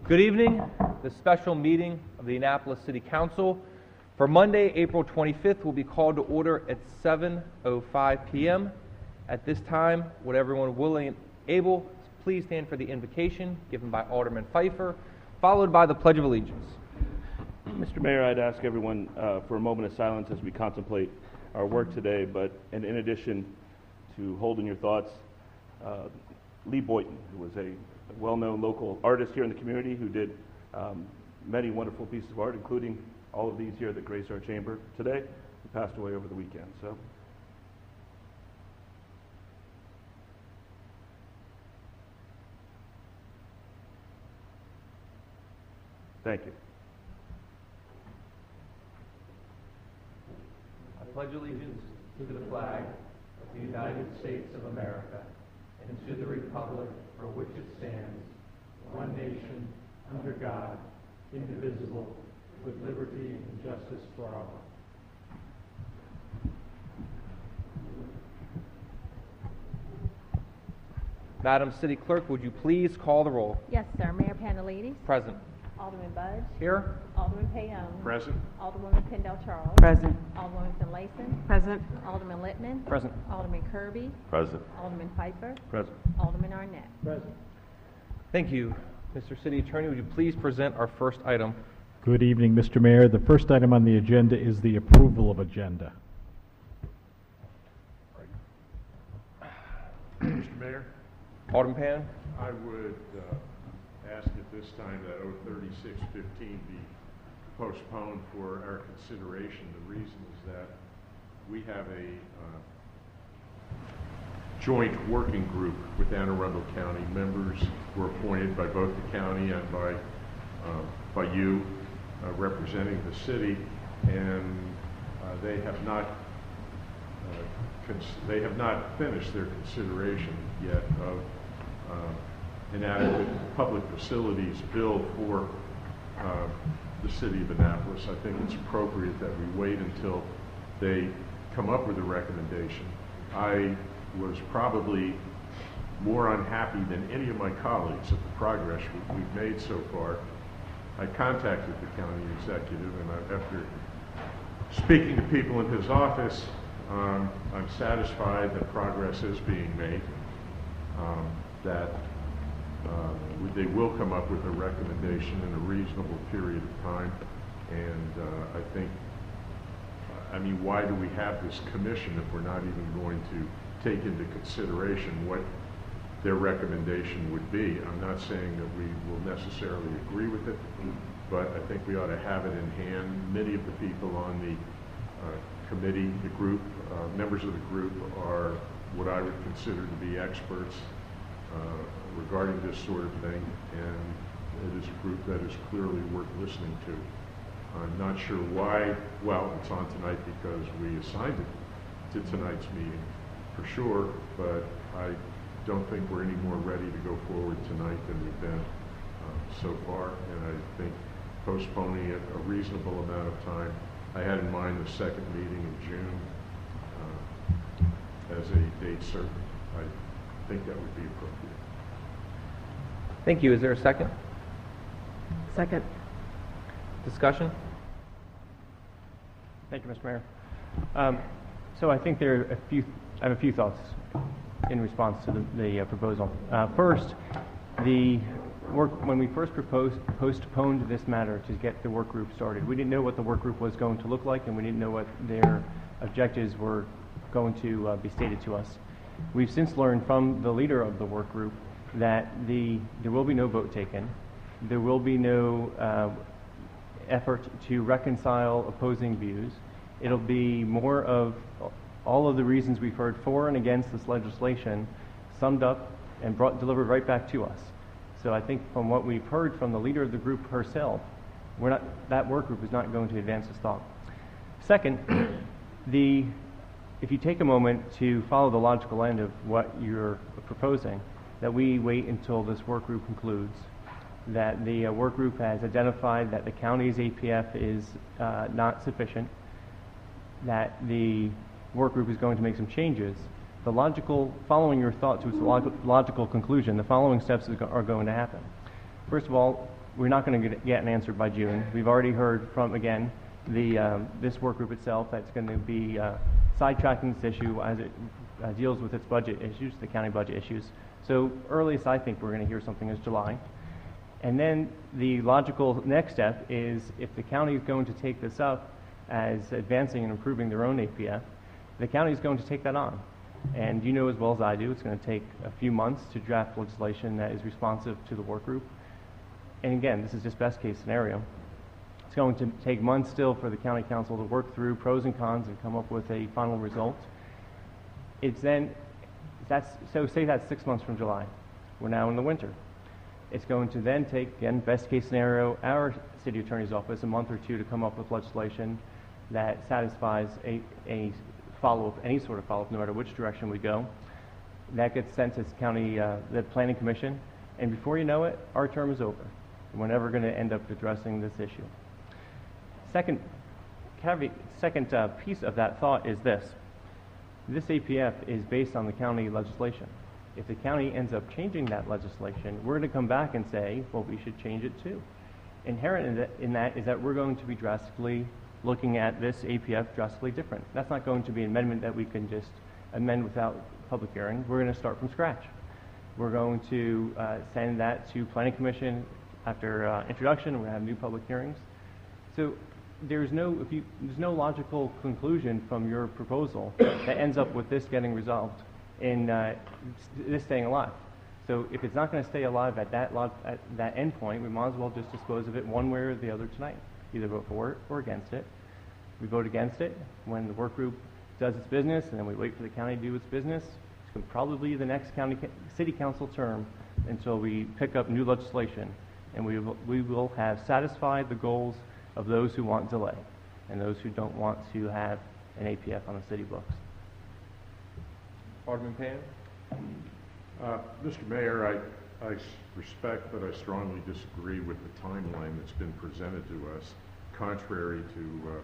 Good evening. The special meeting of the Annapolis City Council for Monday, April 25th will be called to order at 7:05 p.m. At this time, would everyone willing and able please stand for the invocation given by Alderman Pfeiffer, followed by the Pledge of Allegiance. Mr. Mayor, I'd ask everyone for a moment of silence as we contemplate our work today, and in addition to holding your thoughts, Lee Boynton, who was a well-known local artist here in the community who did many wonderful pieces of art, including all of these here that grace our chamber today, who passed away over the weekend. So, thank you. I pledge allegiance to the flag of the United States of America and to the republic for which it stands, one nation, under God, indivisible, with liberty and justice for all. Madam City Clerk, would you please call the roll? Yes, sir. Mayor Panelides. Present. Alderman Budge. Here. Alderman Payon. Present. Alderwoman Pendell Charles. Present. Alderwoman Finlayson. Present. Alderman Littman. Present. Alderman Kirby. Present. Alderman Pfeiffer. Present. Alderman Arnett. Present. Thank you. Mr. City Attorney, would you please present our first item? Good evening, Mr. Mayor. The first item on the agenda is the approval of agenda. Mr. Mayor, Alderman Pan? I would ask at this time that 03615 be postponed for our consideration. The reason is that we have a joint working group with Anne Arundel County. Members were appointed by both the county and by you representing the city, and they have not finished their consideration yet of inadequate public facilities bill for the city of Annapolis. I think it's appropriate that we wait until they come up with a recommendation. I was probably more unhappy than any of my colleagues at the progress we've made so far. I contacted the county executive, and after speaking to people in his office, I'm satisfied that progress is being made, that they will come up with a recommendation in a reasonable period of time. And I mean, why do we have this commission if we're not even going to take into consideration what their recommendation would be? I'm not saying that we will necessarily agree with it, but I think we ought to have it in hand. Many of the people on the committee, the group, members of the group are what I would consider to be experts regarding this sort of thing, and it is a group that is clearly worth listening to. I'm not sure why. Well, it's on tonight because we assigned it to tonight's meeting, for sure, but I don't think we're any more ready to go forward tonight than we've been so far, and I think postponing it a reasonable amount of time. I had in mind the second meeting in June as a date certain. I think that would be appropriate. Thank you. Is there a second? Second. Discussion? Thank you, Mr. Mayor. So I think I have a few thoughts in response to the proposal. First, when we first postponed this matter to get the work group started, we didn't know what the work group was going to look like, and we didn't know what their objectives were going to be stated to us. We've since learned from the leader of the work group that there will be no vote taken. There will be no effort to reconcile opposing views. It'll be more of all of the reasons we've heard for and against this legislation summed up and delivered right back to us. So I think from what we've heard from the leader of the group herself, that work group is not going to advance this thought. Second, if you take a moment to follow the logical end of what you're proposing, that we wait until this work group concludes, that the work group has identified that the county's APF is not sufficient, that the work group is going to make some changes, following your thought to its logical conclusion, the following steps are going to happen. First of all, we're not going to get an answer by June. We've already heard from, again, this work group itself that's going to be sidetracking this issue as it deals with its budget issues, the county budget issues. So earliest I think we're going to hear something is July. And then the logical next step is if the county is going to take this up as advancing and improving their own APF, the county is going to take that on. And you know as well as I do, it's going to take a few months to draft legislation that is responsive to the work group. And again, this is just best case scenario. It's going to take months still for the county council to work through pros and cons and come up with a final result. It's then, so say that's 6 months from July. We're now in the winter. It's going to then take, again, best case scenario, our city attorney's office a month or two to come up with legislation that satisfies a follow-up, any sort of follow-up, no matter which direction we go. That gets sent to the planning commission, and before you know it, our term is over. And we're never going to end up addressing this issue. Second piece of that thought is this. This APF is based on the county legislation. If the county ends up changing that legislation, we're going to come back and say, well, we should change it too. Inherent in that is that we're going to be drastically looking at this APF drastically different. That's not going to be an amendment that we can just amend without public hearing. We're going to start from scratch. We're going to send that to Planning Commission after introduction. We're going to have new public hearings. So there's no logical conclusion from your proposal that ends up with this getting resolved and this staying alive. So if it's not going to stay alive at that end point, we might as well just dispose of it one way or the other tonight. Either vote for it or against it. We vote against it when the work group does its business, and then we wait for the county to do its business. It's going to probably be the next city council term until we pick up new legislation, and we will have satisfied the goals of those who want delay and those who don't want to have an APF on the city books. Alderman Payne? Mr. Mayor, I respect, but I strongly disagree with the timeline that's been presented to us. Contrary to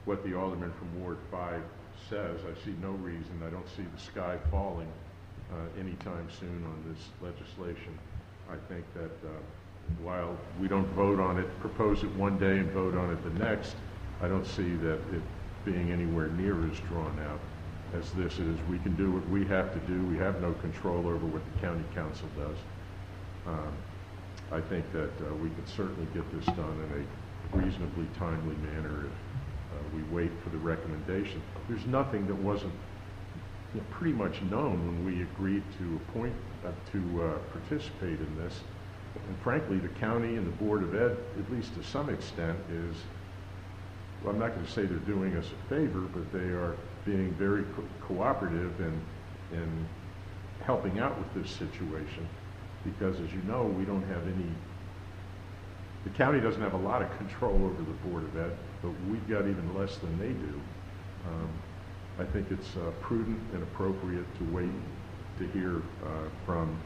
what the alderman from Ward 5 says, I see no reason. I don't see the sky falling anytime soon on this legislation. I think that while we don't vote on it, propose it one day and vote on it the next, I don't see that it being anywhere near as drawn out as this is. We can do what we have to do. We have no control over what the county council does. I think that we can certainly get this done in a reasonably timely manner if we wait for the recommendation. There's nothing that wasn't pretty much known when we agreed to participate in this. And frankly, the county and the Board of Ed, at least to some extent, is, well, I'm not going to say they're doing us a favor, but they are being very cooperative in helping out with this situation, because as you know, we don't have the county doesn't have a lot of control over the Board of Ed, but we've got even less than they do. I think it's prudent and appropriate to wait to hear from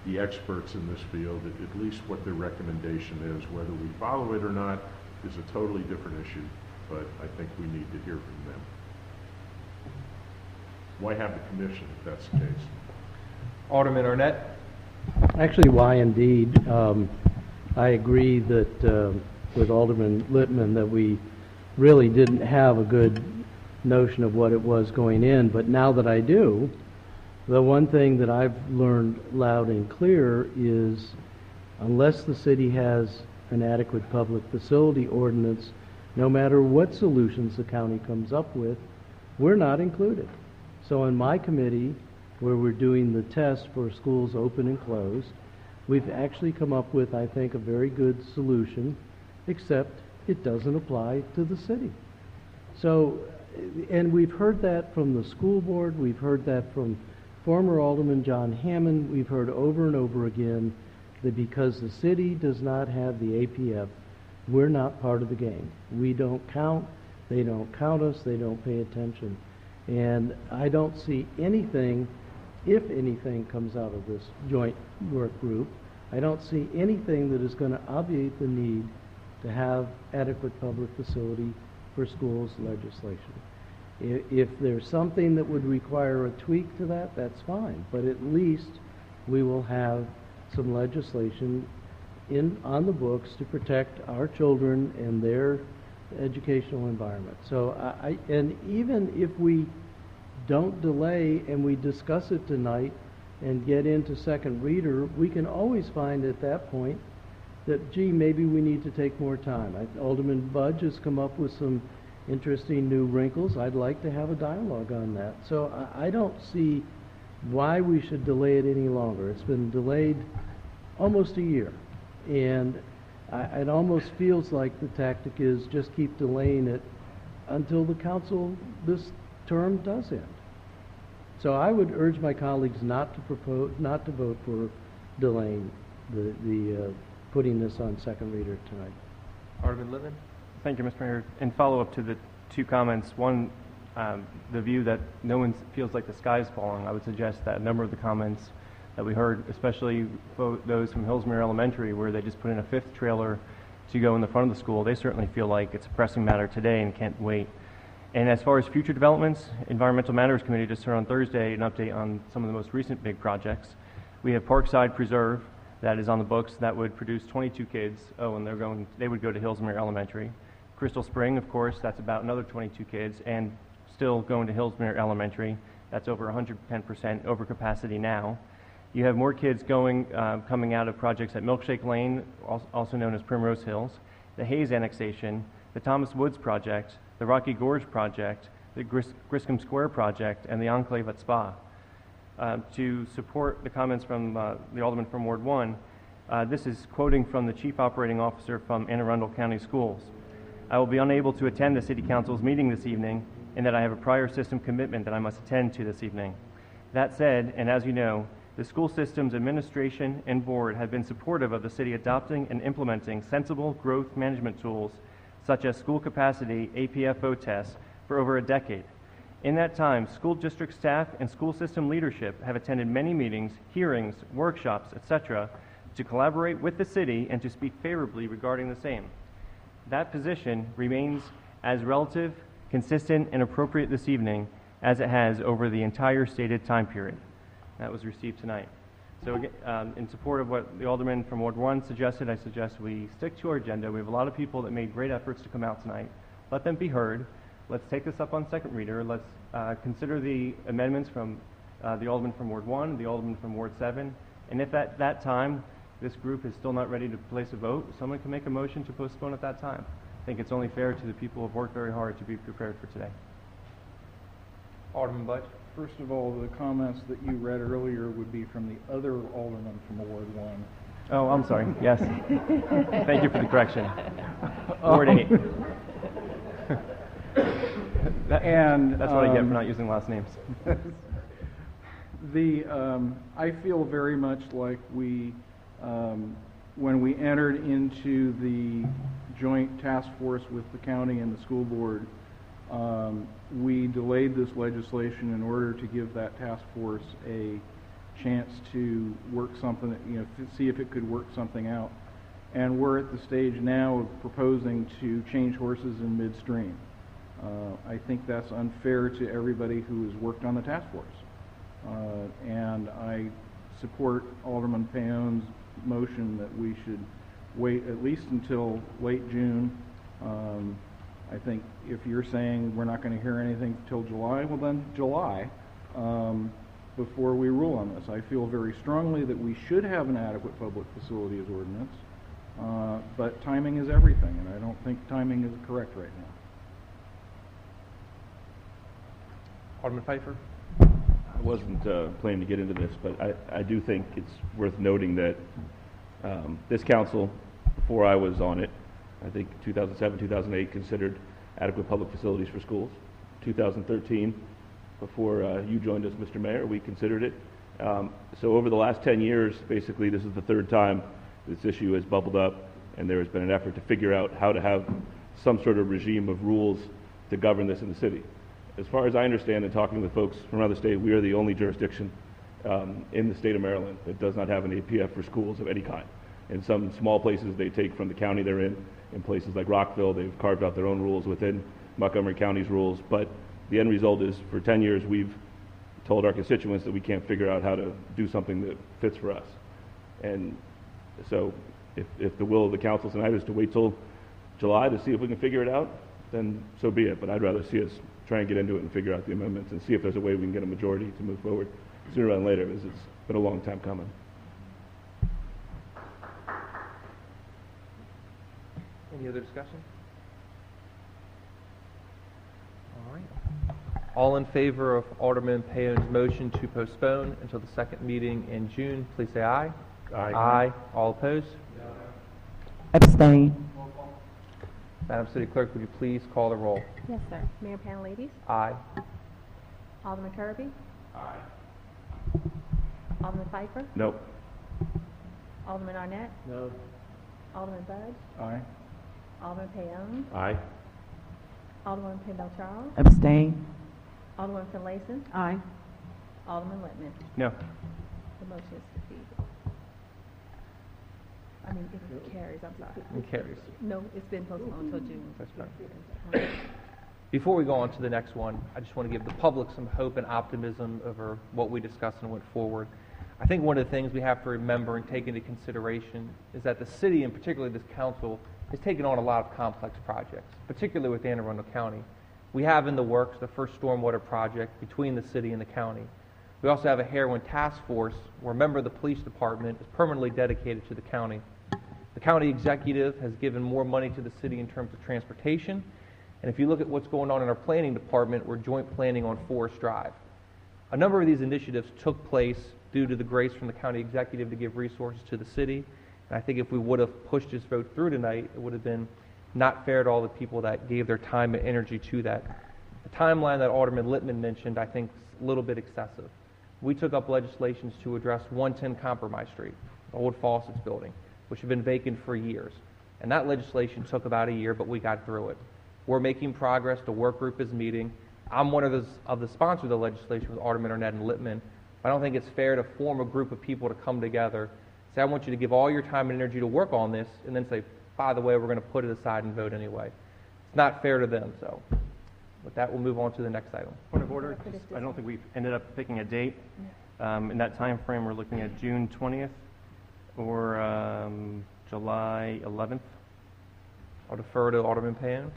the experts in this field, at least what their recommendation is. Whether we follow it or not is a totally different issue, but I think we need to hear from them. Why have the commission if that's the case? Alderman Arnett? Actually, why indeed. I agree that with Alderman Littman that we really didn't have a good notion of what it was going in, but now that I do, the one thing that I've learned loud and clear is unless the city has an adequate public facility ordinance, no matter what solutions the county comes up with, we're not included. So in my committee, where we're doing the test for schools open and closed, we've actually come up with, I think, a very good solution, except it doesn't apply to the city. So, and we've heard that from the school board, we've heard that from former Alderman John Hammond, we've heard over and over again that because the city does not have the APF, we're not part of the game. We don't count, they don't count us, they don't pay attention. And I don't see anything, if anything comes out of this joint work group, I don't see anything that is going to obviate the need to have adequate public facility for schools legislation. If there's something that would require a tweak to that, that's fine. But at least we will have some legislation on the books to protect our children and their educational environment. So and even if we don't delay and we discuss it tonight and get into second reader, we can always find at that point that, gee, maybe we need to take more time. Alderman Budge has come up with some interesting new wrinkles. I'd like to have a dialogue on that. So I don't see why we should delay it any longer. It's been delayed almost a year, and it almost feels like the tactic is just keep delaying it until the council, this term, does end. So I would urge my colleagues not to vote for delaying the putting this on second reader tonight. Alderman Lippman? Thank you, Mr. Mayor. In follow-up to the two comments, one, the view that no one feels like the sky is falling, I would suggest that a number of the comments that we heard, especially those from Hillsmere Elementary, where they just put in a fifth trailer to go in the front of the school, they certainly feel like it's a pressing matter today and can't wait. And as far as future developments, Environmental Matters Committee just heard on Thursday an update on some of the most recent big projects. We have Parkside Preserve that is on the books that would produce 22 kids. Oh, and they would go to Hillsmere Elementary. Crystal Spring, of course, that's about another 22 kids, and still going to Hillsmere Elementary. That's over 110% overcapacity now. You have more kids coming out of projects at Milkshake Lane, also known as Primrose Hills, the Hayes annexation, the Thomas Woods project, the Rocky Gorge project, the Griscom Square project, and the Enclave at Spa. To support the comments from the Alderman from Ward 1, this is quoting from the Chief Operating Officer from Anne Arundel County Schools. I will be unable to attend the City Council's meeting this evening, in that I have a prior system commitment that I must attend to this evening. That said, and as you know, the school system's administration and board have been supportive of the city adopting and implementing sensible growth management tools such as school capacity APFO tests for over a decade. In that time, school district staff and school system leadership have attended many meetings, hearings, workshops, etc., to collaborate with the city and to speak favorably regarding the same. That position remains as relative, consistent, and appropriate this evening as it has over the entire stated time period. That was received tonight. So again, in support of what the Alderman from Ward 1 suggested, I suggest we stick to our agenda. We have a lot of people that made great efforts to come out tonight. Let them be heard. Let's take this up on second reader. Let's consider the amendments from the Alderman from Ward 1, the Alderman from Ward 7, and if at that time this group is still not ready to place a vote, someone can make a motion to postpone at that time. I think it's only fair to the people who have worked very hard to be prepared for today. Alderman Budge? First of all, the comments that you read earlier would be from the other alderman from Ward 1. Oh, I'm sorry. Yes. Thank you for the correction. Ward 8. That's what I get for not using last names. I feel very much like we, when we entered into the joint task force with the county and the school board, we delayed this legislation in order to give that task force a chance to work something, to see if it could work something out. And we're at the stage now of proposing to change horses in midstream. I think that's unfair to everybody who has worked on the task force. And I support Alderman Payone's motion that we should wait at least until late June. I think if you're saying we're not going to hear anything till July, well then July, before we rule on this. I feel very strongly that we should have an adequate public facilities ordinance, but timing is everything, and I don't think timing is correct right now. Alderman Pfeiffer? I wasn't planning to get into this, but I do think it's worth noting that this council, before I was on it, I think 2007, 2008, considered adequate public facilities for schools. 2013, before you joined us, Mr. Mayor, we considered it. So over the last 10 years, basically, this is the third time this issue has bubbled up, and there has been an effort to figure out how to have some sort of regime of rules to govern this in the city. As far as I understand, and talking with folks from another state, we are the only jurisdiction in the state of Maryland that does not have an APF for schools of any kind. In some small places, they take from the county they're in. In places like Rockville, they've carved out their own rules within Montgomery County's rules. But the end result is, for 10 years, we've told our constituents that we can't figure out how to do something that fits for us. And so if the will of the council tonight is to wait till July to see if we can figure it out, then so be it. But I'd rather see us try and get into it and figure out the amendments and see if there's a way we can get a majority to move forward sooner rather than later, because it's been a long time coming. Any other discussion? All right. All in favor of Alderman Payone's motion to postpone until the second meeting in June, please say aye. Aye. Aye. All opposed? Abstain. Madam City Clerk, would you please call the roll? Yes, sir. Mayor Panalides? Aye. Alderman Kirby? Alderman Pfeiffer? No. Alderman Arnett? No. Alderman Bud? Aye. Alderman Payone? Aye. Alderman Kendall Charles? Abstain. Alderman Finlayson? Aye. Alderman Lippman? No. The motion is defeated. I mean, it carries, I'm sorry. It carries. No, it's been postponed until June. That's fine. Before we go on to the next one, I just want to give the public some hope and optimism over what we discussed and went forward. I think one of the things we have to remember and take into consideration is that the city, and particularly this council, has taken on a lot of complex projects, particularly with Anne Arundel County. We have in the works the first stormwater project between the city and the county. We also have a heroin task force where a member of the police department is permanently dedicated to the county. The county executive has given more money to the city in terms of transportation. And if you look at what's going on in our planning department, we're joint planning on Forest Drive. A number of these initiatives took place due to the grace from the county executive to give resources to the city. And I think if we would have pushed this vote through tonight, it would have been not fair to all the people that gave their time and energy to that. The timeline that Alderman Lippman mentioned, I think, is a little bit excessive. We took up legislations to address 110 Compromise Street, the old Fawcett's building, which had been vacant for years. And that legislation took about a year, but we got through it. We're making progress. The work group is meeting. I'm one of the sponsors of the legislation with Alderman Arnett and Lippman. I don't think it's fair to form a group of people to come together, say, I want you to give all your time and energy to work on this, and then say, by the way, we're going to put it aside and vote anyway. It's not fair to them. So with that, we'll move on to the next item. Point of order, I don't think we've ended up picking a date. In that time frame, we're looking at June 20th or July 11th. I'll defer to Alderman Payne.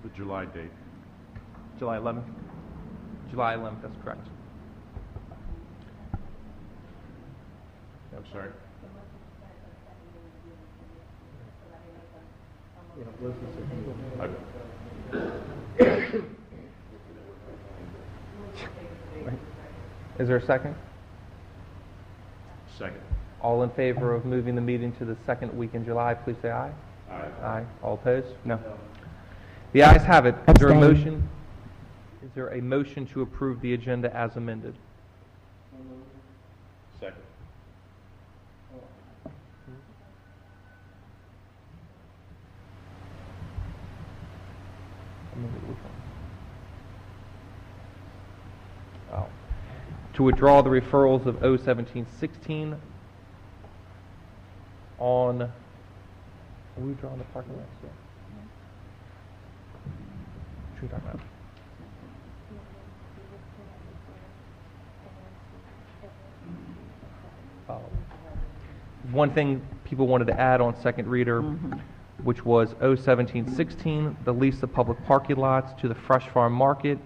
The July date. July 11th. July 11th, that's correct. I'm sorry. Is there a second? Second. All in favor of moving the meeting to the second week in July, please say aye. Aye. Aye. All opposed? No. The ayes have it. Is there a Abstain. motion? Is there a motion to approve the agenda as amended? Second. Oh. To withdraw the referrals of 01716 on, are we withdrawing the parking lots? Yeah. What are we talking about? One thing people wanted to add on second reader, which was 01716, the lease of public parking lots to the Fresh Farm Market,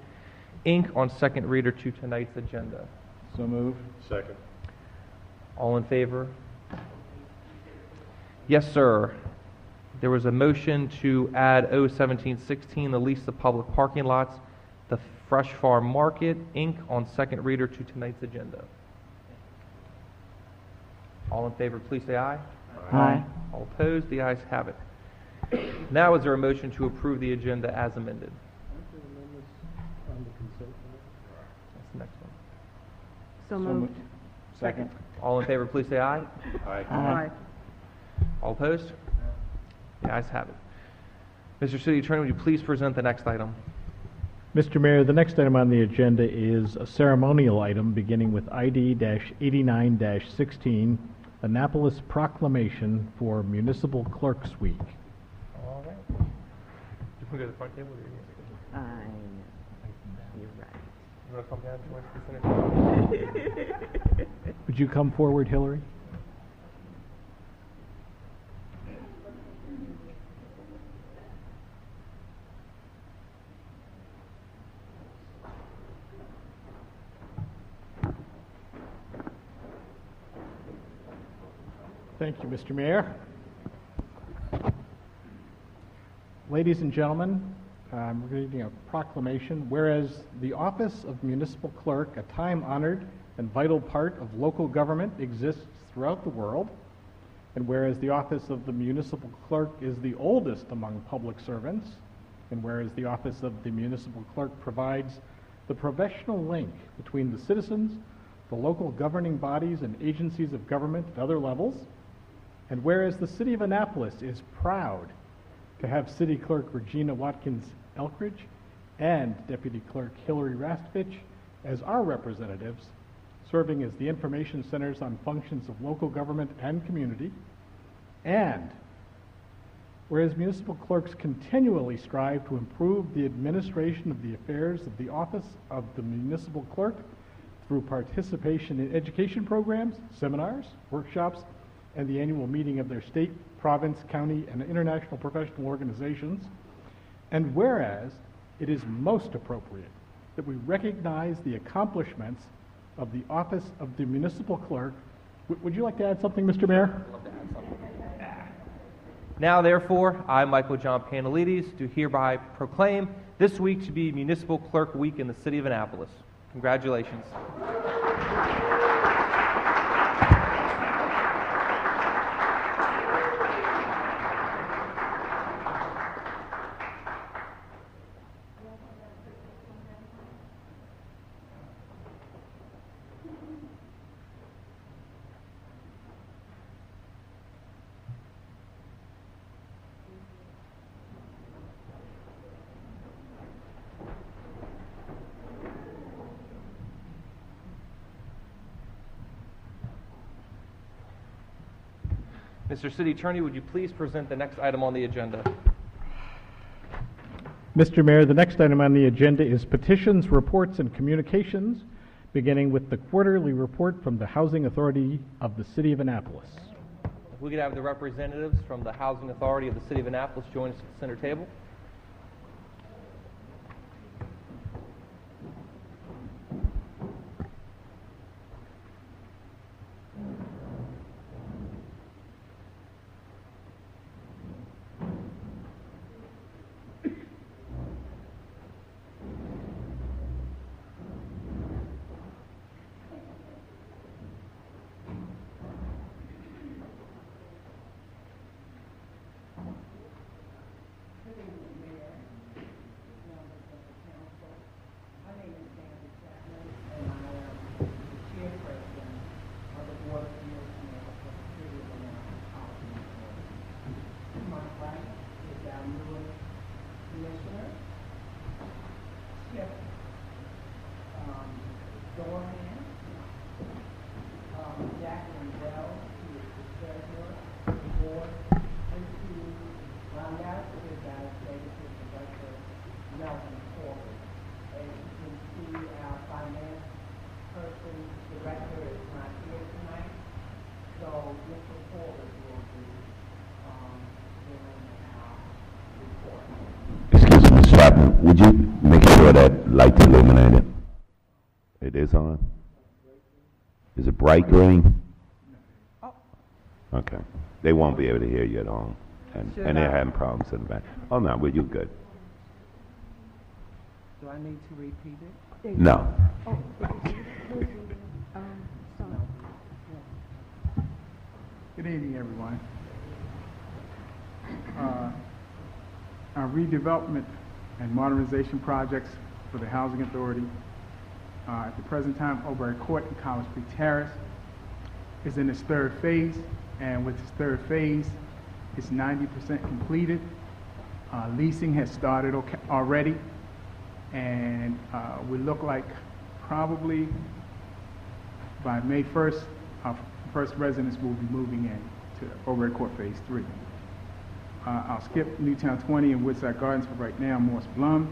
Inc. on second reader to tonight's agenda. So moved. Second. All in favor? Yes, sir. There was a motion to add 01716, the lease of public parking lots, the Fresh Farm Market, Inc. on second reader to tonight's agenda. All in favor, please say aye. Aye. All opposed? The ayes have it. Now is there a motion to approve the agenda as amended? That's the next one. So So moved. moved. Second. All in favor, please say aye. Aye. Aye. All opposed? The ayes have it. Mr. City Attorney, would you please present the next item? Mr. Mayor, the next item on the agenda is a ceremonial item beginning with ID-89-16, Annapolis Proclamation for Municipal Clerks Week. All right. Would you we go to the front table? Or you You're right. want to come down towards the center? Would you come forward, Hillary? Thank you, Mr. Mayor. Ladies and gentlemen, I'm reading a proclamation. Whereas the office of municipal clerk, a time-honored and vital part of local government, exists throughout the world, and whereas the office of the municipal clerk is the oldest among public servants, and whereas the office of the municipal clerk provides the professional link between the citizens, the local governing bodies and agencies of government at other levels, and whereas the city of Annapolis is proud to have City Clerk Regina Watkins Elkridge and Deputy Clerk Hillary Rastovich as our representatives, serving as the information centers on functions of local government and community, and whereas municipal clerks continually strive to improve the administration of the affairs of the office of the municipal clerk through participation in education programs, seminars, workshops, and the annual meeting of their state, province, county, and international professional organizations. And whereas it is most appropriate that we recognize the accomplishments of the office of the municipal clerk. Would you like to add something, Mr. Mayor? I'd love to add something. Now, therefore, I, Michael John Panelides, do hereby proclaim this week to be Municipal Clerk Week in the city of Annapolis. Congratulations. Mr. City Attorney, would you please present the next item on the agenda? Mr. Mayor, the next item on the agenda is petitions, reports, and communications, beginning with the quarterly report from the Housing Authority of the City of Annapolis. If we could have the representatives from the Housing Authority of the city of Annapolis join us at the center table. Excuse me, Mr. Chapman, would you make sure that light's illuminated? It is on? Is it bright green? Okay. They won't be able to hear you at home. And they're having problems in the back. Oh, no, well, you're good. Do I need to repeat it? No. Good evening, everyone. Our redevelopment and modernization projects for the Housing Authority at the present time, Oberry Court and College Creek Terrace is in its third phase, and with its third phase, it's 90% completed. Leasing has started already, and we look like probably by May 1st, our first residents will be moving in to Oberry Court Phase 3. I'll skip Newtown 20 and Woodside Gardens for right now, Morris Blum.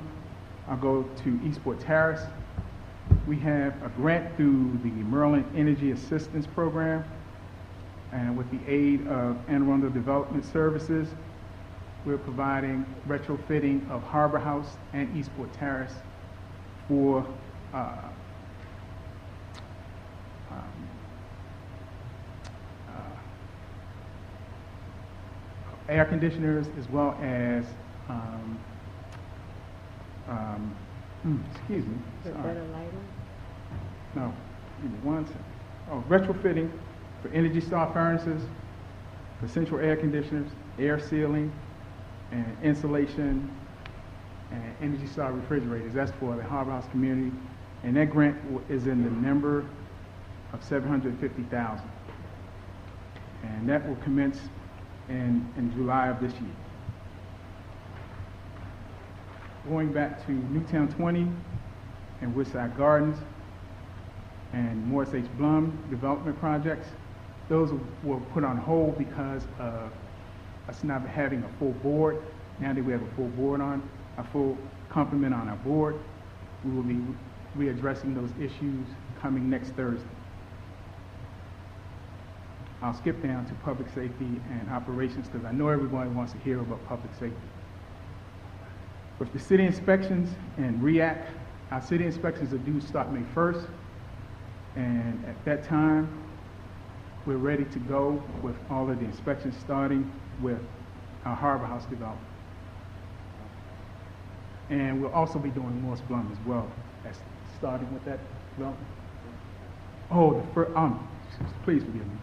I'll go to Eastport Terrace. We have a grant through the Maryland Energy Assistance Program, and with the aid of Anne Arundel Development Services, we're providing retrofitting of Harbor House and Eastport Terrace for air conditioners, as well as excuse me. Sorry. No, give me one second. Oh, retrofitting for Energy Star furnaces, for central air conditioners, air sealing, and insulation, and Energy Star refrigerators. That's for the Harbor House community, and that grant is in the number of $750,000, and that will commence in July of this year. Going back to Newtown 20 and Woodside Gardens and Morris H. Blum development projects, those were put on hold because of us not having a full board. Now that we have a full board a full complement on our board, we will be readdressing those issues coming next Thursday. I'll skip down to public safety and operations because I know everyone wants to hear about public safety. With the city inspections and REACT, our city inspections are due to start May 1st, and at that time, we're ready to go with all of the inspections, starting with our Harbor House development. And we'll also be doing Morris Blum as well, as starting with that development. Oh, please forgive me.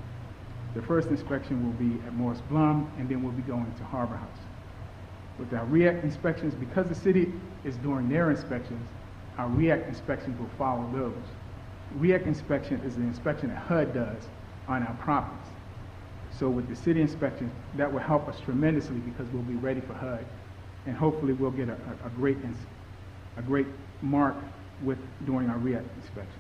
The first inspection will be at Morris Blum, and then we'll be going to Harbor House. With our REACT inspections, because the city is doing their inspections, our REACT inspections will follow those. REACT inspection is the inspection that HUD does on our properties. So with the city inspections, that will help us tremendously because we'll be ready for HUD, and hopefully we'll get a great mark with doing our REACT inspections.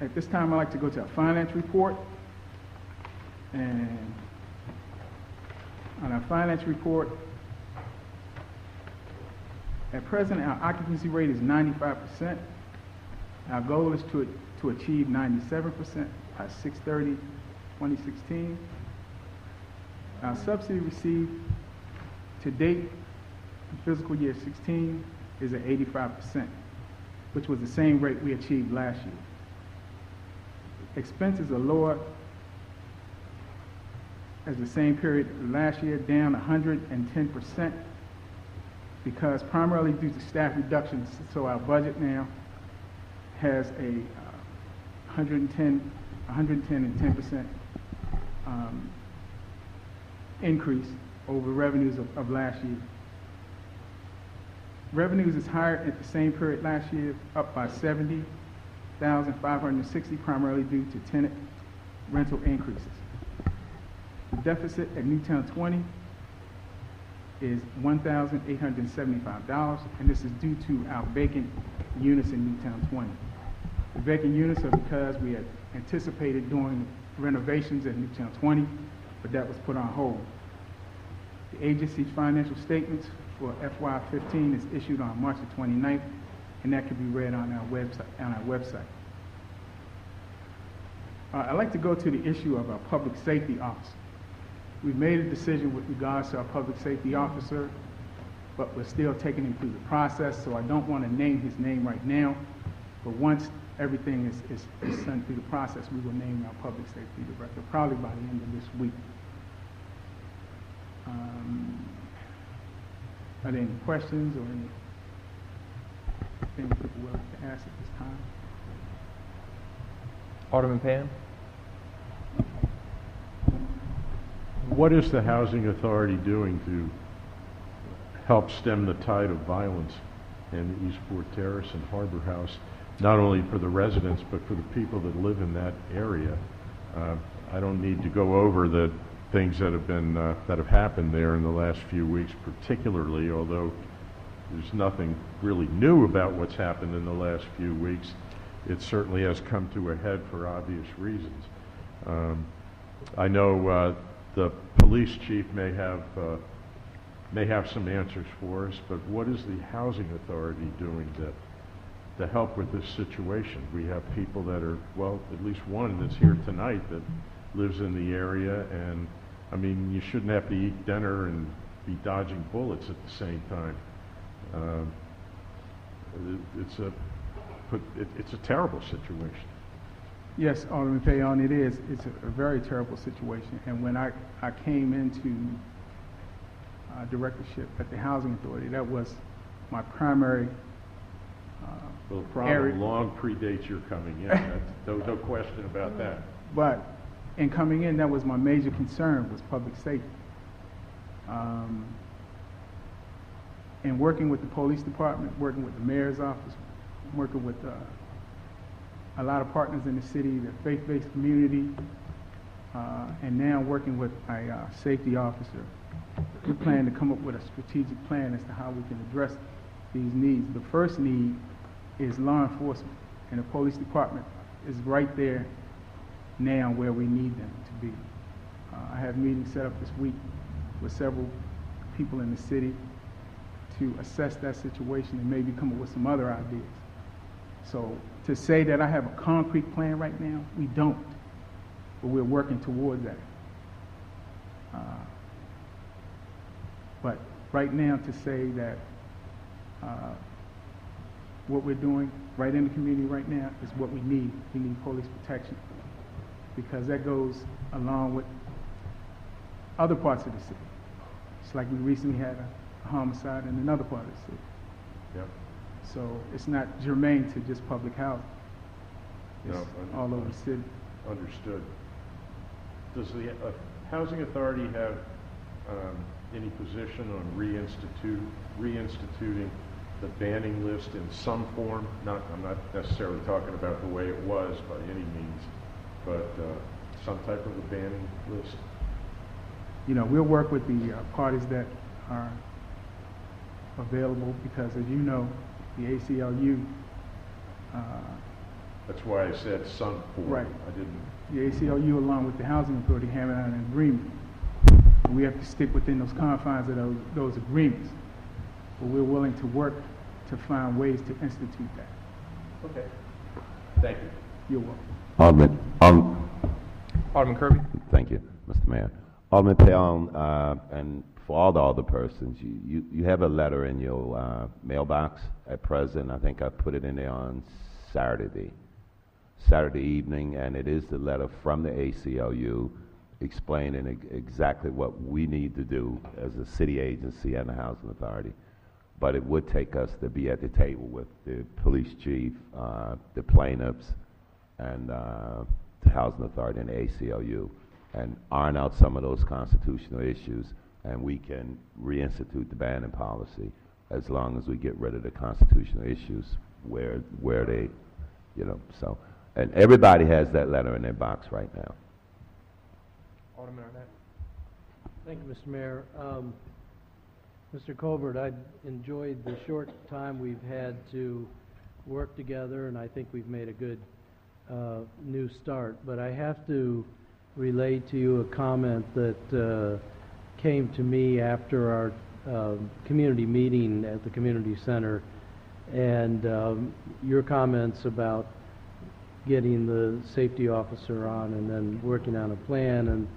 At this time, I'd like to go to our finance report. And on our finance report, at present, our occupancy rate is 95%. Our goal is to achieve 97% by 6/30/2016. Our subsidy received to date in fiscal year 16 is at 85%, which was the same rate we achieved last year. Expenses are lower as the same period last year, down 110%, because primarily due to staff reductions. So our budget now has a 110 and 10% increase over revenues of last year. Revenues is higher at the same period last year, up by 70,560, primarily due to tenant rental increases. The deficit at Newtown 20 is $1,875, and this is due to our vacant units in Newtown 20. The vacant units are because we had anticipated doing renovations at Newtown 20, but that was put on hold. The agency's financial statements for FY15 is issued on March the 29th, and that can be read on our website. I'd like to go to the issue of our public safety officer. We've made a decision with regards to our public safety officer, but we're still taking him through the process, so I don't want to name his name right now. But once everything is sent through the process, we will name our public safety director, probably by the end of this week. Are there any questions or anything people would like to ask at this time? Alderman Pan? What is the Housing Authority doing to help stem the tide of violence in Eastport Terrace and Harbor House, not only for the residents, but for the people that live in that area? I don't need to go over the things that have happened there in the last few weeks, particularly, although there's nothing really new about what's happened in the last few weeks. It certainly has come to a head for obvious reasons. I know the police chief may have some answers for us, but what is the housing authority doing to help with this situation? We have people that are, well, at least one that's here tonight that lives in the area, and I mean, you shouldn't have to eat dinner and be dodging bullets at the same time. It's a terrible situation. Yes, Alderman Payon, it is. It's a very terrible situation. And when I came into directorship at the Housing Authority, that was my primary Well, the area. problem long predates your coming in. No question about that. But in coming in, that was my major concern, was public safety. And working with the police department, working with the mayor's office, working with a lot of partners in the city, the faith-based community, and now working with a safety officer, we plan to come up with a strategic plan as to how we can address these needs. The first need is law enforcement, and the police department is right there now where we need them to be. I have meetings set up this week with several people in the city to assess that situation and maybe come up with some other ideas. So to say that I have a concrete plan right now, we don't, but we're working towards that. But right now, to say that what we're doing right in the community right now is what we need. We need police protection, because that goes along with other parts of the city. It's like we recently had a homicide in another part of the city. Yep. So it's not germane to just public housing. It's No, all over the city. Understood. Does the housing authority have any position on reinstituting the banning list in some form? I'm not necessarily talking about the way it was by any means, but some type of a banning list. You know, we'll work with the parties that are available, because as you know, the ACLU, That's why I said some form. Right. I didn't. the ACLU along with the Housing Authority hammered out an agreement. And we have to stick within those confines of those agreements. But we're willing to work to find ways to institute that. Okay. Thank you. You're welcome. Alderman Kirby? Thank you, Mr. Mayor. Alderman Payon, and for all the other persons, you have a letter in your mailbox at present. I think I put it in there on Saturday evening, and it is the letter from the ACLU explaining exactly what we need to do as a city agency and the Housing Authority. But it would take us to be at the table with the police chief, the plaintiffs, and the Housing Authority and the ACLU, and iron out some of those constitutional issues, and we can reinstitute the banning policy as long as we get rid of the constitutional issues where they, so. And everybody has that letter in their box right now. Alderman Arnett? Thank you, Mr. Mayor. Mr. Colbert, I enjoyed the short time we've had to work together, and I think we've made a good new start. But I have to relay to you a comment that came to me after our community meeting at the community center, and your comments about getting the safety officer on and then working on a plan. And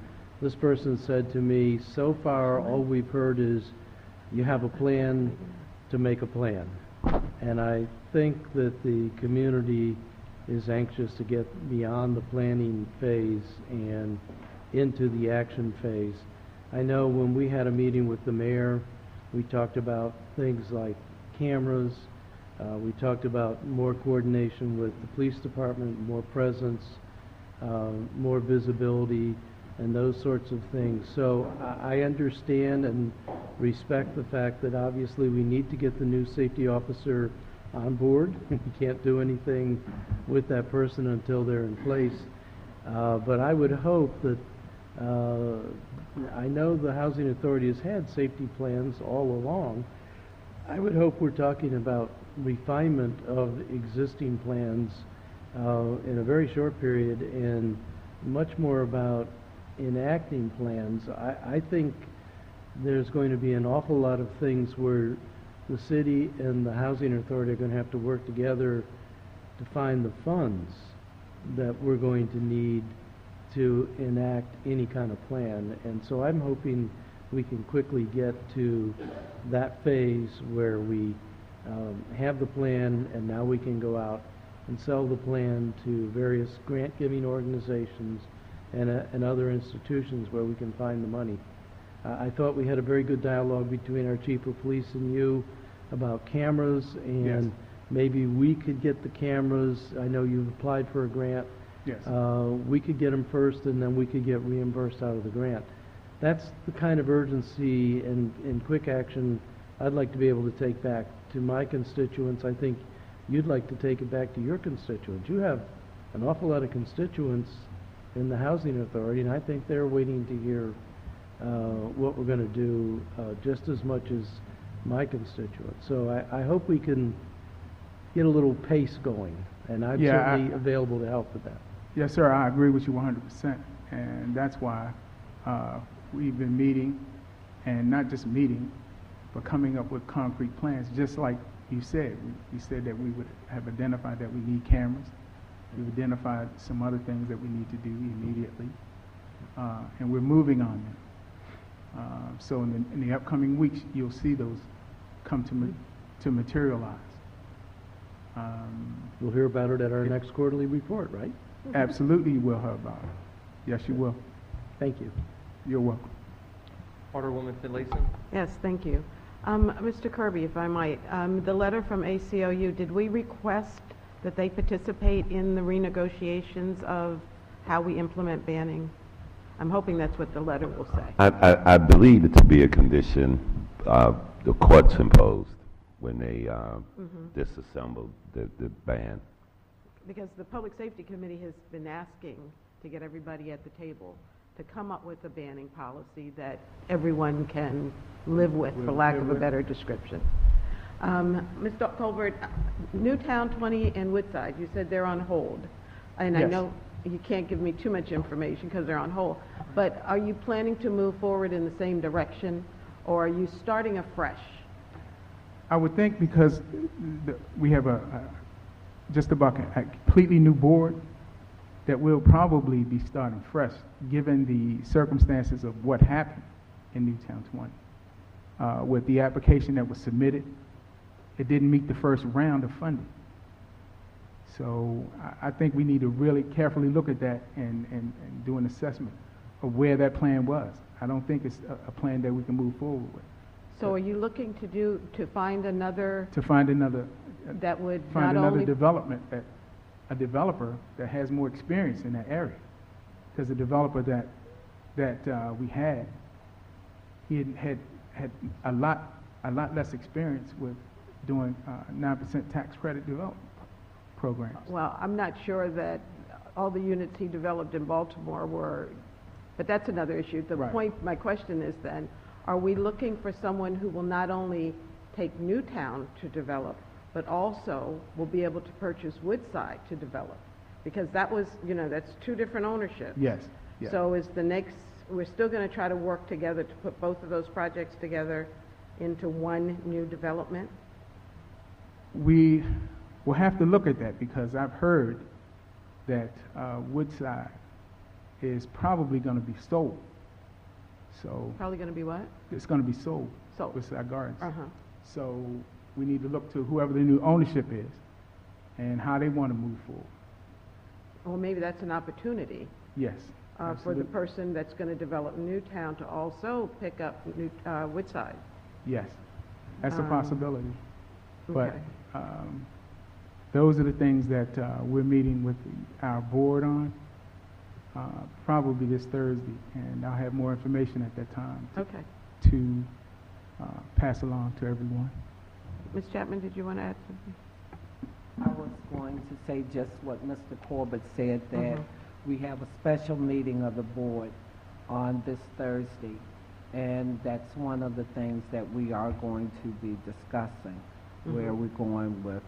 this person said to me, so far all we've heard is you have a plan to make a plan. And I think that the community is anxious to get beyond the planning phase and into the action phase. I know when we had a meeting with the mayor, we talked about things like cameras. We talked about more coordination with the police department, more presence, more visibility, and those sorts of things. So I understand and respect the fact that obviously we need to get the new safety officer on board. We can't do anything with that person until they're in place. But I would hope that, I know the Housing Authority has had safety plans all along. I would hope we're talking about refinement of existing plans in a very short period, and much more about enacting plans, I think there's going to be an awful lot of things where the city and the housing authority are going to have to work together to find the funds that we're going to need to enact any kind of plan. And so I'm hoping we can quickly get to that phase where we have the plan, and now we can go out and sell the plan to various grant-giving organizations and other institutions where we can find the money. I thought we had a very good dialogue between our chief of police and you about cameras, and Yes. maybe we could get the cameras. I know you've applied for a grant. Yes. We could get them first, and then we could get reimbursed out of the grant. That's the kind of urgency and quick action I'd like to be able to take back to my constituents. I think you'd like to take it back to your constituents. You have an awful lot of constituents in the housing authority, and I think they're waiting to hear what we're going to do just as much as my constituents. So I hope we can get a little pace going, and I'm Yeah, certainly available to help with that. Yes, sir, I agree with you 100%, and that's why we've been meeting, and not just meeting, but coming up with concrete plans, just like you said. We said that we would have identified that we need cameras. We've identified some other things that we need to do immediately, and we're moving on them. So in the upcoming weeks, you'll see those come to materialize. We'll hear about it at our next quarterly report, right? Absolutely, you will hear about it. Yes, you will. Thank you. You're welcome. Alderwoman Finlayson? Yes, thank you. Mr. Kirby, if I might, the letter from ACLU, did we request that they participate in the renegotiations of how we implement banning? I'm hoping that's what the letter will say. I believe it to be a condition the courts imposed when they disassembled the ban. Because the Public Safety Committee has been asking to get everybody at the table to come up with a banning policy that everyone can live with, for lack of a better description. Mr. Colbert, Newtown 20 and Woodside, you said they're on hold. And I Yes. know you can't give me too much information because they're on hold, but are you planning to move forward in the same direction, or are you starting afresh? I would think because we have just about a completely new board, that we'll probably be starting fresh, given the circumstances of what happened in Newtown 20. With the application that was submitted, it didn't meet the first round of funding. So I think we need to really carefully look at that and do an assessment of where that plan was. I don't think it's a plan that we can move forward with. So are you looking to find another To find another, that would not find another only... a developer that has more experience in that area. Because the developer that we had, he had a lot less experience with doing 9% tax credit development programs. Well, I'm not sure that all the units he developed in Baltimore were, but that's another issue. The Right. point, my question is then, are we looking for someone who will not only take Newtown to develop, but also will be able to purchase Woodside to develop? Because that was, that's two different ownerships. Yes, yes. So we're still going to try to work together to put both of those projects together into one new development? We will have to look at that because I've heard that Woodside is probably going to be sold. So Probably going to be what? it's going to be sold, Sold. Woodside Gardens. Uh-huh. So we need to look to whoever the new ownership is and how they want to move forward. Well, maybe that's an opportunity Yes. for the absolutely. person that's going to develop Newtown to also pick up Woodside. Yes, that's a Um, possibility. But Okay. those are the things that we're meeting with our board on, probably this Thursday, and I'll have more information at that time Okay. to pass along to everyone. Ms. Chapman, did you want to add something? I was going to say just what Mr. Corbett said, that Mhm. we have a special meeting of the board on this Thursday, and that's one of the things that we are going to be discussing, where Mhm. we're going with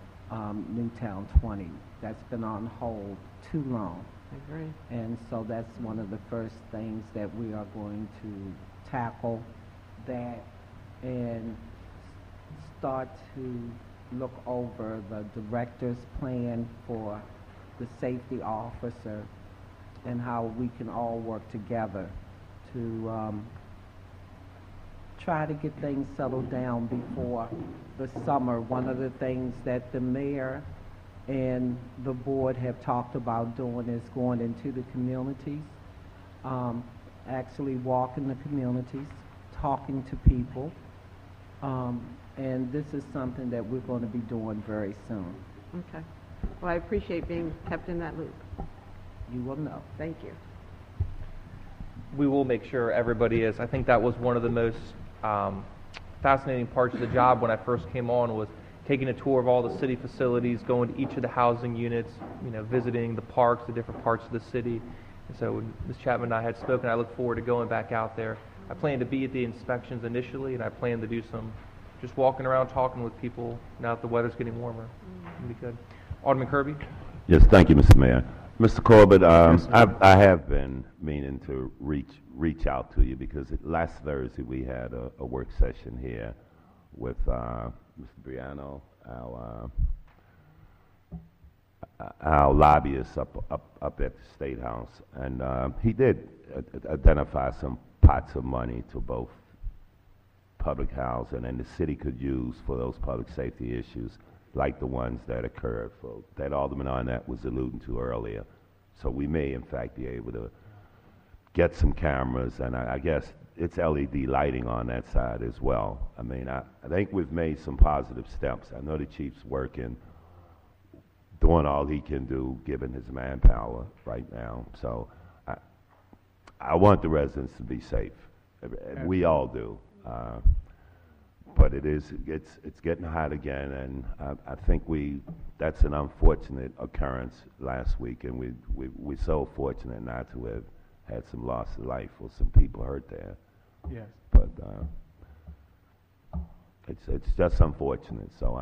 Newtown 20. That's been on hold too long. I agree. And so that's one of the first things that we are going to tackle, that, and start to look over the director's plan for the safety officer and how we can all work together to try to get things settled down before the summer. One of the things that the mayor and the board have talked about doing is going into the communities, actually walking the communities, talking to people, and this is something that we're going to be doing very soon. Okay. Well, I appreciate being kept in that loop. You will know. Thank you. We will make sure everybody is. I think that was one of the most fascinating parts of the job when I first came on, was taking a tour of all the city facilities, going to each of the housing units, visiting the parks, the different parts of the city. And so when Ms. Chapman and I had spoken, I look forward to going back out there. I plan to be at the inspections initially, and I plan to do some just walking around talking with people now that the weather's getting warmer. It'll be good. Alderman Kirby? Yes, thank you, Mr. Mayor. Mr. Corbett, I have been meaning to reach out to you because last Thursday we had a work session here with Mr. Briano, our lobbyist up at the State House, and he did identify some pots of money to both public housing and the city could use for those public safety issues, like the ones that occurred, that Alderman Arnett was alluding to earlier. So we may, in fact, be able to get some cameras, and I guess it's LED lighting on that side as well. I mean, I think we've made some positive steps. I know the chief's working, doing all he can do, given his manpower right now. So I want the residents to be safe. We all do. But it's getting hot again, and I think that's an unfortunate occurrence last week, and we're so fortunate not to have had some loss of life or some people hurt there. Yes. But it's just unfortunate. So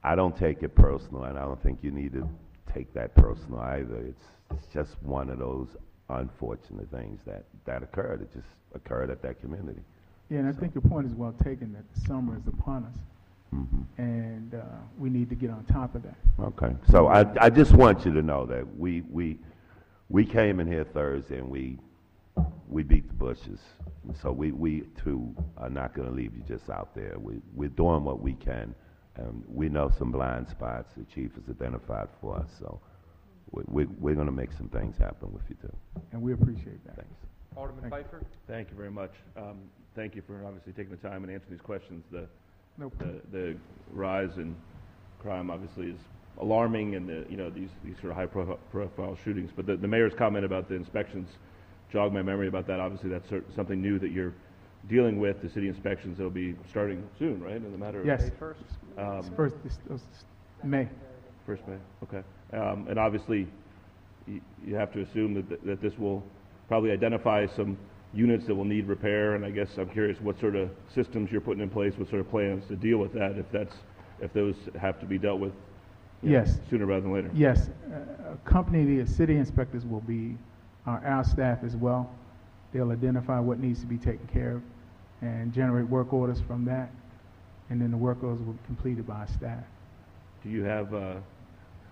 I don't take it personal, and I don't think you need to take that personal either. It's just one of those unfortunate things that occurred. It just occurred at that community. Yeah, and I think your point is well taken, that the summer is upon us, and we need to get on top of that. Okay, so I just want you to know that we came in here Thursday and we beat the bushes. And so we too are not going to leave you just out there. We're doing what we can, and we know some blind spots the chief has identified for us. So we're going to make some things happen with you too. And we appreciate that. Thanks. Alderman Pfeiffer? Thank you very much. Thank you for obviously taking the time and answering these questions. No problem. The rise in crime obviously is alarming, and these sort of high-profile shootings. But the mayor's comment about the inspections jogged my memory about that. Obviously, that's something new that you're dealing with. The city inspections that'll be starting soon, right? In the matter of Yes. May 1st. First, May. 1st May. Okay. And obviously, you have to assume that this will probably identify some units that will need repair, and I guess I'm curious what sort of systems you're putting in place, what sort of plans to deal with that, if those have to be dealt with Yes. sooner rather than later. Yes. Accompanying the city inspectors will be our staff as well. They'll identify what needs to be taken care of and generate work orders from that, and then the work orders will be completed by our staff. Do you have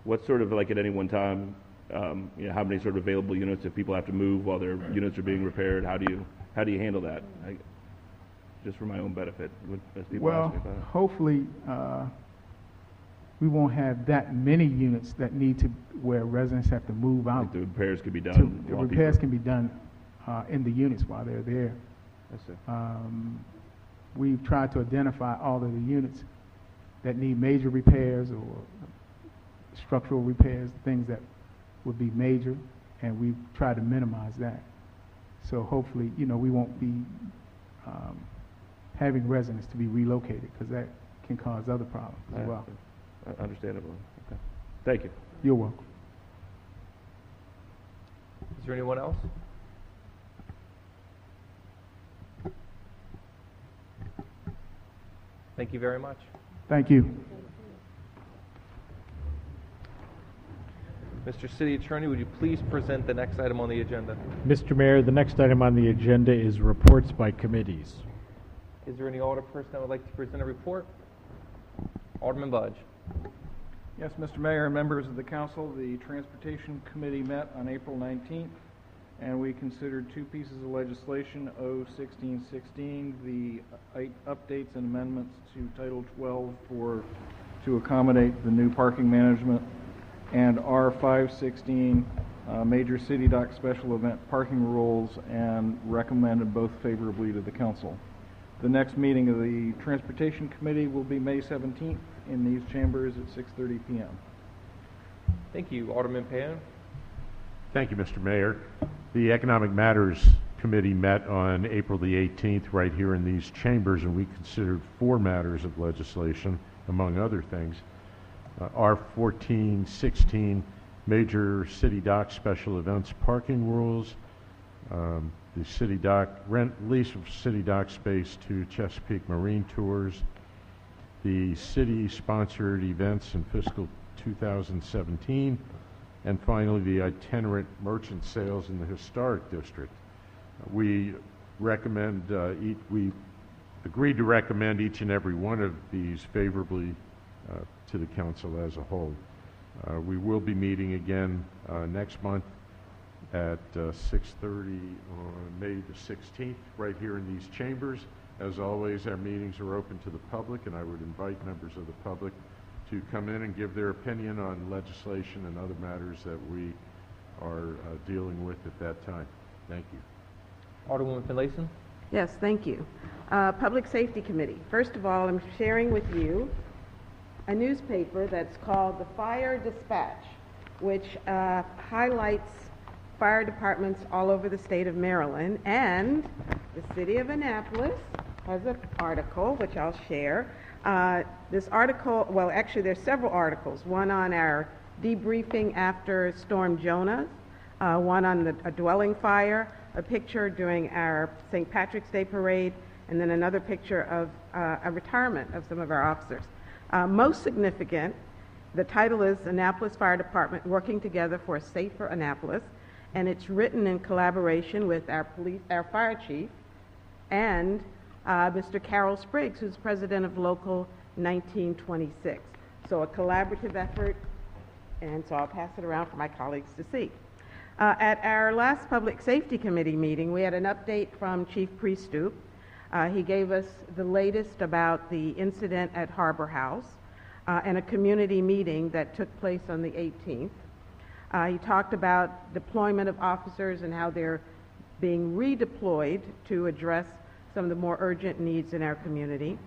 what sort of, like, at any one time, how many sort of available units if people have to move while their units are being repaired? How do you handle that? Just for my own benefit, as people ask me about it. Hopefully, we won't have that many units that need to, where residents have to move out. Like the repairs could be done. The while repairs people- can be done in the units while they're there. I see. We've tried to identify all of the units that need major repairs or structural repairs, things that would be major, and we've tried to minimize that. So hopefully, we won't be having residents to be relocated, because that can cause other problems as well. Understandable. Okay. Thank you. You're welcome. Is there anyone else? Thank you very much. Thank you. Mr. City Attorney, would you please present the next item on the agenda? Mr. Mayor, the next item on the agenda is reports by committees. Is there any alderperson that would like to present a report? Alderman Budge. Yes, Mr. Mayor and members of the council, the Transportation Committee met on April 19th, and we considered two pieces of legislation, O-1616, the updates and amendments to Title 12 to accommodate the new parking management, and R-516, major city dock special event parking rules, and recommended both favorably to the council. The next meeting of the Transportation Committee will be May 17th in these chambers at 6:30 p.m. Thank you. Alderman Pan. Thank you, Mr. Mayor. The Economic Matters Committee met on April the 18th right here in these chambers, and we considered 4 matters of legislation, among other things. R-1416, major city dock special events parking rules, the city dock lease of city dock space to Chesapeake Marine Tours, the city-sponsored events in fiscal 2017, and finally the itinerant merchant sales in the historic district. We recommend we agreed to recommend each and every one of these favorably to the council as a whole. We will be meeting again next month at 6:30 on May the 16th, right here in these chambers. As always, our meetings are open to the public, and I would invite members of the public to come in and give their opinion on legislation and other matters that we are dealing with at that time. Thank you. Alderwoman Finlayson. Yes, thank you. Public Safety Committee. First of all, I'm sharing with you a newspaper that's called the Fire Dispatch, which highlights fire departments all over the state of Maryland, and the city of Annapolis has an article, which I'll share. This article, well, actually there's several articles, one on our debriefing after Storm Jonas, one on a dwelling fire, a picture during our St. Patrick's Day parade, and then another picture of a retirement of some of our officers. Most significant, the title is Annapolis Fire Department Working Together for a Safer Annapolis, and it's written in collaboration with our fire chief and Mr. Carol Spriggs, who's president of Local 1926. So a collaborative effort, and so I'll pass it around for my colleagues to see. At our last Public Safety Committee meeting, we had an update from Chief Priestoup. He gave us the latest about the incident at Harbor House and a community meeting that took place on the 18th. He talked about deployment of officers and how they're being redeployed to address some of the more urgent needs in our community.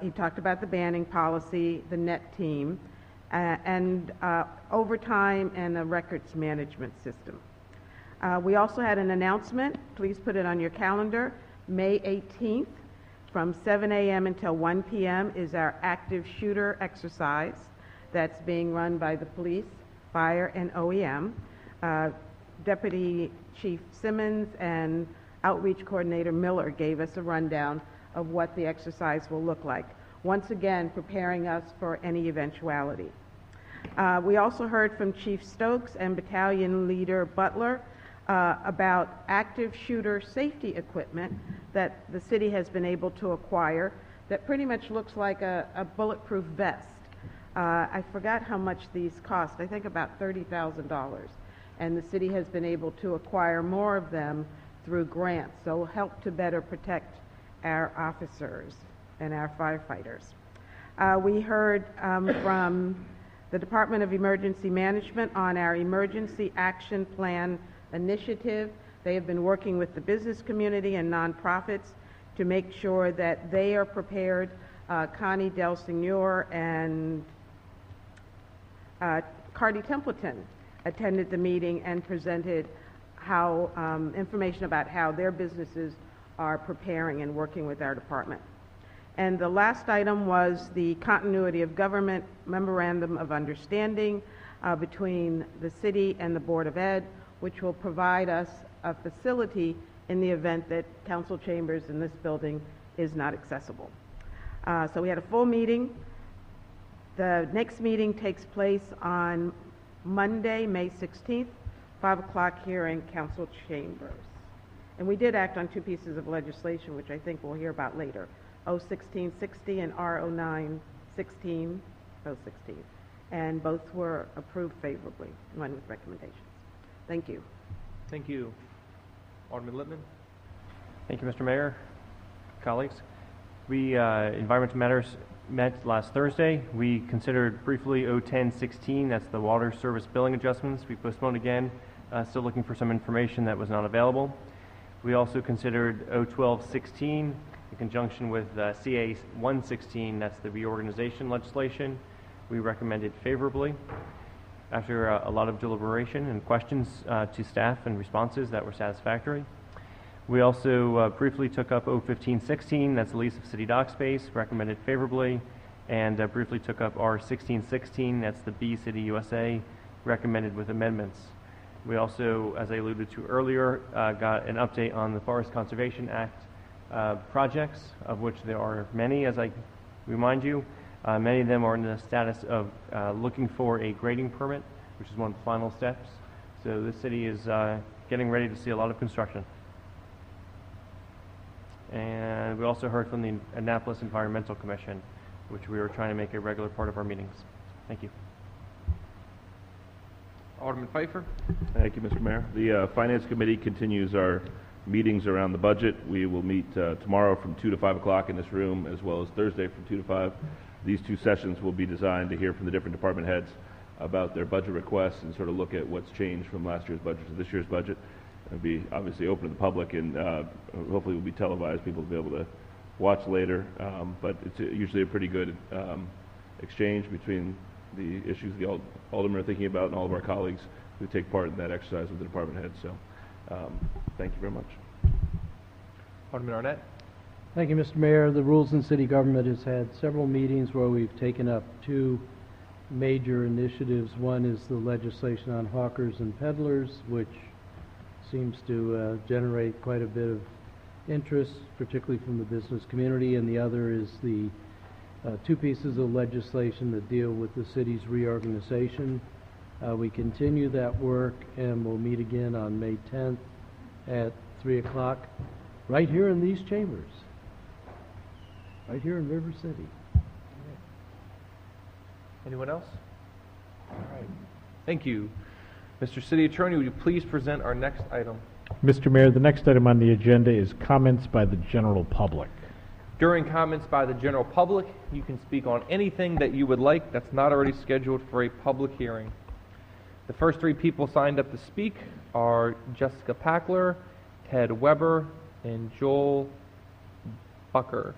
He talked about the banning policy, the NET team, and overtime and a records management system. We also had an announcement. Please put it on your calendar. May 18th from 7 a.m. until 1 p.m. is our active shooter exercise that's being run by the police, fire, and OEM. Deputy Chief Simmons and Outreach Coordinator Miller gave us a rundown of what the exercise will look like, once again preparing us for any eventuality. We also heard from Chief Stokes and Battalion Leader Butler about active shooter safety equipment that the city has been able to acquire that pretty much looks like a bulletproof vest. I forgot how much these cost. I think about $30,000. And the city has been able to acquire more of them through grants, so help to better protect our officers and our firefighters. We heard from the Department of Emergency Management on our Emergency Action Plan initiative. They have been working with the business community and nonprofits to make sure that they are prepared. Connie Del Signor and Cardi Templeton attended the meeting and presented how information about how their businesses are preparing and working with our department. And the last item was the Continuity of Government Memorandum of Understanding between the city and the Board of Ed, which will provide us a facility in the event that council chambers in this building is not accessible. So we had a full meeting. The next meeting takes place on Monday, May 16th, 5 o'clock here in council chambers. And we did act on two pieces of legislation, which I think we'll hear about later, O-1660 and R-0916, O-16. And both were approved favorably, one with recommendations. Thank you. Thank you. Alderman Lippman? Thank you, Mr. Mayor, colleagues. We, Environmental Matters, met last Thursday. We considered briefly O1016, that's the water service billing adjustments. We postponed again, still looking for some information that was not available. We also considered O1216 in conjunction with CA 116, that's the reorganization legislation. We recommended favorably. After a lot of deliberation and questions to staff and responses that were satisfactory. We also briefly took up O1516, that's the lease of city dock space, recommended favorably, and briefly took up R1616, that's the B City USA, recommended with amendments. We also, as I alluded to earlier, got an update on the Forest Conservation Act projects, of which there are many, as I remind you. Many of them are in the status of looking for a grading permit, which is one of the final steps. So this city is getting ready to see a lot of construction. And we also heard from the Annapolis Environmental Commission, which we are trying to make a regular part of our meetings. Thank you. Alderman Pfeiffer? Thank you, Mr. Mayor. The Finance Committee continues our meetings around the budget. We will meet tomorrow from 2 to 5 o'clock in this room, as well as Thursday from 2 to 5. These two sessions will be designed to hear from the different department heads about their budget requests and sort of look at what's changed from last year's budget to this year's budget. It'll be obviously open to the public, and hopefully will be televised. People will be able to watch later, but it's usually a pretty good exchange between the issues the aldermen are thinking about and all of our colleagues who take part in that exercise with the department heads. So thank you very much. Alderman Arnett? Thank you, Mr. Mayor. The Rules and City Government has had several meetings where we've taken up two major initiatives. One is the legislation on hawkers and peddlers, which seems to generate quite a bit of interest, particularly from the business community, and the other is the two pieces of legislation that deal with the city's reorganization. We continue that work, and we'll meet again on May 10th at 3 o'clock, right here in these chambers, right here in River City. Anyone else? All right. Thank you. Mr. City Attorney, would you please present our next item? Mr. Mayor, the next item on the agenda is comments by the general public. During comments by the general public, you can speak on anything that you would like that's not already scheduled for a public hearing. The first three people signed up to speak are Jessica Packler, Ted Weber, and Joel Bucker.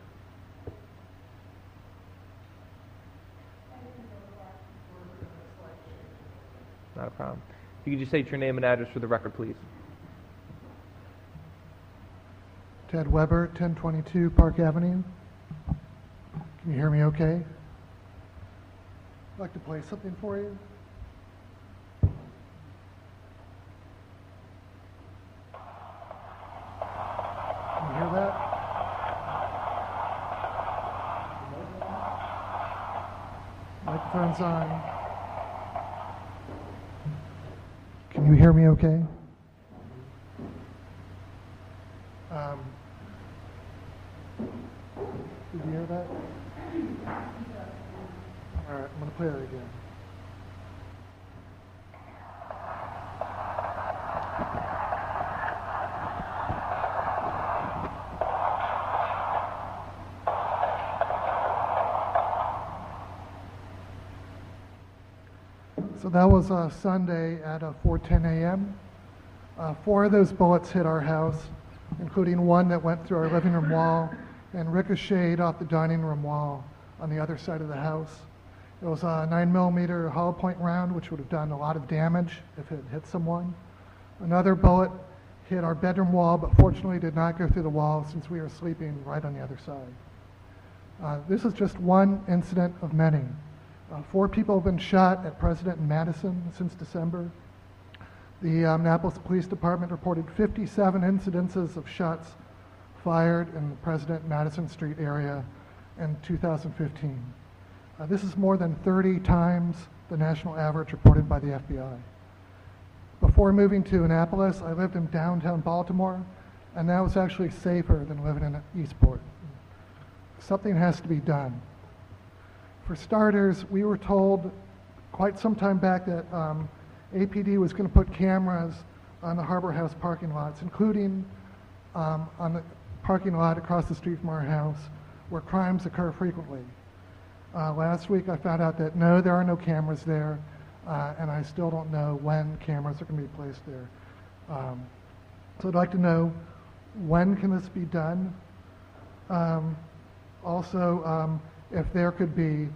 Not a problem. If you could just state your name and address for the record, please. Ted Weber, 1022 Park Avenue. Can you hear me okay? I'd like to play something for you. Can you hear that? Microphone's on. Can you hear me okay? Did you hear that? All right, I'm going to play that again. So that was Sunday at 4:10 a.m. 4 of those bullets hit our house, including one that went through our living room wall and ricocheted off the dining room wall on the other side of the house. It was a 9mm hollow point round, which would have done a lot of damage if it hit someone. Another bullet hit our bedroom wall, but fortunately did not go through the wall since we were sleeping right on the other side. This is just one incident of many. 4 people have been shot at President and Madison since December. The Annapolis Police Department reported 57 incidences of shots fired in the President and Madison Street area in 2015. This is more than 30 times the national average reported by the FBI. Before moving to Annapolis, I lived in downtown Baltimore, and that was actually safer than living in Eastport. Something has to be done. For starters, we were told quite some time back that APD was going to put cameras on the Harbor House parking lots, including on the parking lot across the street from our house, where crimes occur frequently. Last week I found out that no, there are no cameras there, and I still don't know when cameras are going to be placed there. So I'd like to know, when can this be done? Also, if there could be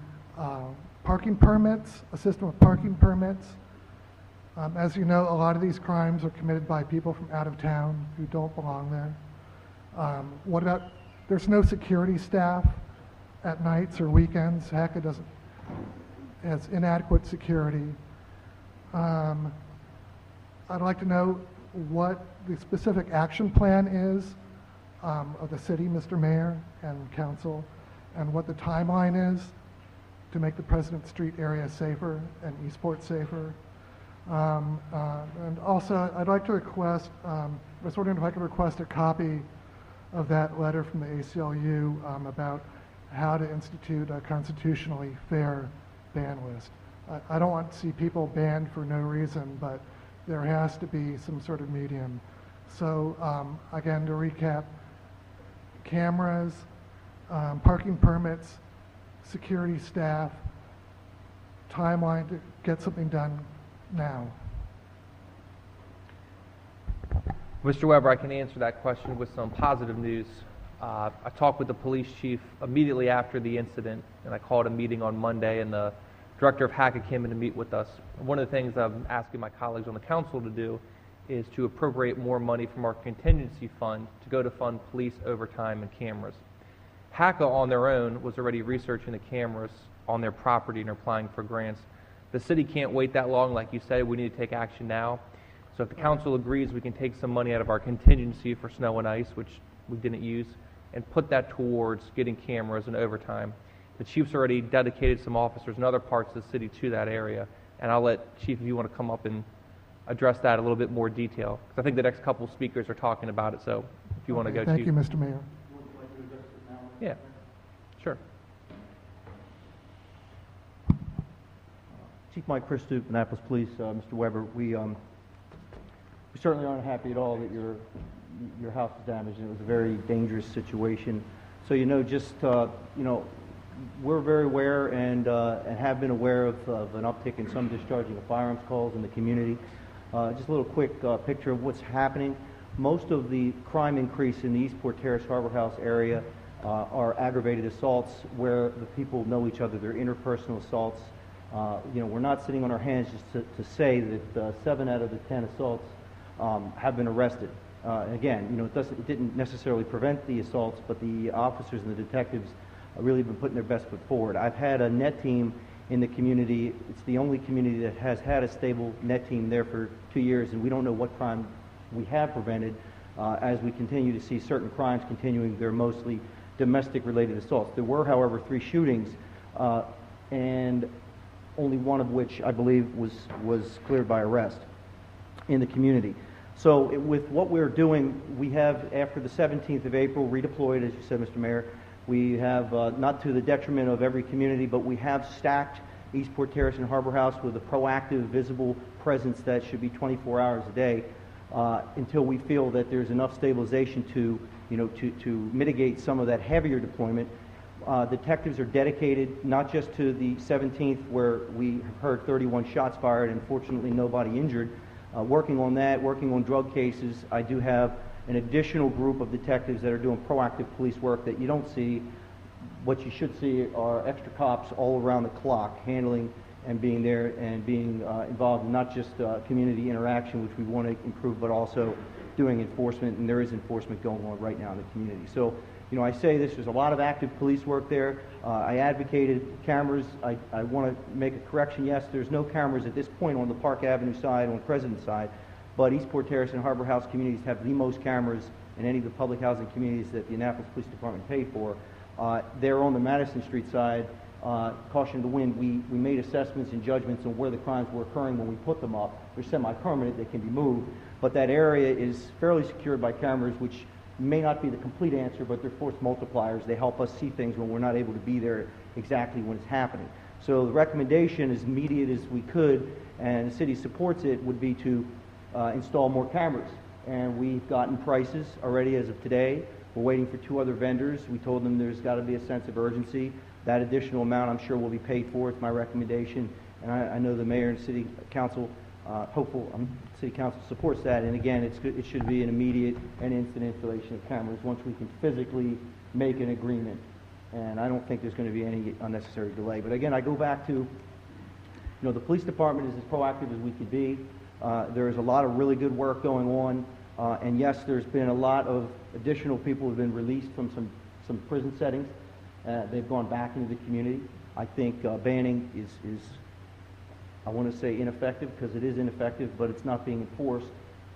parking permits, a system of parking permits. As you know, a lot of these crimes are committed by people from out of town who don't belong there. What about, there's no security staff at nights or weekends. Heck, it doesn't, has inadequate security. I'd like to know what the specific action plan is of the city, Mr. Mayor and council, and what the timeline is to make the President Street area safer and Eastport safer. And also, I'd like to request, I was wondering if I could request a copy of that letter from the ACLU about how to institute a constitutionally fair ban list. I don't want to see people banned for no reason, but there has to be some sort of medium. So again, to recap, cameras, parking permits, security staff, timeline to get something done now. Mr. Weber, I can answer that question with some positive news. I talked with the police chief immediately after the incident, and I called a meeting on Monday, and the director of HACA came in to meet with us. One of the things I'm asking my colleagues on the council to do is to appropriate more money from our contingency fund to go to fund police overtime and cameras. HACA on their own was already researching the cameras on their property and applying for grants. The city can't wait that long. Like you said, we need to take action now. So if the council agrees, we can take some money out of our contingency for snow and ice, which we didn't use, and put that towards getting cameras and overtime. The chief's already dedicated some officers in other parts of the city to that area, and I'll let Chief, if you want to come up and address that in a little bit more detail, because I think the next couple speakers are talking about it, so if you want to go, Thank Chief. you, Mr. Mayor. Yeah, sure. Chief Mike Christoop, Annapolis Police. Mr. Weber, we certainly aren't happy at all that your house was damaged, and it was a very dangerous situation. So we're very aware and have been aware of an uptick in some discharging of firearms calls in the community. Just a little quick picture of what's happening. Most of the crime increase in the Eastport Terrace Harbor House area are aggravated assaults where the people know each other. They're interpersonal assaults. We're not sitting on our hands just to say that 7 out of the 10 assaults have been arrested. Again, it didn't necessarily prevent the assaults, but the officers and the detectives really have been putting their best foot forward. I've had a net team in the community. It's the only community that has had a stable net team there for 2 years, and we don't know what crime we have prevented as we continue to see certain crimes continuing. They're mostly domestic-related assaults. There were, however, 3 shootings, and only one of which I believe was cleared by arrest in the community. So with what we're doing, we have, after the 17th of April, redeployed, as you said, Mr. Mayor. We have, not to the detriment of every community, but we have stacked Eastport Terrace and Harbor House with a proactive, visible presence that should be 24 hours a day until we feel that there's enough stabilization to mitigate some of that heavier deployment. Detectives are dedicated not just to the 17th, where we have heard 31 shots fired and fortunately nobody injured. Working on that, working on drug cases. I do have an additional group of detectives that are doing proactive police work that you don't see. What you should see are extra cops all around the clock handling and being there and being involved in not just community interaction, which we want to improve, but also doing enforcement, and there is enforcement going on right now in the community. So, I say this, there's a lot of active police work there. I advocated cameras. I want to make a correction. Yes, there's no cameras at this point on the Park Avenue side, on the President's side, but Eastport Terrace and Harbor House communities have the most cameras in any of the public housing communities that the Annapolis Police Department paid for. They're on the Madison Street side, caution of the wind, we made assessments and judgments on where the crimes were occurring when we put them up. They're semi-permanent, they can be moved, but that area is fairly secured by cameras, which may not be the complete answer, but they're force multipliers. They help us see things when we're not able to be there exactly when it's happening. So the recommendation, as immediate as we could, and the city supports it, would be to install more cameras. And we've gotten prices already as of today. We're waiting for 2 other vendors. We told them there's got to be a sense of urgency. That additional amount, I'm sure, will be paid for. It's my recommendation, and I know the mayor and city council, city council supports that. And again, it should be an immediate and instant installation of cameras once we can physically make an agreement. And I don't think there's going to be any unnecessary delay. But again, I go back to, the police department is as proactive as we could be. There is a lot of really good work going on, and yes, there's been a lot of additional people who have been released from some prison settings. They've gone back into the community. I think banning is, I want to say ineffective, because it is ineffective, but it's not being enforced,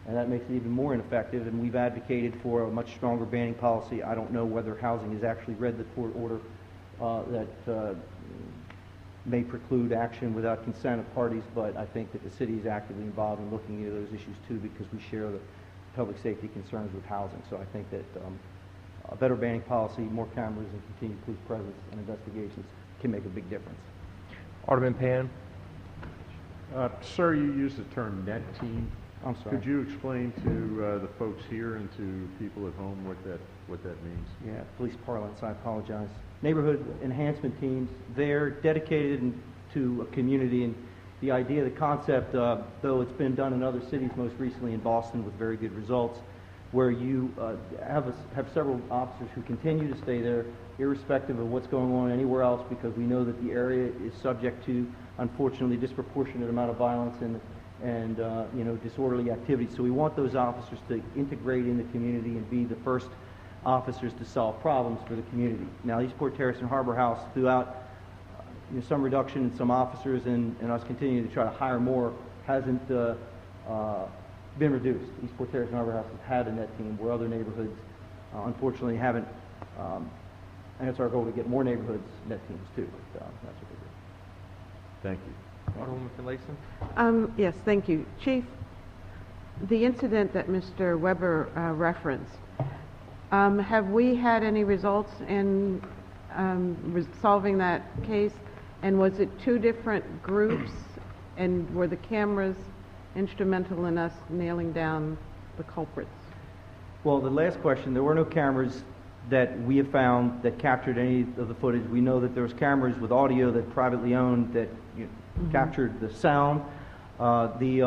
and that makes it even more ineffective. And we've advocated for a much stronger banning policy. I don't know whether housing has actually read the court order that may preclude action without consent of parties, but I think that the city is actively involved in looking into those issues too, because we share the public safety concerns with housing. So I think that a better banning policy, more cameras, and continued police presence and investigations can make a big difference. Alderman Pan. Sir, you used the term net team. I'm sorry. Could you explain to the folks here and to people at home what that means? Yeah, police parlance, I apologize. Neighborhood enhancement teams, they're dedicated to a community, and the idea, the concept, though it's been done in other cities, most recently in Boston with very good results, where you have several officers who continue to stay there irrespective of what's going on anywhere else, because we know that the area is subject to, unfortunately, disproportionate amount of violence and disorderly activity. So we want those officers to integrate in the community and be the first officers to solve problems for the community. Now, Eastport Terrace and Harbor House, throughout some reduction in some officers and us continuing to try to hire more, hasn't been reduced. Eastport Terrace and Harbor House has had a net team, where other neighborhoods unfortunately haven't. And it's our goal to get more neighborhoods net teams too. But, that's what we do. Thank you. Alderwoman Finlayson. Yes, thank you. Chief, the incident that Mr. Weber referenced, have we had any results in resolving that case? And was it 2 different groups? And were the cameras instrumental in us nailing down the culprits? Well, the last question, there were no cameras that we have found that captured any of the footage. We know that there was cameras with audio that privately owned that captured the sound. We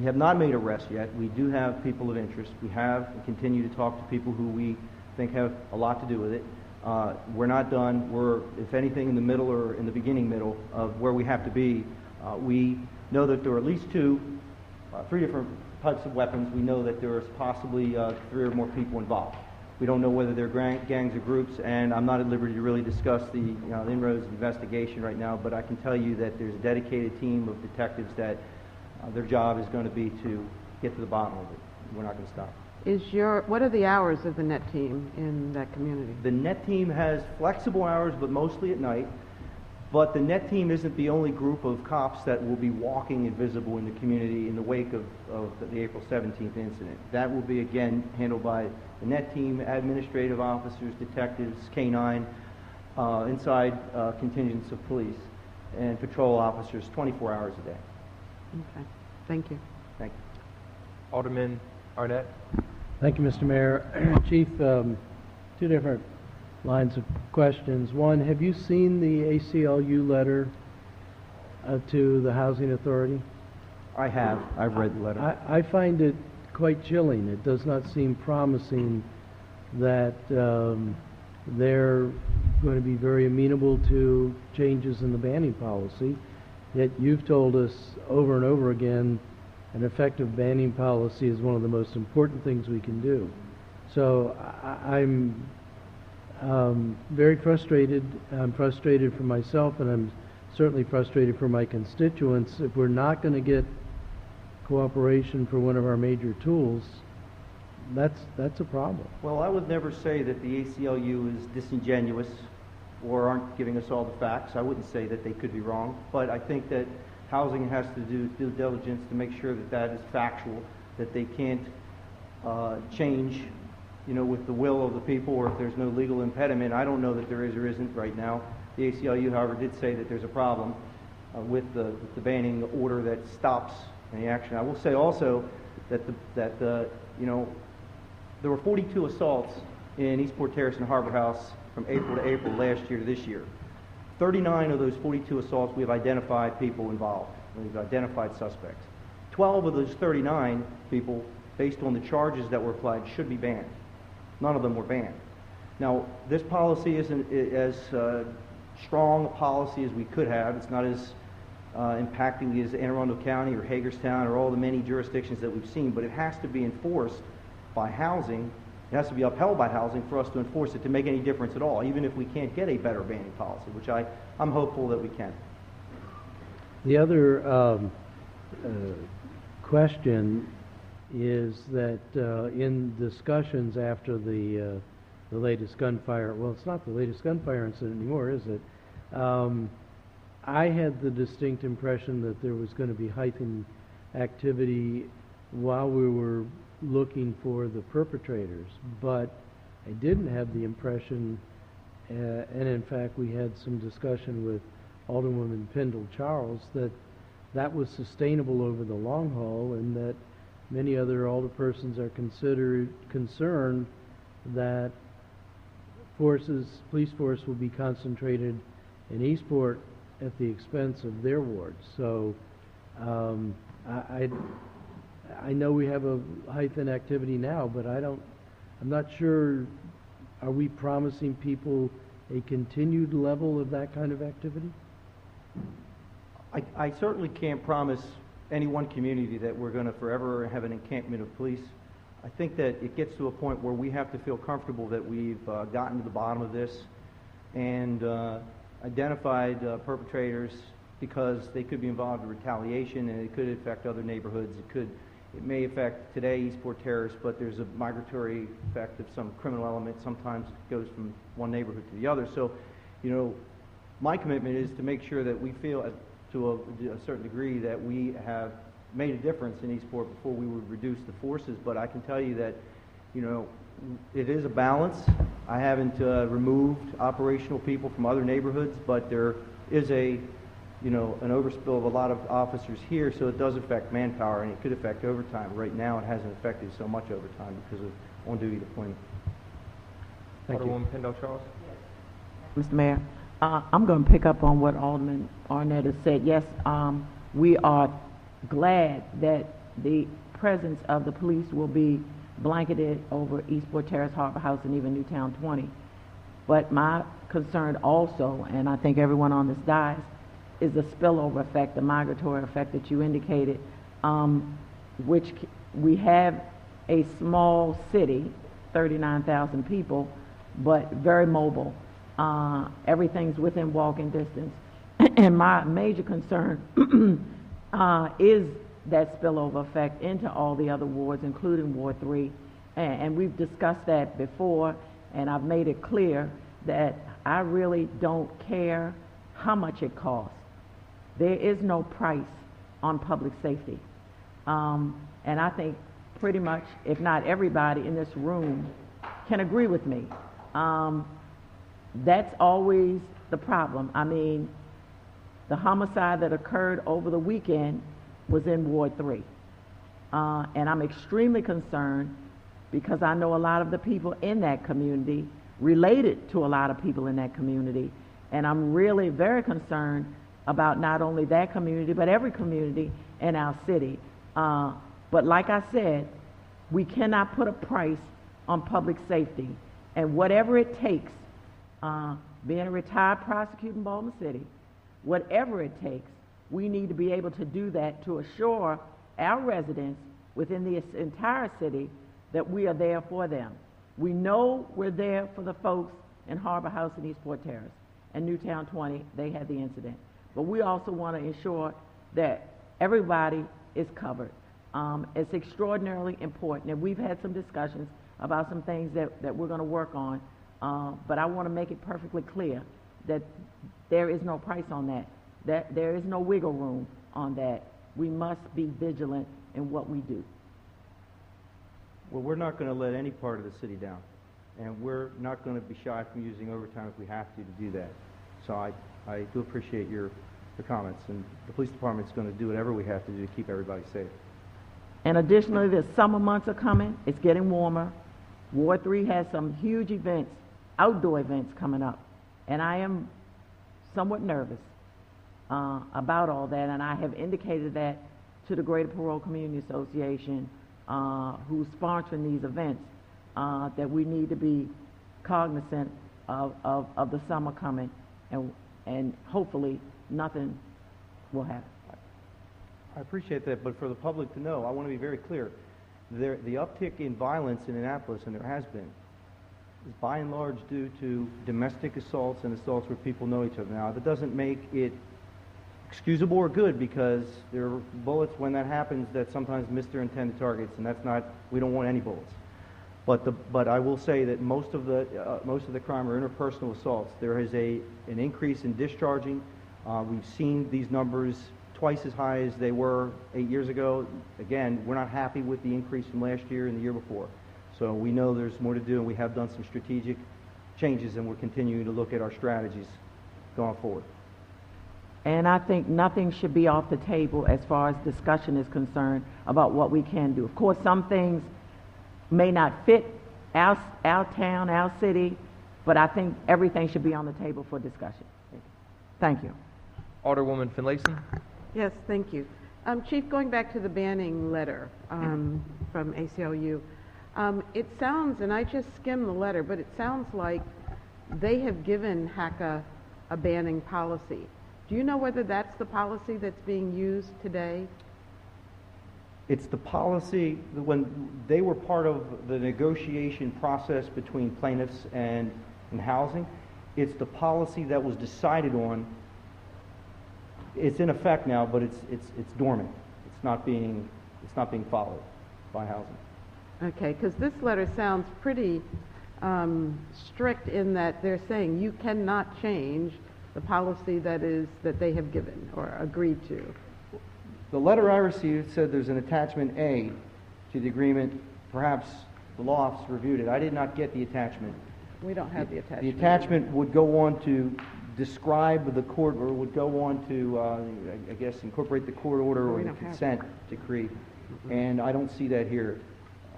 have not made arrests yet. We do have people of interest. We have and continue to talk to people who we think have a lot to do with it. We're not done. We're, if anything, in the middle or in the beginning middle of where we have to be. We know that there are at least 3 different types of weapons. We know that there is possibly 3 or more people involved. We don't know whether they're gangs or groups, and I'm not at liberty to really discuss the inroads of investigation right now, but I can tell you that there's a dedicated team of detectives that their job is going to be to get to the bottom of it. We're not going to stop. What are the hours of the net team in that community? The net team has flexible hours, but mostly at night. But the net team isn't the only group of cops that will be walking invisible in the community in the wake of the April 17th incident. That will be, again, handled by the net team, administrative officers, detectives, K-9, inside contingents of police, and patrol officers 24 hours a day. Okay. Thank you. Thank you. Alderman Arnett. Thank you, Mr. Mayor. Chief, 2 different lines of questions. One, have you seen the ACLU letter to the Housing Authority? I have. I've read the letter. I find it quite chilling. It does not seem promising that they're going to be very amenable to changes in the banning policy. Yet you've told us over and over again an effective banning policy is one of the most important things we can do. So I'm very frustrated. I'm frustrated for myself, and I'm certainly frustrated for my constituents. If we're not going to get cooperation for one of our major tools, that's a problem. Well, I would never say that the ACLU is disingenuous or aren't giving us all the facts. I wouldn't say that they could be wrong, but I think that housing has to do due diligence to make sure that that is factual, that they can't change, with the will of the people, or if there's no legal impediment. I don't know that there is or isn't right now. The ACLU, however, did say that there's a problem with the banning order that stops any action. I will say also that there were 42 assaults in Eastport Terrace and Harbor House from April to April last year to this year. 39 of those 42 assaults, we have identified people involved. We've identified suspects. 12 of those 39 people, based on the charges that were applied, should be banned. None of them were banned. Now, this policy isn't as strong a policy as we could have. It's not as impacting as Anne Arundel County or Hagerstown or all the many jurisdictions that we've seen, but it has to be enforced by housing. It has to be upheld by housing for us to enforce it to make any difference at all, even if we can't get a better banning policy, which I'm hopeful that we can. The other question is that in discussions after the latest gunfire, well, it's not the latest gunfire incident anymore, is it? I had the distinct impression that there was going to be heightened activity while we were looking for the perpetrators, but I didn't have the impression, and in fact we had some discussion with Alderwoman Pendle Charles, that that was sustainable over the long haul, and that many other alderpersons are concerned that police force will be concentrated in Eastport at the expense of their wards. So I know we have a heightened activity now, but I'm not sure, are we promising people a continued level of that kind of activity? I certainly can't promise any one community that we're going to forever have an encampment of police. I think that it gets to a point where we have to feel comfortable that we've gotten to the bottom of this and identified perpetrators, because they could be involved in retaliation, and it could affect other neighborhoods. It may affect today Eastport Terrace, but there's a migratory effect of some criminal element. Sometimes it goes from one neighborhood to the other. So, my commitment is to make sure that we feel to a certain degree that we have made a difference in Eastport before we would reduce the forces. But I can tell you that, it is a balance. I haven't removed operational people from other neighborhoods, but there is an overspill of a lot of officers here, so it does affect manpower, and it could affect overtime. Right now, it hasn't affected so much overtime because of on-duty deployment. Thank you. Alderwoman Pendle Charles? Mr. Mayor, I'm going to pick up on what Alderman Arnett has said. Yes, we are glad that the presence of the police will be blanketed over Eastport Terrace, Harbor House, and even Newtown 20. But my concern also, and I think everyone on this dais, is the spillover effect, the migratory effect that you indicated, which we have a small city, 39,000 people, but very mobile. Everything's within walking distance. And my major concern is that spillover effect into all the other wards, including Ward 3. And we've discussed that before, and I've made it clear that I really don't care how much it costs. There is no price on public safety. And I think pretty much, if not everybody in this room, can agree with me. That's always the problem. I mean, the homicide that occurred over the weekend was in Ward 3. And I'm extremely concerned because I know a lot of the people in that community, related to a lot of people in that community, and I'm really very concerned about not only that community, but every community in our city. But like I said, we cannot put a price on public safety. And whatever it takes, being a retired prosecutor in Baltimore City, whatever it takes, we need to be able to do that to assure our residents within the entire city that we are there for them. We know we're there for the folks in Harbor House and Eastport Terrace and Newtown 20. They had the incident. But we also want to ensure that everybody is covered. It's extraordinarily important, and we've had some discussions about some things that we're going to work on, but I want to make it perfectly clear that there is no price on that. That there is no wiggle room on that. We must be vigilant in what we do. Well, we're not going to let any part of the city down, and we're not going to be shy from using overtime if we have to do that. So I do appreciate your comments, and the police department's going to do whatever we have to do to keep everybody safe. And additionally, the summer months are coming. It's getting warmer. Ward 3 has some huge events, outdoor events coming up. And I am somewhat nervous about all that. And I have indicated that to the Greater Parole Community Association, who's sponsoring these events, that we need to be cognizant of the summer coming. And hopefully nothing will happen. I appreciate that, but for the public to know, I want to be very clear. The uptick in violence in Annapolis, and there has been, is by and large due to domestic assaults and assaults where people know each other. Now, that doesn't make it excusable or good, because there are bullets when that happens that sometimes miss their intended targets, and that's not, we don't want any bullets. But I will say that most of the crime are interpersonal assaults. There is an increase in discharging. We've seen these numbers twice as high as they were 8 years ago. Again, we're not happy with the increase from last year and the year before. So we know there's more to do, and we have done some strategic changes, and we're continuing to look at our strategies going forward. And I think nothing should be off the table as far as discussion is concerned about what we can do. Of course, some things may not fit our town, our city, but I think everything should be on the table for discussion. Thank you. Alderwoman Finlayson. Yes, thank you. Chief, going back to the banning letter from ACLU, it sounds, and I just skimmed the letter, but it sounds like they have given HACA a banning policy. Do you know whether that's the policy that's being used today? It's the policy, when they were part of the negotiation process between plaintiffs and housing, it's the policy that was decided on. It's in effect now, but it's dormant. It's not being followed by housing. Okay, because this letter sounds pretty strict in that they're saying you cannot change the policy that they have given or agreed to. The letter I received said there's an attachment A to the agreement. Perhaps the law office reviewed it. I did not get the attachment. We don't have the attachment. The attachment would go on to describe the court, or would go on to, I guess, incorporate the court order or the consent decree, and I don't see that here.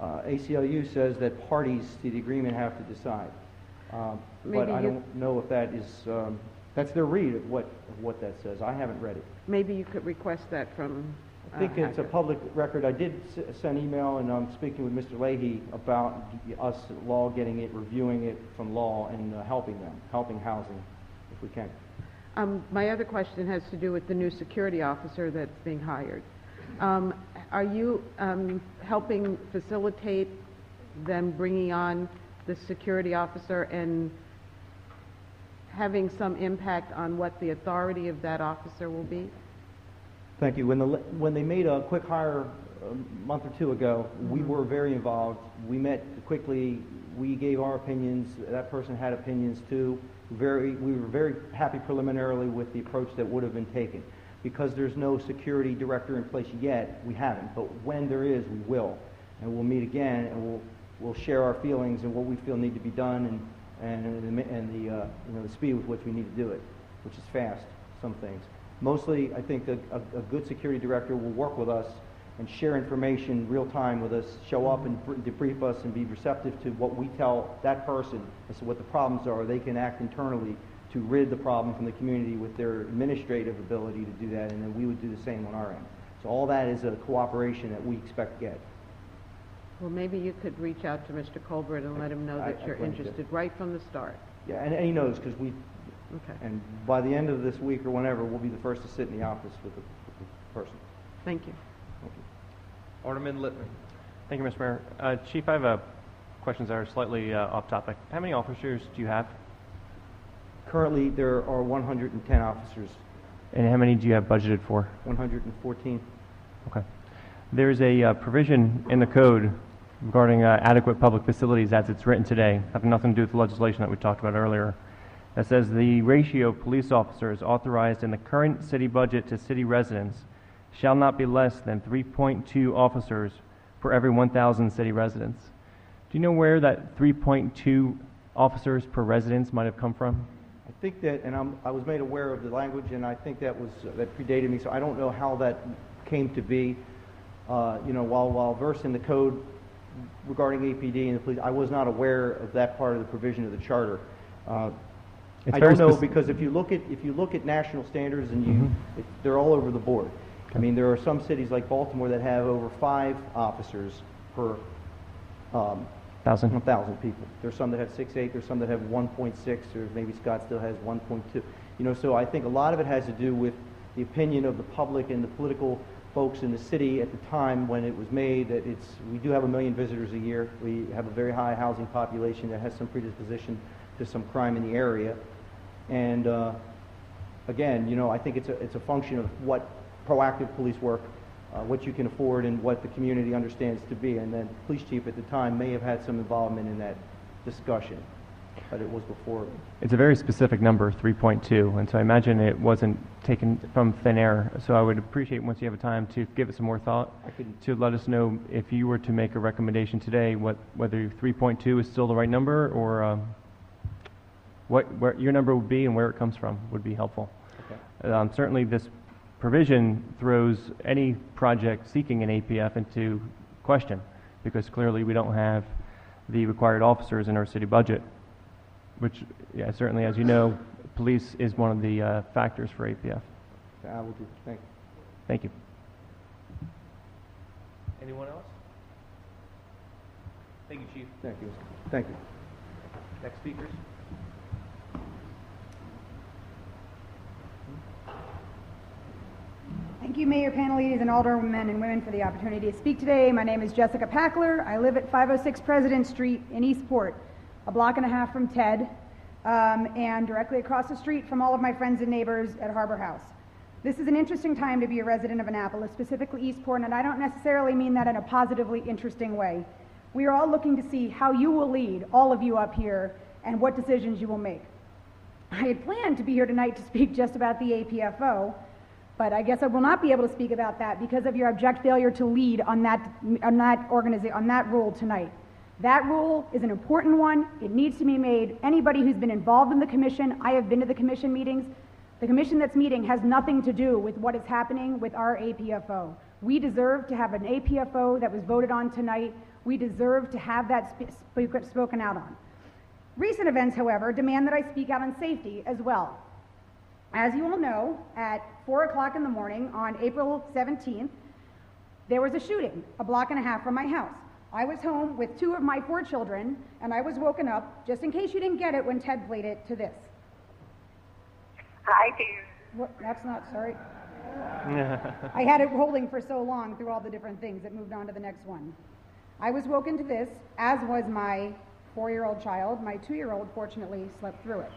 ACLU says that parties to the agreement have to decide, but I don't know if that is, that's their read of what that says. I haven't read it. Maybe you could request that from I think it's a public record. I did send email, and I'm speaking with Mr. Leahy about us law getting it, reviewing it from law, and helping housing if we can. My other question has to do with the new security officer that's being hired. Are you helping facilitate them bringing on the security officer and having some impact on what the authority of that officer will be? Thank you. When they made a quick hire a month or two ago, we were very involved. We met quickly. We gave our opinions. That person had opinions too. We were very happy preliminarily with the approach that would have been taken. Because there's no security director in place yet, we haven't. But when there is, we will. And we'll meet again, and we'll share our feelings and what we feel need to be done, and the speed with which we need to do it, which is fast, some things. Mostly, I think a good security director will work with us and share information real time with us, show up and debrief us, and be receptive to what we tell that person as to what the problems are. They can act internally to rid the problem from the community with their administrative ability to do that, and then we would do the same on our end. So all that is a cooperation that we expect to get. Well, maybe you could reach out to Mr. Colbert and let him know that you're interested right from the start. Yeah, and he knows, because Okay. and by the end of this week or whenever, we'll be the first to sit in the office with the person. Thank you. Thank you. Alderman Lippman. Thank you, Mr. Mayor. Chief, I have questions that are slightly off topic. How many officers do you have? Currently, there are 110 officers. And how many do you have budgeted for? 114. Okay. There's a provision in the code regarding adequate public facilities as it's written today, having nothing to do with the legislation that we talked about earlier, that says the ratio of police officers authorized in the current city budget to city residents shall not be less than 3.2 officers for every 1,000 city residents. Do you know where that 3.2 officers per residence might have come from? I think that, and I was made aware of the language, and I think that predated me, so I don't know how that came to be. While versed in the code regarding APD and the police, I was not aware of that part of the provision of the charter. I don't know, because if you look at national standards, and they're all over the board. I mean, there are some cities like Baltimore that have over 5 officers per 1,000 people. There's some that have 6.8. There's some that have 1.6, or maybe Scottsdale has 1.2. So I think a lot of it has to do with the opinion of the public and the political folks in the city at the time when it was made. That we do have 1 million visitors a year. We have a very high housing population that has some predisposition to some crime in the area. And again, I think it's a function of what proactive police work, what you can afford, and what the community understands to be. And then the police chief at the time may have had some involvement in that discussion, but it was before. It's a very specific number, 3.2, and so I imagine it wasn't taken from thin air. So I would appreciate, once you have time, to give it some more thought, to let us know if you were to make a recommendation today, whether 3.2 is still the right number, or where your number would be and where it comes from would be helpful. Okay. Certainly this provision throws any project seeking an APF into question, because clearly we don't have the required officers in our city budget, which, certainly, as you know, police is one of the factors for APF. I will do. Thank you. Thank you. Anyone else? Thank you, Chief. Thank you. Thank you. Next speakers. Thank you, Mayor Panelides and aldermen and women, for the opportunity to speak today. My name is Jessica Packler. I live at 506 President Street in Eastport, a block and a half from TED, and directly across the street from all of my friends and neighbors at Harbor House. This is an interesting time to be a resident of Annapolis, specifically Eastport, and I don't necessarily mean that in a positively interesting way. We are all looking to see how you will lead, all of you up here, and what decisions you will make. I had planned to be here tonight to speak just about the APFO, but I guess I will not be able to speak about that because of your abject failure to lead on that rule tonight. That rule is an important one. It needs to be made. Anybody who's been involved in the commission, I have been to the commission meetings. The commission that's meeting has nothing to do with what is happening with our APFO. We deserve to have an APFO that was voted on tonight. We deserve to have that spoken out on. Recent events, however, demand that I speak out on safety as well. As you all know, at 4 o'clock in the morning on April 17th, there was a shooting a block and a half from my house. I was home with 2 of my 4 children, and I was woken up, just in case you didn't get it when Ted played it, to this. Hi, Dave. What? That's not, sorry. I had it rolling for so long through all the different things, it moved on to the next one. I was woken to this, as was my 4-year-old child. My 2-year-old, fortunately, slept through it.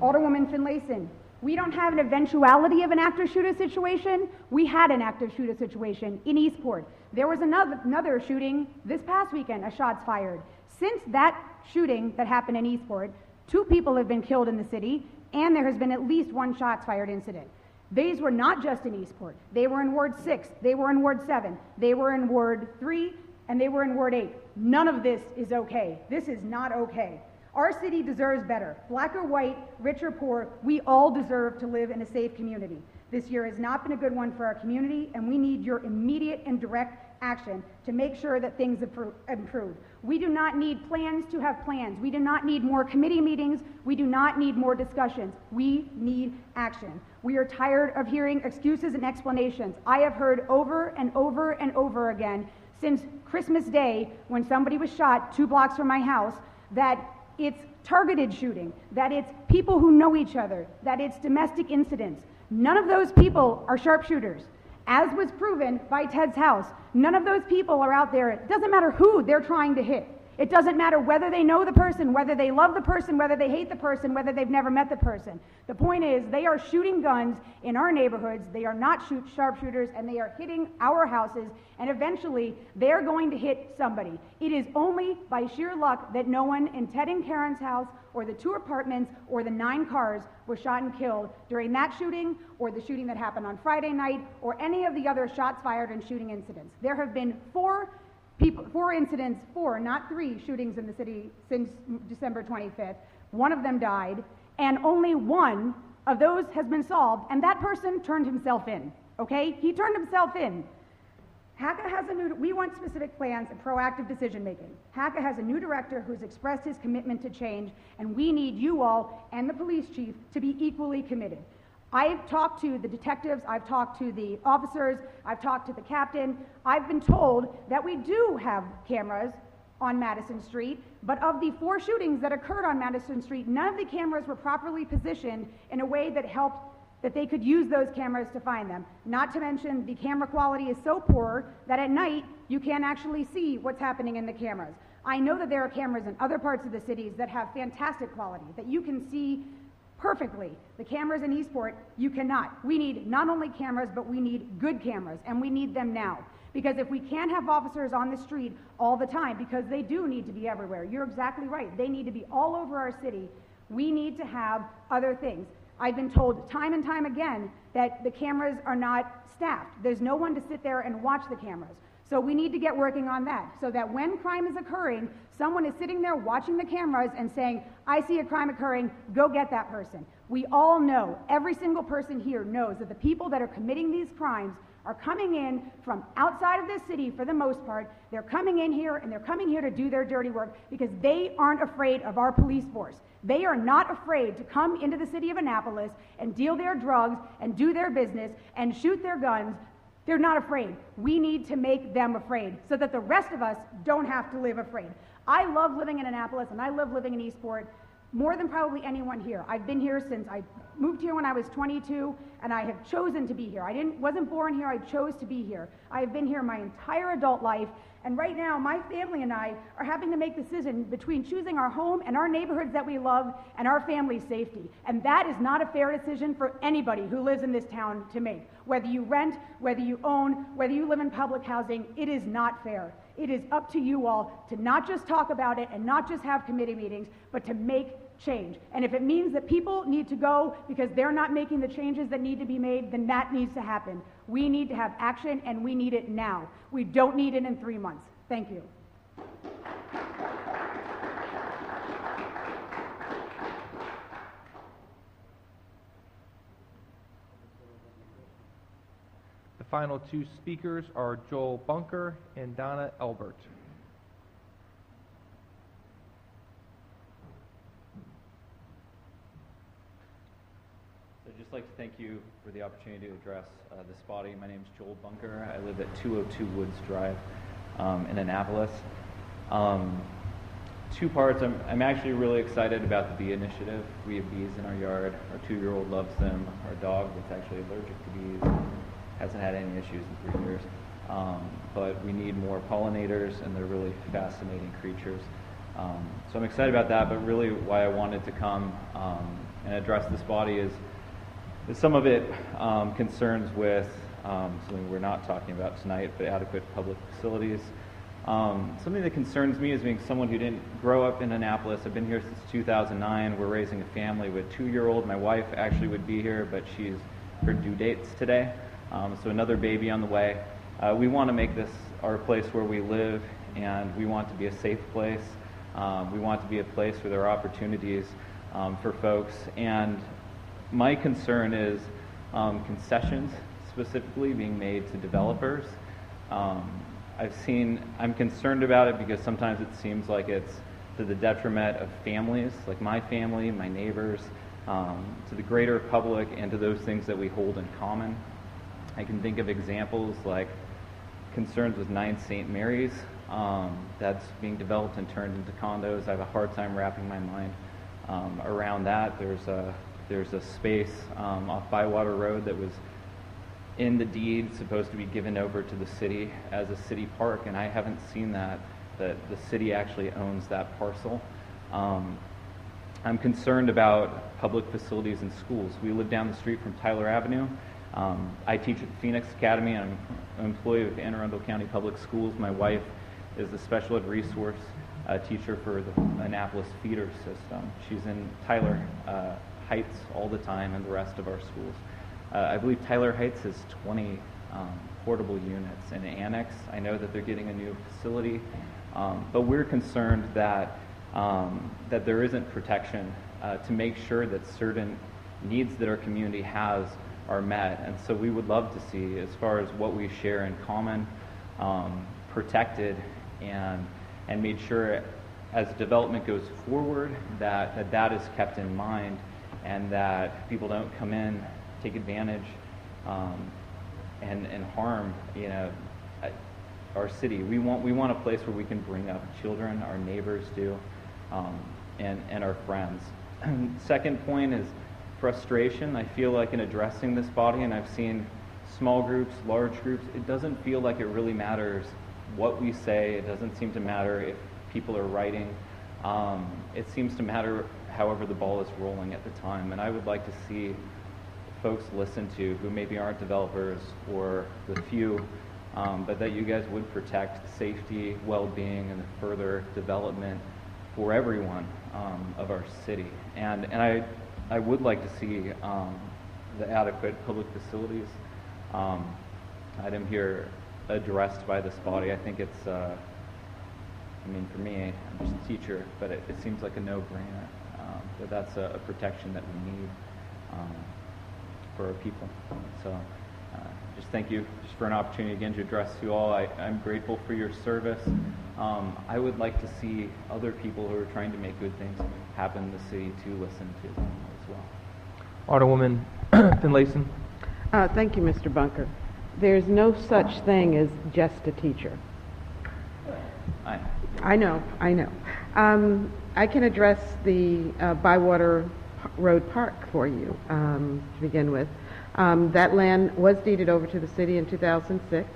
Alderwoman Finlayson, we don't have an eventuality of an active shooter situation. We had an active shooter situation in Eastport. There was another shooting this past weekend, shots fired. Since that shooting that happened in Eastport, 2 people have been killed in the city, and there has been at least 1 shots fired incident. These were not just in Eastport. They were in Ward 6, they were in Ward 7, they were in Ward 3, and they were in Ward 8. None of this is okay. This is not okay. Our city deserves better. Black or white, rich or poor, we all deserve to live in a safe community. This year has not been a good one for our community, and we need your immediate and direct action to make sure that things improve. We do not need plans to have plans. We do not need more committee meetings. We do not need more discussions. We need action. We are tired of hearing excuses and explanations. I have heard over and over and over again since Christmas Day, when somebody was shot 2 blocks from my house, that it's targeted shooting, that it's people who know each other, that it's domestic incidents. None of those people are sharpshooters. As was proven by Ted's house, none of those people are out there. It doesn't matter who they're trying to hit. It doesn't matter whether they know the person, whether they love the person, whether they hate the person, whether they've never met the person. The point is, they are shooting guns in our neighborhoods, they are not sharpshooters, and they are hitting our houses, and eventually they're going to hit somebody. It is only by sheer luck that no one in Ted and Karen's house, or the 2 apartments, or the 9 cars were shot and killed during that shooting, or the shooting that happened on Friday night, or any of the other shots fired and shooting incidents. There have been 4 incidents, 4, not 3 shootings in the city since December 25th. 1 of them died, and only 1 of those has been solved, and that person turned himself in, okay? He turned himself in. HACA has we want specific plans and proactive decision-making. HACA has a new director who's expressed his commitment to change, and we need you all and the police chief to be equally committed. I've talked to the detectives, I've talked to the officers, I've talked to the captain. I've been told that we do have cameras on Madison Street, but of the 4 shootings that occurred on Madison Street, none of the cameras were properly positioned in a way that they could use those cameras to find them. Not to mention, the camera quality is so poor that at night you can't actually see what's happening in the cameras. I know that there are cameras in other parts of the cities that have fantastic quality, that you can see perfectly. The cameras in Eastport, you cannot. We need not only cameras, but we need good cameras, and we need them now. Because if we can't have officers on the street all the time, because they do need to be everywhere, you're exactly right, they need to be all over our city, we need to have other things. I've been told time and time again that the cameras are not staffed. There's no one to sit there and watch the cameras. So we need to get working on that, so that when crime is occurring, someone is sitting there watching the cameras and saying, I see a crime occurring, go get that person. We all know, every single person here knows that the people that are committing these crimes are coming in from outside of this city for the most part. They're coming in here, and they're coming here to do their dirty work because they aren't afraid of our police force. They are not afraid to come into the city of Annapolis and deal their drugs and do their business and shoot their guns. They're not afraid. We need to make them afraid so that the rest of us don't have to live afraid. I love living in Annapolis, and I love living in Eastport more than probably anyone here. I've been here since I moved here when I was 22, and I have chosen to be here. I wasn't born here, I chose to be here. I have been here my entire adult life, and right now my family and I are having to make the decision between choosing our home and our neighborhoods that we love and our family's safety. And that is not a fair decision for anybody who lives in this town to make. Whether you rent, whether you own, whether you live in public housing, it is not fair. It is up to you all to not just talk about it and not just have committee meetings, but to make change. And if it means that people need to go because they're not making the changes that need to be made, then that needs to happen. We need to have action, and we need it now. We don't need it in 3 months. Thank you. The final 2 speakers are Joel Bunker and Donna Elbert. I'd just like to thank you for the opportunity to address this body. My name is Joel Bunker. I live at 202 Woods Drive in Annapolis. 2 parts. I'm actually really excited about the bee initiative. We have bees in our yard. Our 2-year-old loves them. Our dog, that's actually allergic to bees, hasn't had any issues in 3 years. But we need more pollinators, and they're really fascinating creatures. So I'm excited about that, but really why I wanted to come and address this body is some of it concerns with something we're not talking about tonight, but adequate public facilities. Something that concerns me is being someone who didn't grow up in Annapolis. I've been here since 2009. We're raising a family with a 2-year-old. My wife actually would be here, but her due date's today. So another baby on the way. We want to make this our place where we live, and we want to be a safe place. We want to be a place where there are opportunities for folks. And my concern is concessions specifically being made to developers. I'm concerned about it because sometimes it seems like it's to the detriment of families, like my family, my neighbors, to the greater public, and to those things that we hold in common. I can think of examples like concerns with 9 St. Mary's that's being developed and turned into condos. I have a hard time wrapping my mind around that. There's a space off Bywater Road that was in the deed supposed to be given over to the city as a city park, and I haven't seen that that the city actually owns that parcel. I'm concerned about public facilities and schools. We live down the street from Tyler Avenue. I teach at Phoenix Academy. I'm an employee of Anne Arundel County Public Schools. My wife is the special ed resource teacher for the Annapolis feeder system. She's in Tyler Heights all the time and the rest of our schools. I believe Tyler Heights has 20 portable units in an annex. I know that they're getting a new facility, but we're concerned that that there isn't protection to make sure that certain needs that our community has are met. And so we would love to see, as far as what we share in common, protected and made sure as development goes forward that is kept in mind, and that people don't come in, take advantage, and harm, our city. We want a place where we can bring up children, our neighbors do, and our friends. Second point is frustration. I feel like in addressing this body, and I've seen small groups, large groups, it doesn't feel like it really matters what we say. It doesn't seem to matter if people are writing. It seems to matter however the ball is rolling at the time. And I would like to see folks listen to who maybe aren't developers or the few, but that you guys would protect safety, well-being, and the further development for everyone of our city. And I would like to see the adequate public facilities item here addressed by this body. I think it's, for me, I'm just a teacher, but it seems like a no-brainer that that's a protection that we need for our people. So just thank you just for an opportunity again to address you all. I'm grateful for your service. I would like to see other people who are trying to make good things happen in the city to listen to them as well. Alderwoman Finlayson. Thank you, Mr. Bunker. There's no such thing as just a teacher. I know. I can address the Bywater Road Park for you to begin with. That land was deeded over to the city in 2006.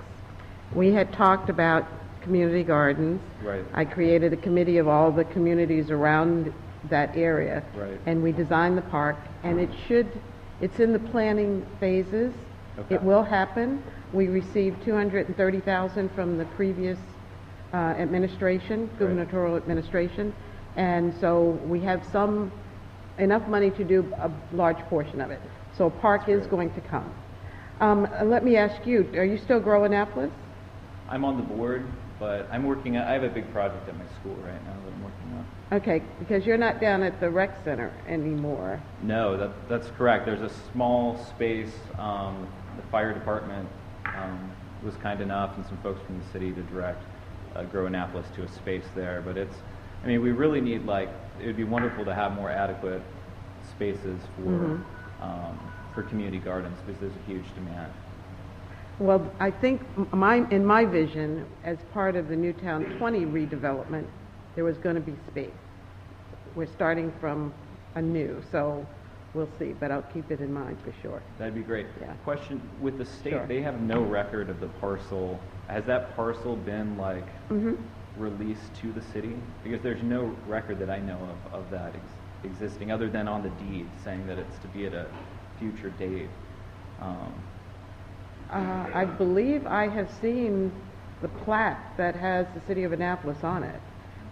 We had talked about community gardens. Right. I created a committee of all the communities around that area. Right. And we designed the park, and it's in the planning phases. Okay. It will happen. We received $230,000 from the previous administration, gubernatorial administration, and so we have enough money to do a large portion of it. So a park is going to come. Let me ask you, are you still Grow Annapolis? I'm on the board, but I have a big project at my school right now that I'm working on. Okay, because you're not down at the rec center anymore. No, that's correct. There's a small space. The fire department was kind enough, and some folks from the city, to direct Grow Annapolis to a space there. But we really need, it would be wonderful to have more adequate spaces for community gardens, because there's a huge demand. Well, I think in my vision, as part of the Newtown 20 redevelopment, there was going to be space. We're starting from anew, so we'll see, but I'll keep it in mind for sure. That'd be great. Yeah. Question, with the state, Sure. They have no record of the parcel. Has that parcel been released to the city? Because there's no record that I know of that existing, other than on the deed saying that it's to be at a future date. I believe I have seen the plat that has the city of Annapolis on it.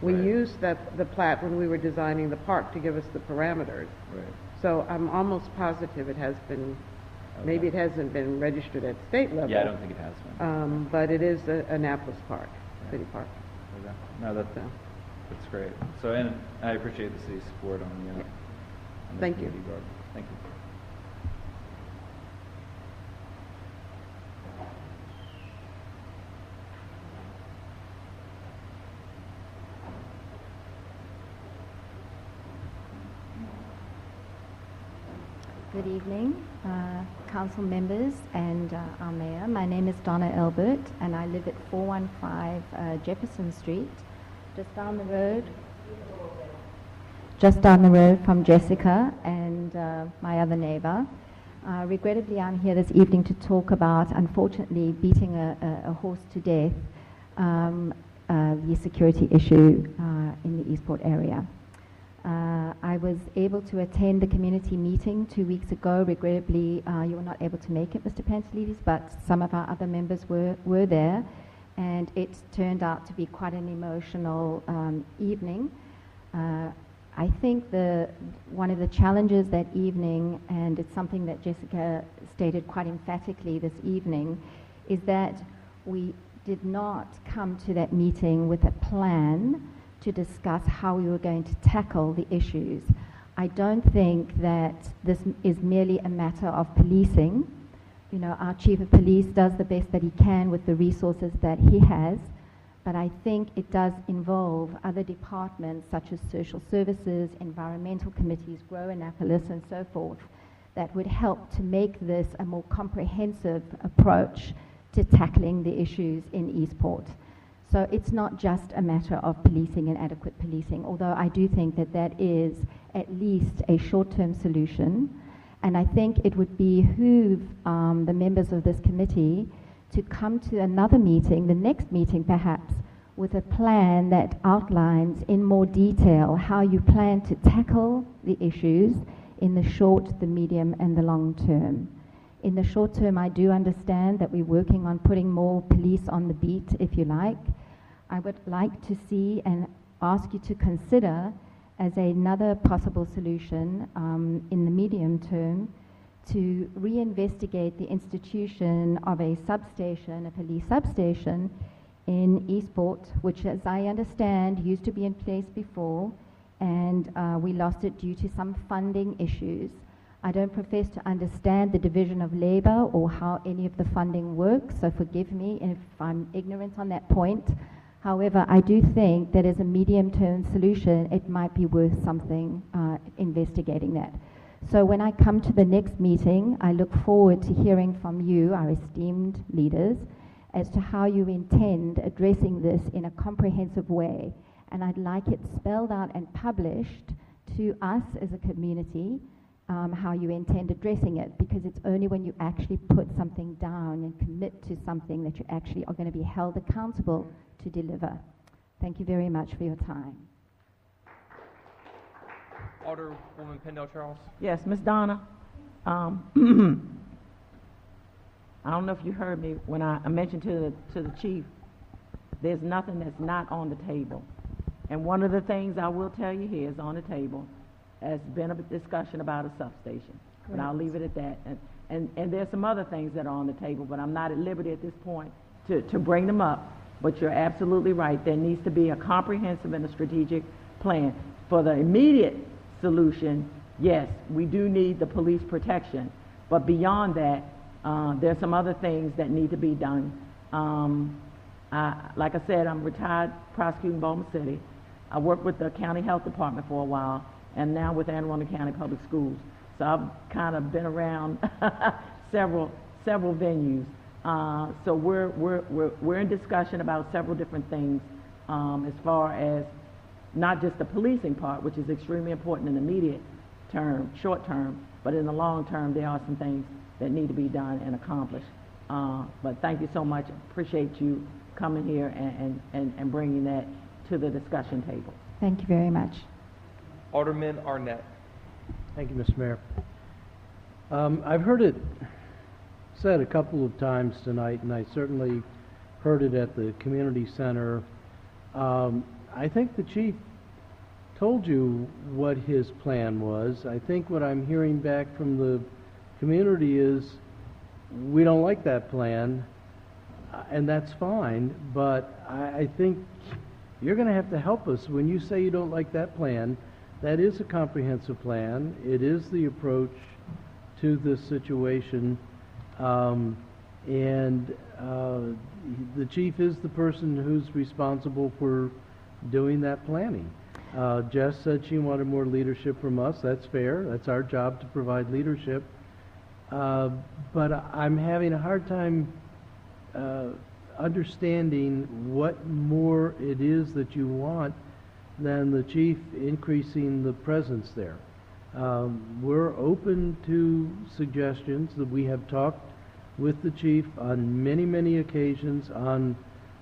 We used the plat when we were designing the park to give us the parameters. Right. So I'm almost positive it has been, maybe it hasn't been registered at state level. Yeah, I don't think it has been. But it is the Annapolis Park, city park. Okay. No, that's great. So, and I appreciate the city's support on the Thank you. community garden. Thank you. Good evening, council members and our mayor. My name is Donna Elbert, and I live at 415 Jefferson Street, just down the road from Jessica and my other neighbor. Regrettably, I'm here this evening to talk about, unfortunately, beating a horse to death. the security issue in the Eastport area. I was able to attend the community meeting 2 weeks ago. Regrettably, you were not able to make it, Mr. Pantelides, but some of our other members were there, and it turned out to be quite an emotional evening. I think one of the challenges that evening, and it's something that Jessica stated quite emphatically this evening, is that we did not come to that meeting with a plan to discuss how we were going to tackle the issues. I don't think that this is merely a matter of policing. You know, our chief of police does the best that he can with the resources that he has, but I think it does involve other departments such as social services, environmental committees, Grow Annapolis, and so forth, that would help to make this a more comprehensive approach to tackling the issues in Eastport. So it's not just a matter of policing and adequate policing, although I do think that that is at least a short-term solution. And I think it would behoove the members of this committee to come to another meeting, the next meeting perhaps, with a plan that outlines in more detail how you plan to tackle the issues in the short, the medium, and the long term. In the short term, I do understand that we're working on putting more police on the beat, if you like. I would like to see and ask you to consider as another possible solution in the medium term to reinvestigate the institution of a substation, a police substation in Eastport, which, as I understand, used to be in place before, and we lost it due to some funding issues. I don't profess to understand the division of labor or how any of the funding works, so forgive me if I'm ignorant on that point. However, I do think that as a medium-term solution, it might be worth something investigating that. So when I come to the next meeting, I look forward to hearing from you, our esteemed leaders, as to how you intend addressing this in a comprehensive way. And I'd like it spelled out and published to us as a community, how you intend addressing it, because it's only when you actually put something down and commit to something that you actually are going to be held accountable to deliver. Thank you very much for your time. Alderwoman Pendell Charles. Yes, Ms. Donna. I don't know if you heard me when I mentioned to the chief, there's nothing that's not on the table. And one of the things I will tell you here is on the table has been a discussion about a substation. But I'll leave it at that. And there's some other things that are on the table, but I'm not at liberty at this point to bring them up. But you're absolutely right. There needs to be a comprehensive and a strategic plan. For the immediate solution, yes, we do need the police protection. But beyond that, there's some other things that need to be done. Like I said, I'm retired prosecutor in Baltimore City. I worked with the county health department for a while, and now with Anne Arundel County Public Schools. So I've kind of been around several venues. So we're in discussion about several different things as far as not just the policing part, which is extremely important in the immediate term, short term, but in the long term, there are some things that need to be done and accomplished. But thank you so much. Appreciate you coming here and bringing that to the discussion table. Thank you very much. Alderman Arnett. Thank you, Mr. Mayor. I've heard it said a couple of times tonight, and I certainly heard it at the community center. I think the chief told you what his plan was. I think what I'm hearing back from the community is we don't like that plan, and that's fine, but I think you're going to have to help us. When you say you don't like that plan, that is a comprehensive plan. It is the approach to this situation, and the chief is the person who's responsible for doing that planning. Jess said she wanted more leadership from us. That's fair. That's our job to provide leadership. But I'm having a hard time understanding what more it is that you want than the chief increasing the presence there. We're open to suggestions. That we have talked with the chief on many occasions on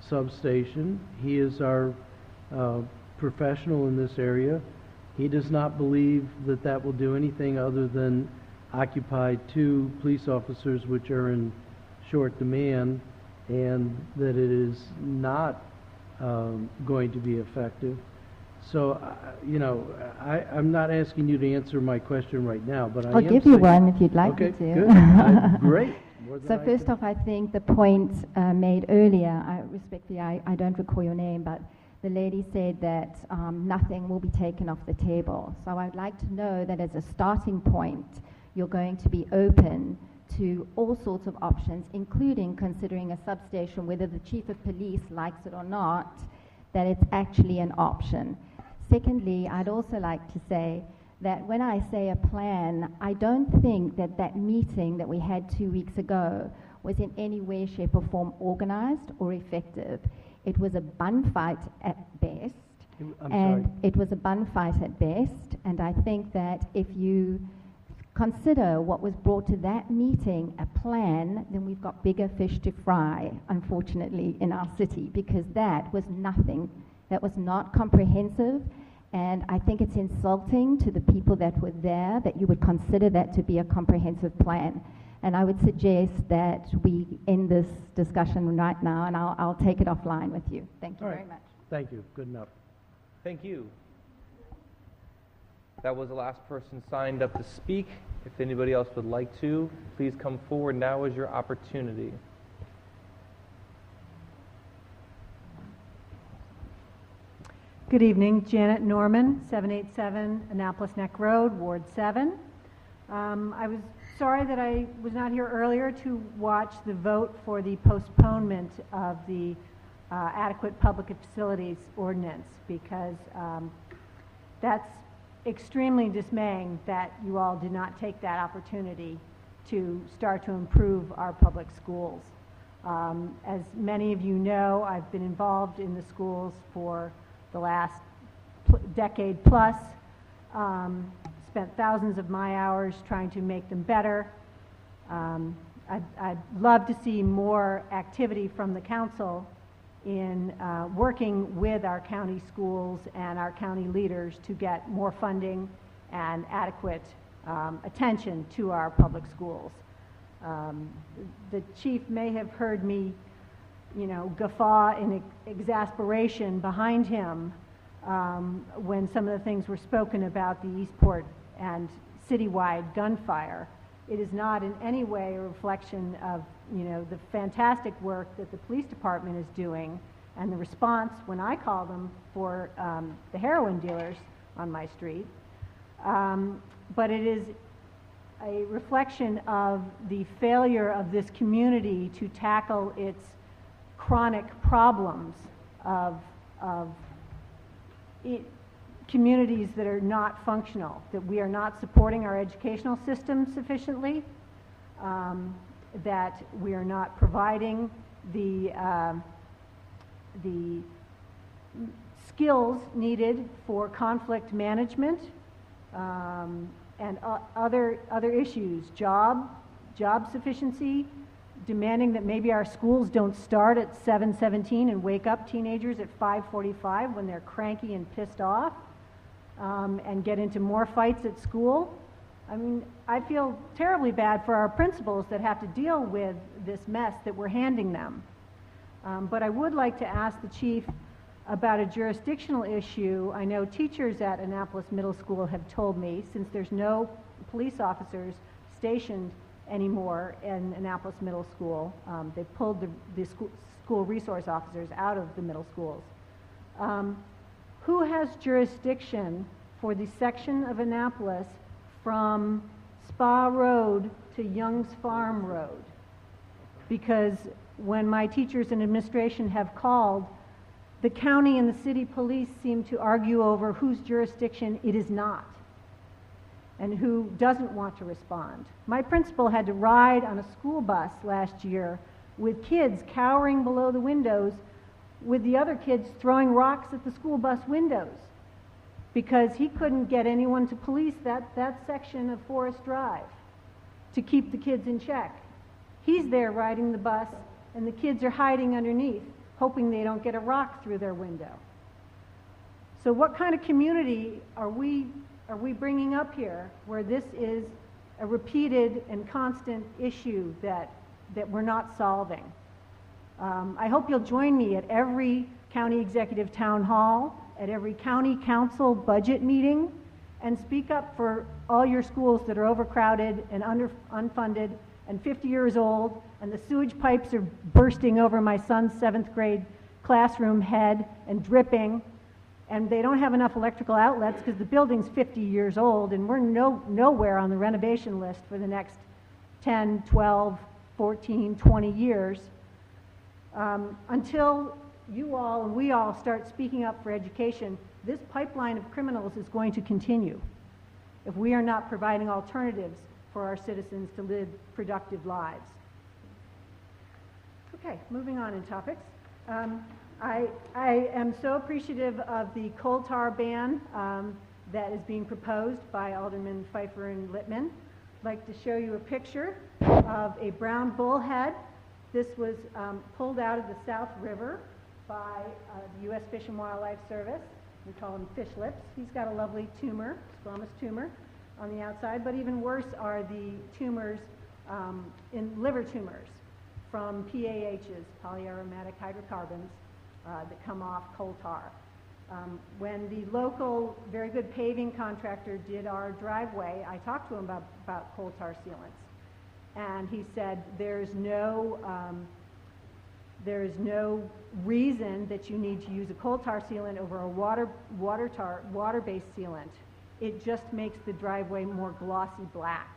substation. He is our professional in this area. He does not believe that that will do anything other than occupy 2 police officers, which are in short demand, and that it is not going to be effective. So, I'm not asking you to answer my question right now, but I'll give you one if you'd like okay, me to. Good. Great. More than So I first can- off, I think the point made earlier, respectfully, I don't recall your name, but the lady said that nothing will be taken off the table. So I'd like to know that as a starting point, you're going to be open to all sorts of options, including considering a substation, whether the chief of police likes it or not, that it's actually an option. Secondly, I'd also like to say that when I say a plan, I don't think that that meeting that we had 2 weeks ago was in any way, shape or form organized or effective. It was a bun fight at best. I'm and sorry. it was a bun fight at best, and I think that if you consider what was brought to that meeting, a plan, then we've got bigger fish to fry, unfortunately, in our city, because that was nothing. That was not comprehensive, and I think it's insulting to the people that were there that you would consider that to be a comprehensive plan. And I would suggest that we end this discussion right now, and I'll take it offline with you. Thank you All right. very much. Thank you. Good enough. Thank you. That was the last person signed up to speak. If anybody else would like to, please come forward. Now is your opportunity. Good evening, Janet Norman, 787 Annapolis Neck Road, Ward 7. I was sorry that I was not here earlier to watch the vote for the postponement of the adequate public facilities ordinance, because that's extremely dismaying that you all did not take that opportunity to start to improve our public schools. As many of you know, I've been involved in the schools for the last decade plus, spent thousands of my hours trying to make them better. I'd love to see more activity from the council in working with our county schools and our county leaders to get more funding and adequate attention to our public schools. The chief may have heard me, guffaw in exasperation behind him when some of the things were spoken about the Eastport and citywide gunfire. It is not in any way a reflection of, the fantastic work that the police department is doing and the response when I call them for the heroin dealers on my street. But it is a reflection of the failure of this community to tackle its chronic problems of communities that are not functional, that we are not supporting our educational system sufficiently, that we are not providing the skills needed for conflict management, and other issues, job sufficiency, demanding that maybe our schools don't start at 7:17 and wake up teenagers at 5:45 when they're cranky and pissed off, and get into more fights at school. I mean, I feel terribly bad for our principals that have to deal with this mess that we're handing them. But I would like to ask the chief about a jurisdictional issue. I know teachers at Annapolis Middle School have told me, since there's no police officers stationed anymore in Annapolis Middle School, they pulled the school resource officers out of the middle schools. Who has jurisdiction for the section of Annapolis from Spa Road to Young's Farm Road? Because when my teachers and administration have called, the county and the city police seem to argue over whose jurisdiction it is not and who doesn't want to respond. My principal had to ride on a school bus last year with kids cowering below the windows, with the other kids throwing rocks at the school bus windows, because he couldn't get anyone to police that section of Forest Drive to keep the kids in check. He's there riding the bus, and the kids are hiding underneath. hoping they don't get a rock through their window. So what kind of community are we bringing up here where this is a repeated and constant issue that we're not solving? I hope you'll join me at every county executive town hall, at every county council budget meeting, and speak up for all your schools that are overcrowded and unfunded and 50 years old, and the sewage pipes are bursting over my son's 7th grade classroom head and dripping, and they don't have enough electrical outlets because the building's 50 years old, and we're nowhere on the renovation list for the next 10, 12, 14, 20 years. Until you all and we all start speaking up for education, this pipeline of criminals is going to continue if we are not providing alternatives for our citizens to live productive lives. Okay, moving on in topics. I am so appreciative of the coal tar ban that is being proposed by Alderman Pfeiffer and Littman. I'd like to show you a picture of a brown bullhead. This was pulled out of the South River by the U.S. Fish and Wildlife Service. We call him fish lips. He's got a lovely tumor, squamous tumor, on the outside, but even worse are the tumors in liver tumors from PAHs, polyaromatic hydrocarbons, that come off coal tar. When the local very good paving contractor did our driveway, I talked to him about coal tar sealants, and he said there's no reason that you need to use a coal tar sealant over a water-based sealant. It just makes the driveway more glossy black.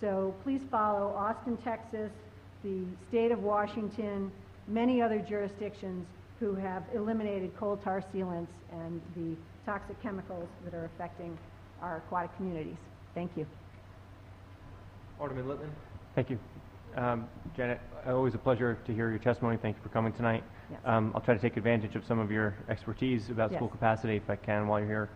So please follow Austin, Texas, the state of Washington, many other jurisdictions who have eliminated coal tar sealants and the toxic chemicals that are affecting our aquatic communities. Thank you. Alderman Littman. Thank you. Janet, always a pleasure to hear your testimony. Thank you for coming tonight. Yes. I'll try to take advantage of some of your expertise about school Yes. capacity if I can while you're here.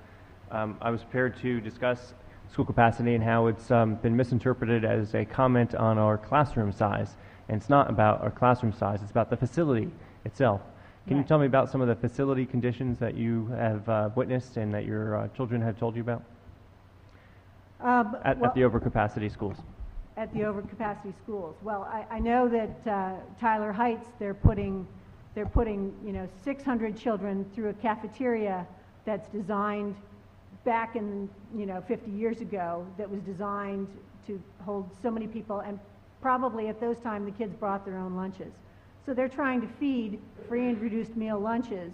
I was prepared to discuss school capacity and how it's been misinterpreted as a comment on our classroom size. And it's not about our classroom size, it's about the facility itself. Can you tell me about some of the facility conditions that you have witnessed and that your children have told you about at the overcapacity schools? At the overcapacity schools. Well, I know that Tyler Heights, they're putting 600 children through a cafeteria that's designed back in 50 years ago, that was designed to hold so many people, and probably at those times the kids brought their own lunches. So they're trying to feed free and reduced meal lunches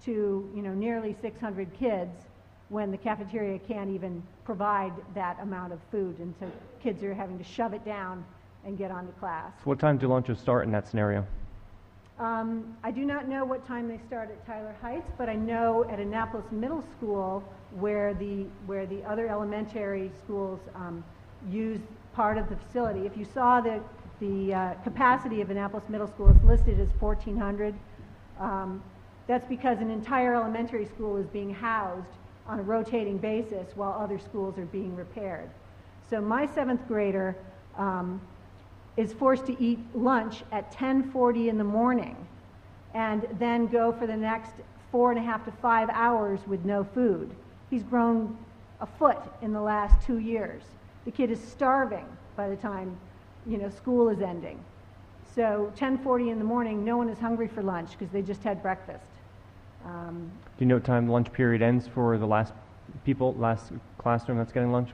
to nearly 600 kids when the cafeteria can't even provide that amount of food, and so kids are having to shove it down and get on to class. So what time do lunches start in that scenario? I do not know what time they start at Tyler Heights, but I know at Annapolis Middle School, where the other elementary schools use part of the facility. If you saw the capacity of Annapolis Middle School is listed as 1,400. That's because an entire elementary school is being housed on a rotating basis while other schools are being repaired. So my 7th grader is forced to eat lunch at 10:40 in the morning and then go for the next 4.5 to 5 hours with no food. He's grown a foot in the last 2 years. The kid is starving by the time school is ending. So 10:40 in the morning, no one is hungry for lunch because they just had breakfast. Do you know what time the lunch period ends for the last classroom that's getting lunch?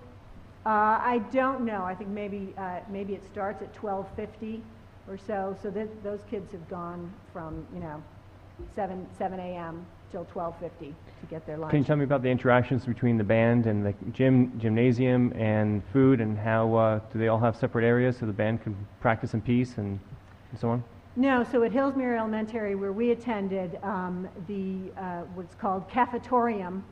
I don't know. I think maybe it starts at 12:50 or so. So those kids have gone from 7 a.m. till 12:50 to get their lunch. Can you tell me about the interactions between the band and the gymnasium and food, and how do they all have separate areas so the band can practice in peace and so on? No, so at Hillsmere Elementary, where we attended, what's called cafetorium,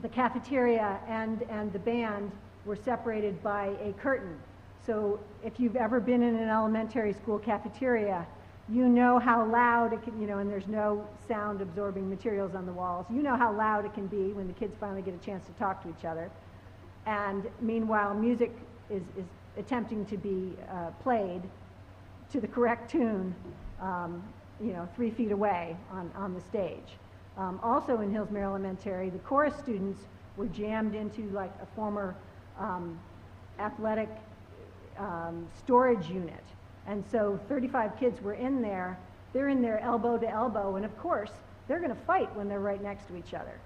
the cafeteria and the band were separated by a curtain. So if you've ever been in an elementary school cafeteria, you know how loud it can, and there's no sound absorbing materials on the walls. You know how loud it can be when the kids finally get a chance to talk to each other. And meanwhile, music is attempting to be played to the correct tune, 3 feet away on the stage. Also in Hillsmere Elementary, the chorus students were jammed into like a former athletic storage unit. And so 35 kids were in there. They're in there elbow to elbow, and of course, they're going to fight when they're right next to each other.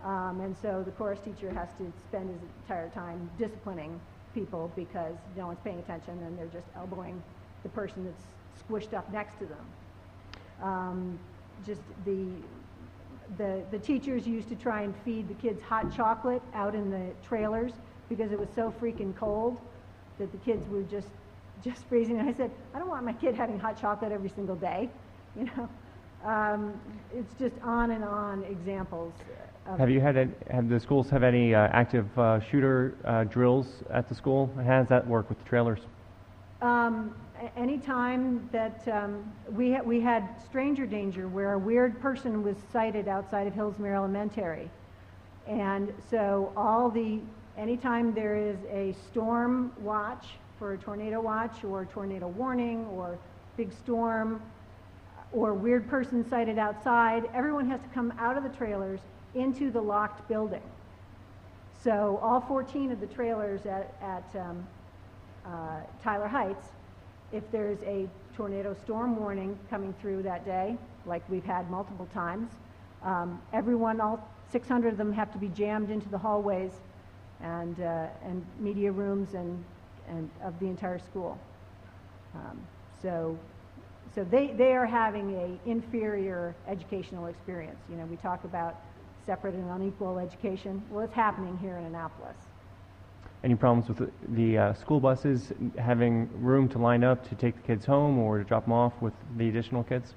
And so the chorus teacher has to spend his entire time disciplining people because no one's paying attention and they're just elbowing the person that's squished up next to them. Just the teachers used to try and feed the kids hot chocolate out in the trailers because it was so freaking cold that the kids were just freezing. And I said, I don't want my kid having hot chocolate every single day, It's just on and on examples. Have the schools have any active shooter drills at the school? How does that work with the trailers? Anytime that we had stranger danger where a weird person was sighted outside of Hillsmere Elementary. And so anytime there is a storm watch for a tornado watch or tornado warning or big storm or weird person sighted outside, everyone has to come out of the trailers into the locked building. So all 14 of the trailers at Tyler Heights, if there's a tornado storm warning coming through that day, like we've had multiple times, all 600 of them have to be jammed into the hallways and media rooms and of the entire school. So they are having an inferior educational experience. We talk about separate and unequal education. Well, it's happening here in Annapolis. Any problems with the school buses having room to line up to take the kids home or to drop them off with the additional kids?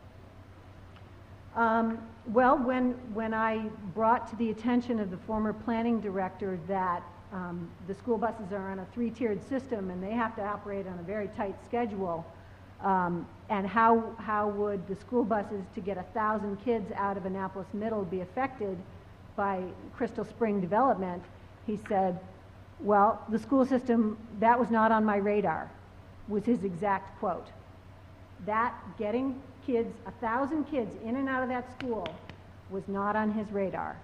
Well, when I brought to the attention of the former planning director that the school buses are on a 3-tiered system and they have to operate on a very tight schedule, and how would the school buses to get 1,000 kids out of Annapolis Middle be affected by Crystal Spring development, he said, well, the school system, that was not on my radar, was his exact quote. That getting 1,000 kids in and out of that school was not on his radar.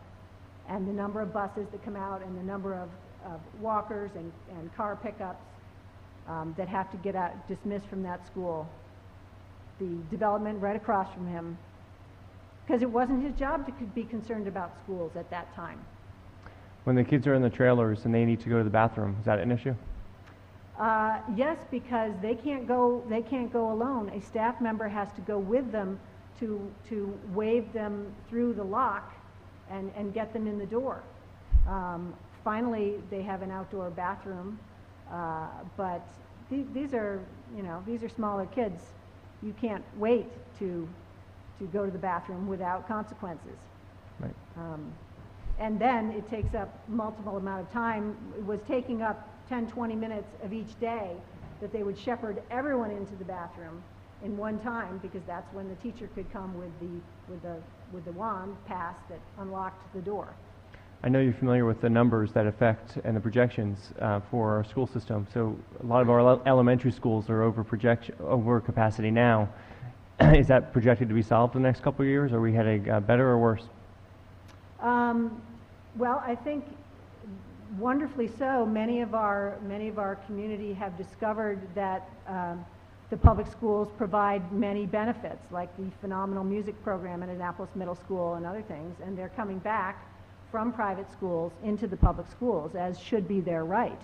And the number of buses that come out and the number of walkers and car pickups that have to get out, dismissed from that school. The development right across from him, because it wasn't his job to be concerned about schools at that time. When the kids are in the trailers and they need to go to the bathroom, is that an issue? Yes, because they can't go alone. A staff member has to go with them to wave them through the lock and get them in the door. Finally, they have an outdoor bathroom, but these are smaller kids. You can't wait to go to the bathroom without consequences. Right. And then it takes up multiple amount of time. It was taking up 10, 20 minutes of each day that they would shepherd everyone into the bathroom in one time, because that's when the teacher could come with the wand pass that unlocked the door. I know you're familiar with the numbers that affect and the projections for our school system. So a lot of our elementary schools are over capacity now. Is that projected to be solved in the next couple of years? Are we heading better or worse? Well, I think wonderfully so. Many of our community have discovered that the public schools provide many benefits, like the phenomenal music program at Annapolis Middle School and other things, and they're coming back from private schools into the public schools, as should be their right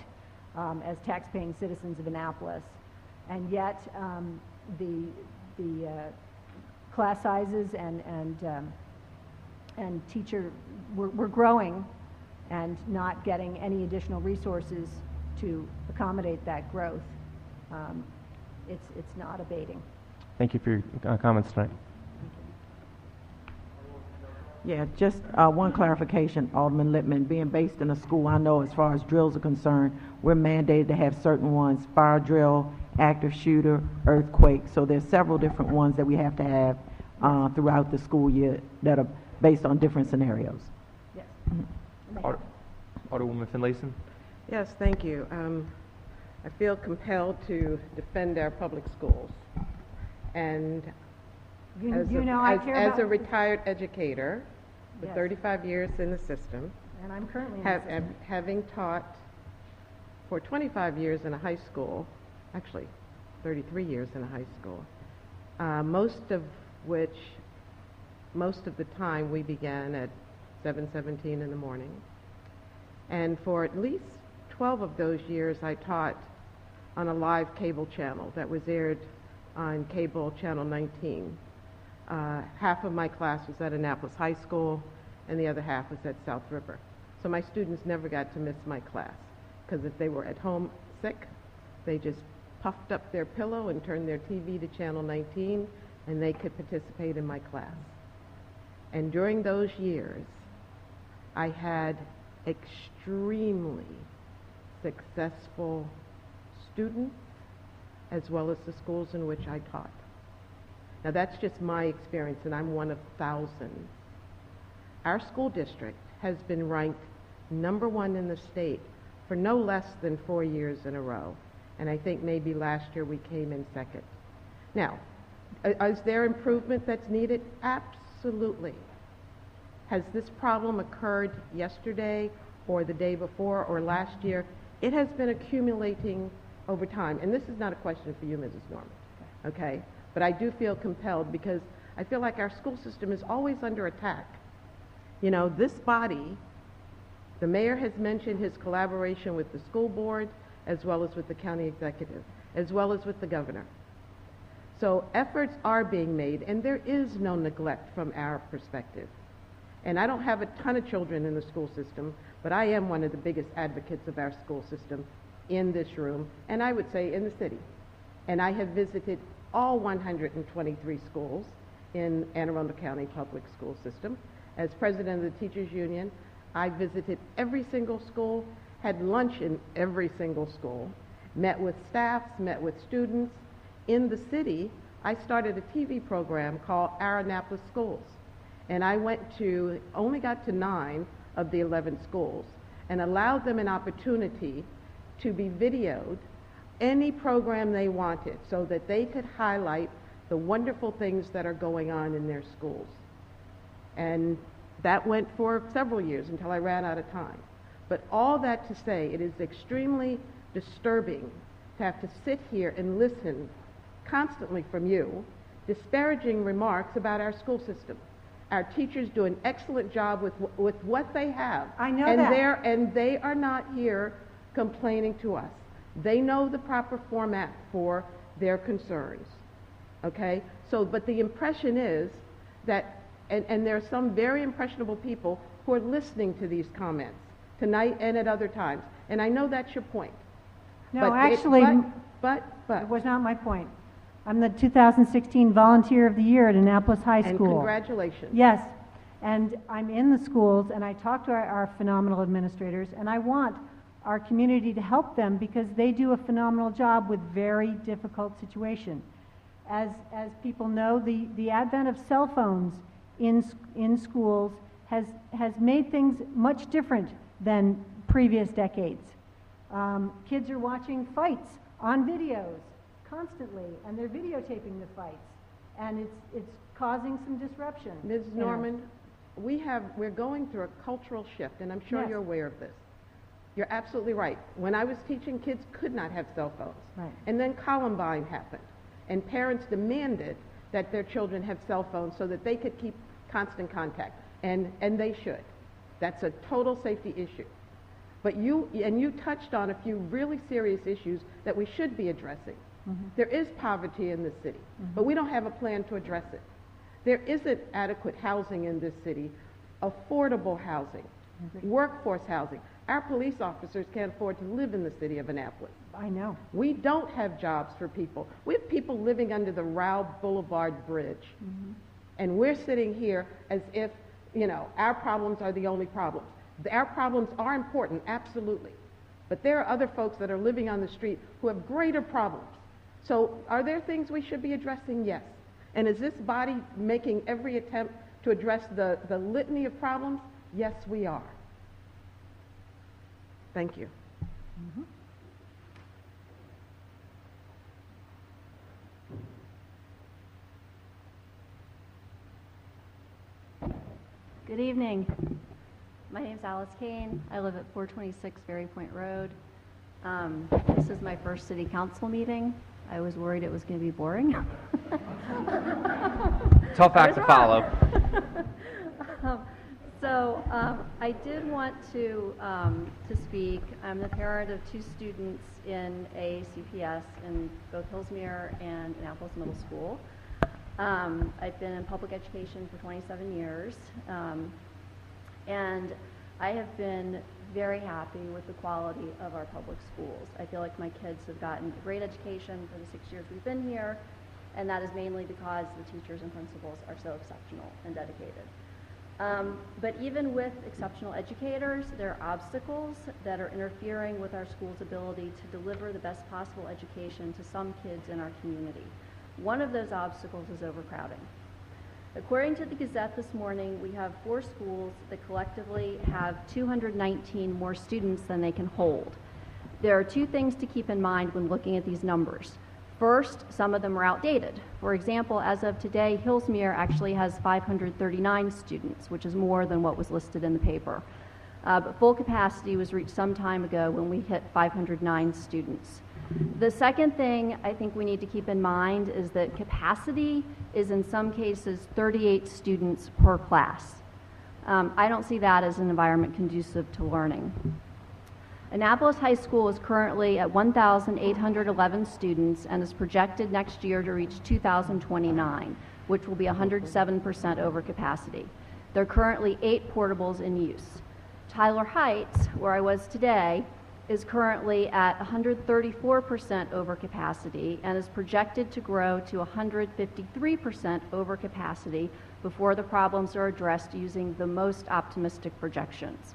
as tax-paying citizens of Annapolis. And yet, the class sizes and teacher we're growing and not getting any additional resources to accommodate that growth. It's not abating. Thank you for your comments tonight. Yeah, just one clarification, Alderman Lippman. Being based in a school, I know as far as drills are concerned, we're mandated to have certain ones: fire drill, active shooter, earthquake. So there's several different ones that we have to have throughout the school year that are based on different scenarios. Yes. Alderwoman Finlayson. Yes, thank you. I feel compelled to defend our public schools. And You know, I care As about. a retired educator, with Yes. 35 years in the system, And I'm currently in the system. having taught for 25 years in a high school, actually 33 years in a high school, most of the time we began at 7:17 in the morning. And for at least 12 of those years, I taught on a live cable channel that was aired on cable channel 19. Half of my class was at Annapolis High School, and the other half was at South River. So my students never got to miss my class, because if they were at home sick, they just puffed up their pillow and turned their TV to channel 19, and they could participate in my class. And during those years, I had extremely successful students, as well as the schools in which I taught. Now that's just my experience, and I'm one of thousands. Our school district has been ranked #1 in the state for no less than 4 years in a row, and I think maybe last year we came in second. Now, is there improvement that's needed? Absolutely. Has this problem occurred yesterday or the day before or last year? It has been accumulating over time, and this is not a question for you, Mrs. Norman, okay? But I do feel compelled because I feel like our school system is always under attack. You know, this body, the mayor has mentioned his collaboration with the school board, as well as with the county executive, as well as with the governor. So efforts are being made, and there is no neglect from our perspective. And I don't have a ton of children in the school system, but I am one of the biggest advocates of our school system in this room, and I would say in the city. And I have visited all 123 schools in Anne Arundel County Public School System. As president of the Teachers Union, I visited every single school, had lunch in every single school, met with staffs, met with students. In the city, I started a TV program called Our Annapolis Schools. And I only got to 9 of the 11 schools and allowed them an opportunity to be videoed any program they wanted so that they could highlight the wonderful things that are going on in their schools. And that went for several years until I ran out of time. But all that to say, it is extremely disturbing to have to sit here and listen constantly from you, disparaging remarks about our school system. Our teachers do an excellent job with what they have. I know that. And they are not here complaining to us. They know the proper format for their concerns, okay? So, but the impression is that, and there are some very impressionable people who are listening to these comments tonight and at other times, and I know that's your point. No, But actually, it was not my point. I'm the 2016 Volunteer of the Year at Annapolis High And School. congratulations. Yes, and I'm in the schools, and I talk to our phenomenal administrators, and I want our community to help them because they do a phenomenal job with very difficult situations. As people know, the advent of cell phones in schools has made things much different than previous decades. Kids are watching fights on videos constantly, and they're videotaping the fights, and it's causing some disruption. Ms. Norman, we're going through a cultural shift, and I'm sure Yes. you're aware of this. You're absolutely right. When I was teaching, kids could not have cell phones. Right. And then Columbine happened, and parents demanded that their children have cell phones so that they could keep constant contact, and they should. That's a total safety issue. But you touched on a few really serious issues that we should be addressing. Mm-hmm. There is poverty in this city, but we don't have a plan to address it. There isn't adequate housing in this city, affordable housing, workforce housing. Our police officers can't afford to live in the city of Annapolis. I know. We don't have jobs for people. We have people living under the Rao Boulevard Bridge. Mm-hmm. And we're sitting here as if, our problems are the only problems. Our problems are important, absolutely. But there are other folks that are living on the street who have greater problems. So are there things we should be addressing? Yes. And is this body making every attempt to address the litany of problems? Yes, we are. Thank you. Mm-hmm. Good evening. My name's Alice Kane. I live at 426 Ferry Point Road. This is my first city council meeting. I was worried it was going to be boring. Tough act to follow. I did want to speak. I'm the parent of two students in a CPS in both Hillsmere and Annapolis Middle School. I've been in public education for 27 years, and I have been very happy with the quality of our public schools. I feel like my kids have gotten a great education for the 6 years we've been here, and that is mainly because the teachers and principals are so exceptional and dedicated. But even with exceptional educators, there are obstacles that are interfering with our school's ability to deliver the best possible education to some kids in our community. One of those obstacles is overcrowding. According to the Gazette this morning, we have 4 schools that collectively have 219 more students than they can hold. There are 2 things to keep in mind when looking at these numbers. First, some of them are outdated. For example, as of today, Hillsmere actually has 539 students, which is more than what was listed in the paper. But full capacity was reached some time ago when we hit 509 students. The second thing I think we need to keep in mind is that capacity is in some cases 38 students per class. I don't see that as an environment conducive to learning. Annapolis High School is currently at 1,811 students and is projected next year to reach 2,029, which will be 107% over capacity. There are currently 8 portables in use. Tyler Heights, where I was today, is currently at 134% over capacity and is projected to grow to 153% over capacity before the problems are addressed using the most optimistic projections.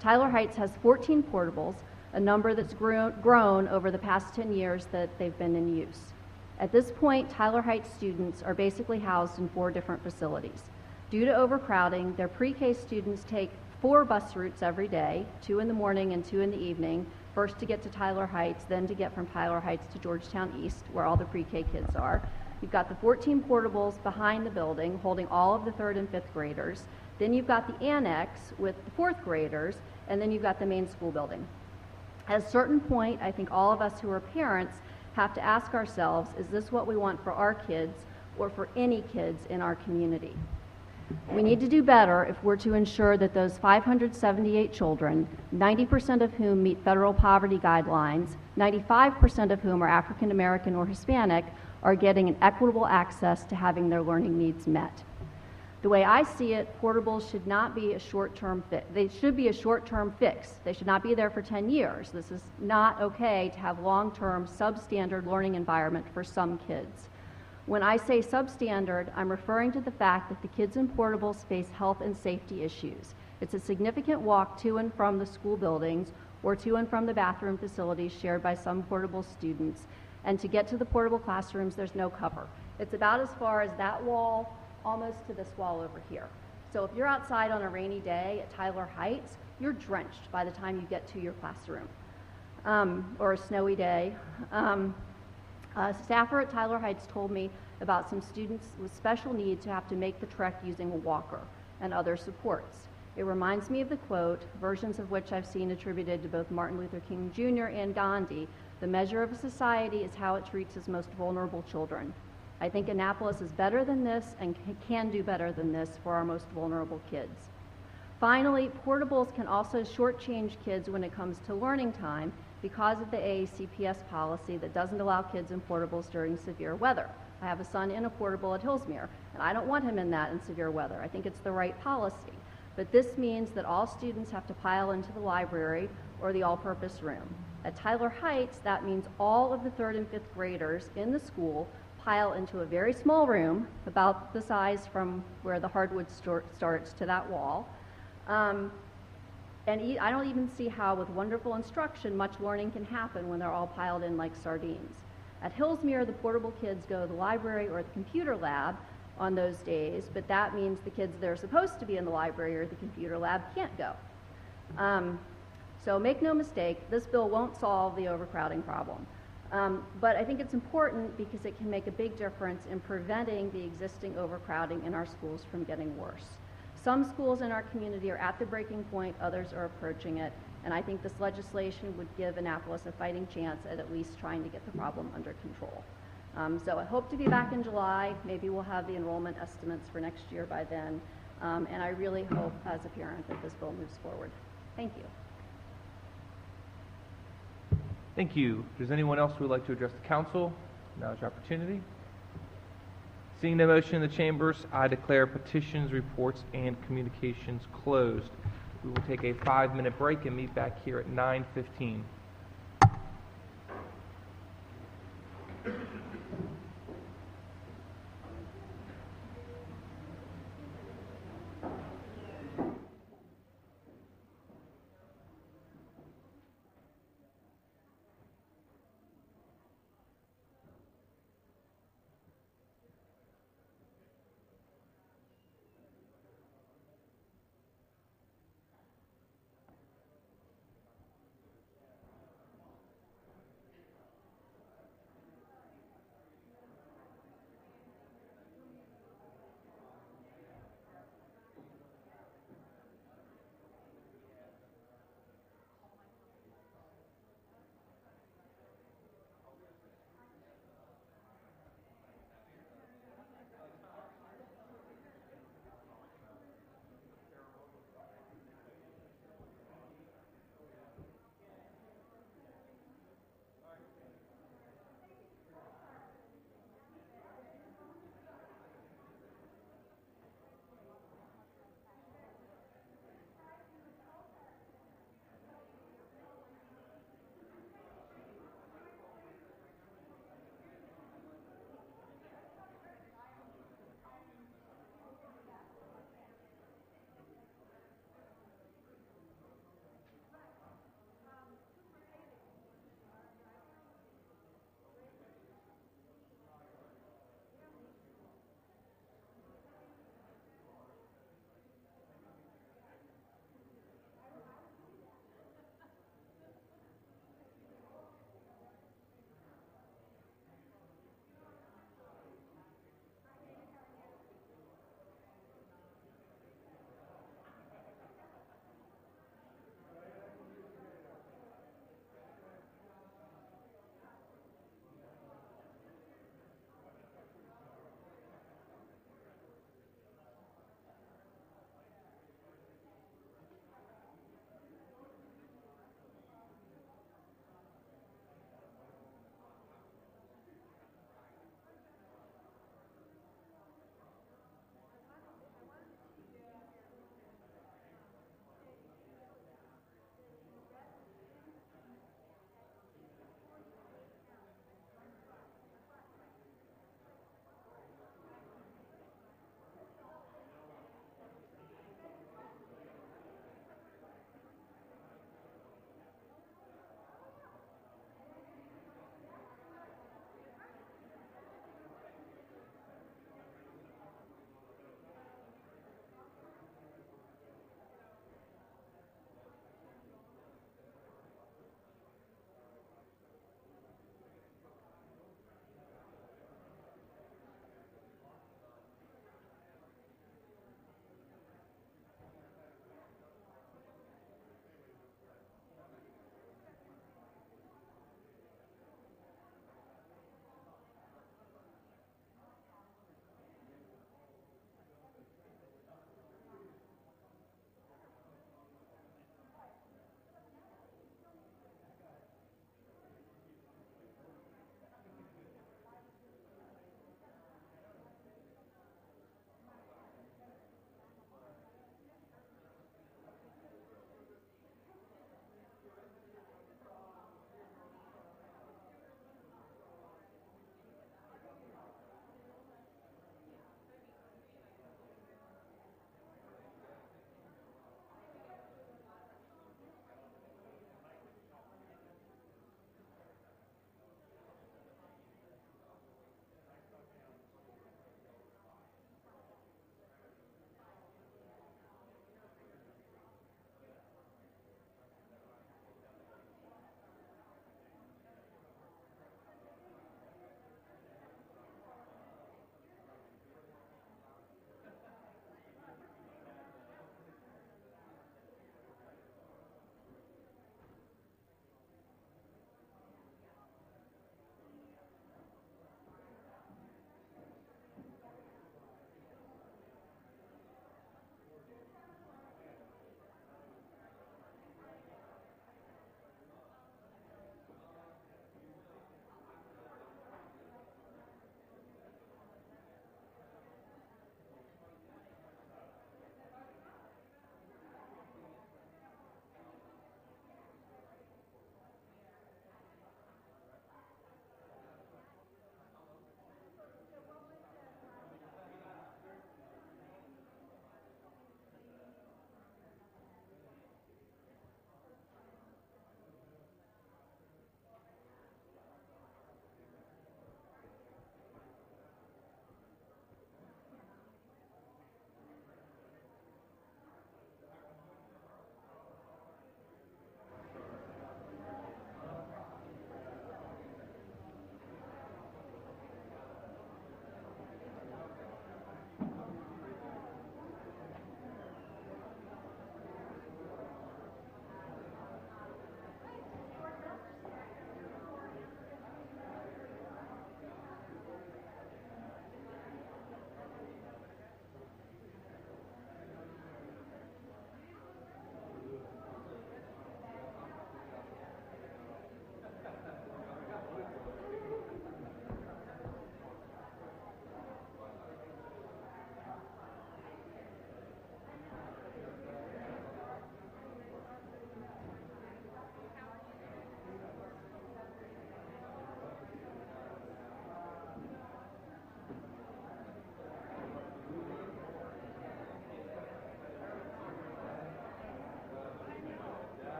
Tyler Heights has 14 portables, a number that's grown over the past 10 years that they've been in use. At this point, Tyler Heights students are basically housed in 4 different facilities. Due to overcrowding, their pre-K students take 4 bus routes every day, 2 in the morning and 2 in the evening, first to get to Tyler Heights, then to get from Tyler Heights to Georgetown East, where all the pre-K kids are. You've got the 14 portables behind the building, holding all of the 3rd and 5th graders. Then you've got the annex with the 4th graders, and then you've got the main school building. At a certain point, I think all of us who are parents have to ask ourselves, is this what we want for our kids or for any kids in our community? We need to do better if we're to ensure that those 578 children, 90% of whom meet federal poverty guidelines, 95% of whom are African American or Hispanic, are getting an equitable access to having their learning needs met. The way I see it, portables should not be a short-term fix. They should be a short-term fix. They should not be there for 10 years. This is not okay to have long-term substandard learning environment for some kids. When I say substandard, I'm referring to the fact that the kids in portables face health and safety issues. It's a significant walk to and from the school buildings or to and from the bathroom facilities shared by some portable students. And to get to the portable classrooms, there's no cover. It's about as far as that wall, almost to this wall over here. So if you're outside on a rainy day at Tyler Heights, you're drenched by the time you get to your classroom, or a snowy day. A staffer at Tyler Heights told me about some students with special needs who have to make the trek using a walker and other supports. It reminds me of the quote, versions of which I've seen attributed to both Martin Luther King Jr. and Gandhi, "The measure of a society is how it treats its most vulnerable children." I think Annapolis is better than this and can do better than this for our most vulnerable kids. Finally, portables can also shortchange kids when it comes to learning time because of the AACPS policy that doesn't allow kids in portables during severe weather. I have a son in a portable at Hillsmere, and I don't want him in that in severe weather. I think it's the right policy. But this means that all students have to pile into the library or the all-purpose room. At Tyler Heights, that means all of the 3rd and 5th graders in the school pile into a very small room, about the size from where the hardwood starts to that wall. I don't even see how, with wonderful instruction, much learning can happen when they're all piled in like sardines. At Hillsmere, the portable kids go to the library or the computer lab on those days, but that means the kids that are supposed to be in the library or the computer lab can't go. So make no mistake, this bill won't solve the overcrowding problem. But I think it's important because it can make a big difference in preventing the existing overcrowding in our schools from getting worse. Some schools in our community are at the breaking point, others are approaching it, and I think this legislation would give Annapolis a fighting chance at least trying to get the problem under control. So I hope to be back in July. Maybe we'll have the enrollment estimates for next year by then. And I really hope, as a parent, that this bill moves forward. Thank you. Thank you. Does anyone else who would like to address the council? Now's your opportunity. Seeing no motion in the chambers, I declare petitions, reports, and communications closed. We will take a 5-minute break and meet back here at 9:15.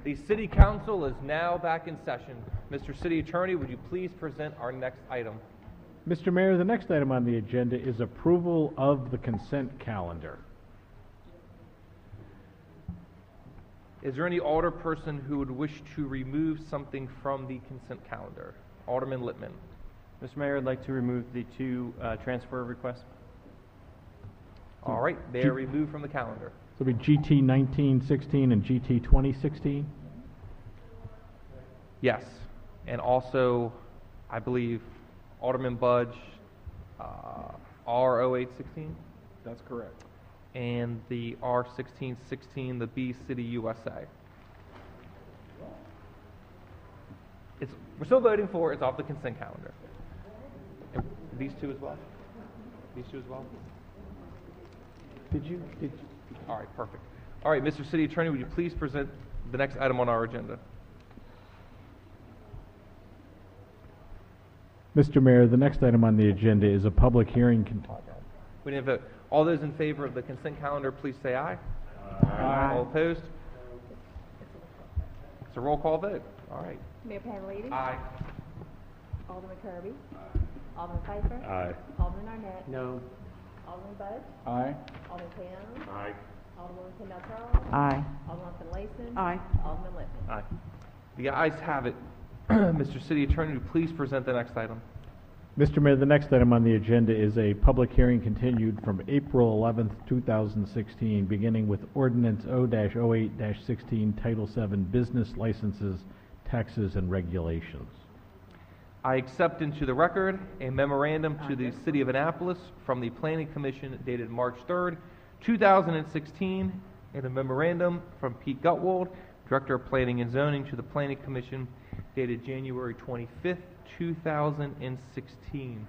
The City Council is now back in session. Mr. City Attorney, would you please present our next item? Mr. Mayor, the next item on the agenda is approval of the consent calendar. Is there any alderperson who would wish to remove something from the consent calendar? Alderman Littman. Mr. Mayor, I'd like to remove the two transfer requests. All right, they are removed from the calendar. So it'll be GT 1916 and GT 2016? Yes, and also, I believe, Alderman Budge, R0816? That's correct. And the R1616, the B City USA. We're still voting for it. It's off the consent calendar. And these two as well? These two as well? Did you? All right, perfect. All right, Mr. City Attorney, would you please present the next item on our agenda? Mr. Mayor, the next item on the agenda is a public hearing. We didn't vote. All those in favor of the consent calendar, please say aye. Aye. All opposed? It's a roll call vote. All right. Mayor Pavlidis? Aye. Alderman Kirby? Alderman Pfeiffer? Aye. Alderman Arnett? No. Alderman Budge? Aye. Alderman Payne? Aye. Alderman Kendall Charles? Aye. Alderman Finlayson? Aye. Alderman Lippman? Aye. The ayes have it. Mr. City Attorney, would you please present the next item? Mr. Mayor, the next item on the agenda is a public hearing continued from April 11th, 2016, beginning with Ordinance O-08-16, Title VII, Business Licenses, Taxes, and Regulations. I accept into the record a memorandum to the City of Annapolis from the Planning Commission dated March 3rd, 2016, and a memorandum from Pete Gutwald, Director of Planning and Zoning, to the Planning Commission dated January 25th, 2016.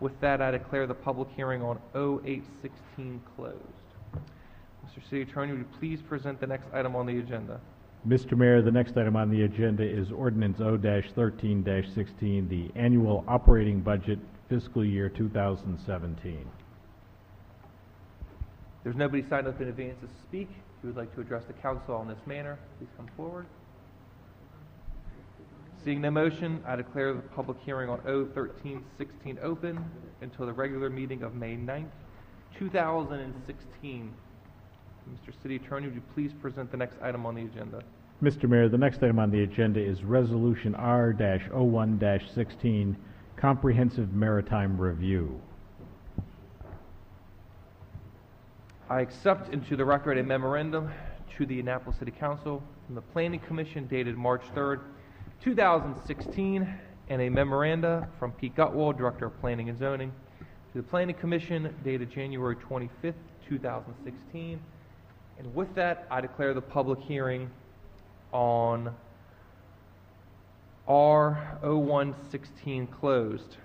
With that, I declare the public hearing on 0816 closed. Mr. City Attorney, would you please present the next item on the agenda? Mr. Mayor, the next item on the agenda is Ordinance O-13-16, the Annual Operating Budget Fiscal Year 2017. There's nobody signed up in advance to speak. If you would like to address the council on this matter, please come forward. Seeing no motion, I declare the public hearing on O-13-16 open until the regular meeting of May 9th, 2016. Mr. City Attorney, would you please present the next item on the agenda? Mr. Mayor, the next item on the agenda is Resolution R-01-16, Comprehensive Maritime Review. I accept into the record a memorandum to the Annapolis City Council from the Planning Commission dated March 3rd, 2016, and a memoranda from Pete Gutwald, Director of Planning and Zoning, to the Planning Commission dated January 25th, 2016. And with that, I declare the public hearing on R-01-16 closed.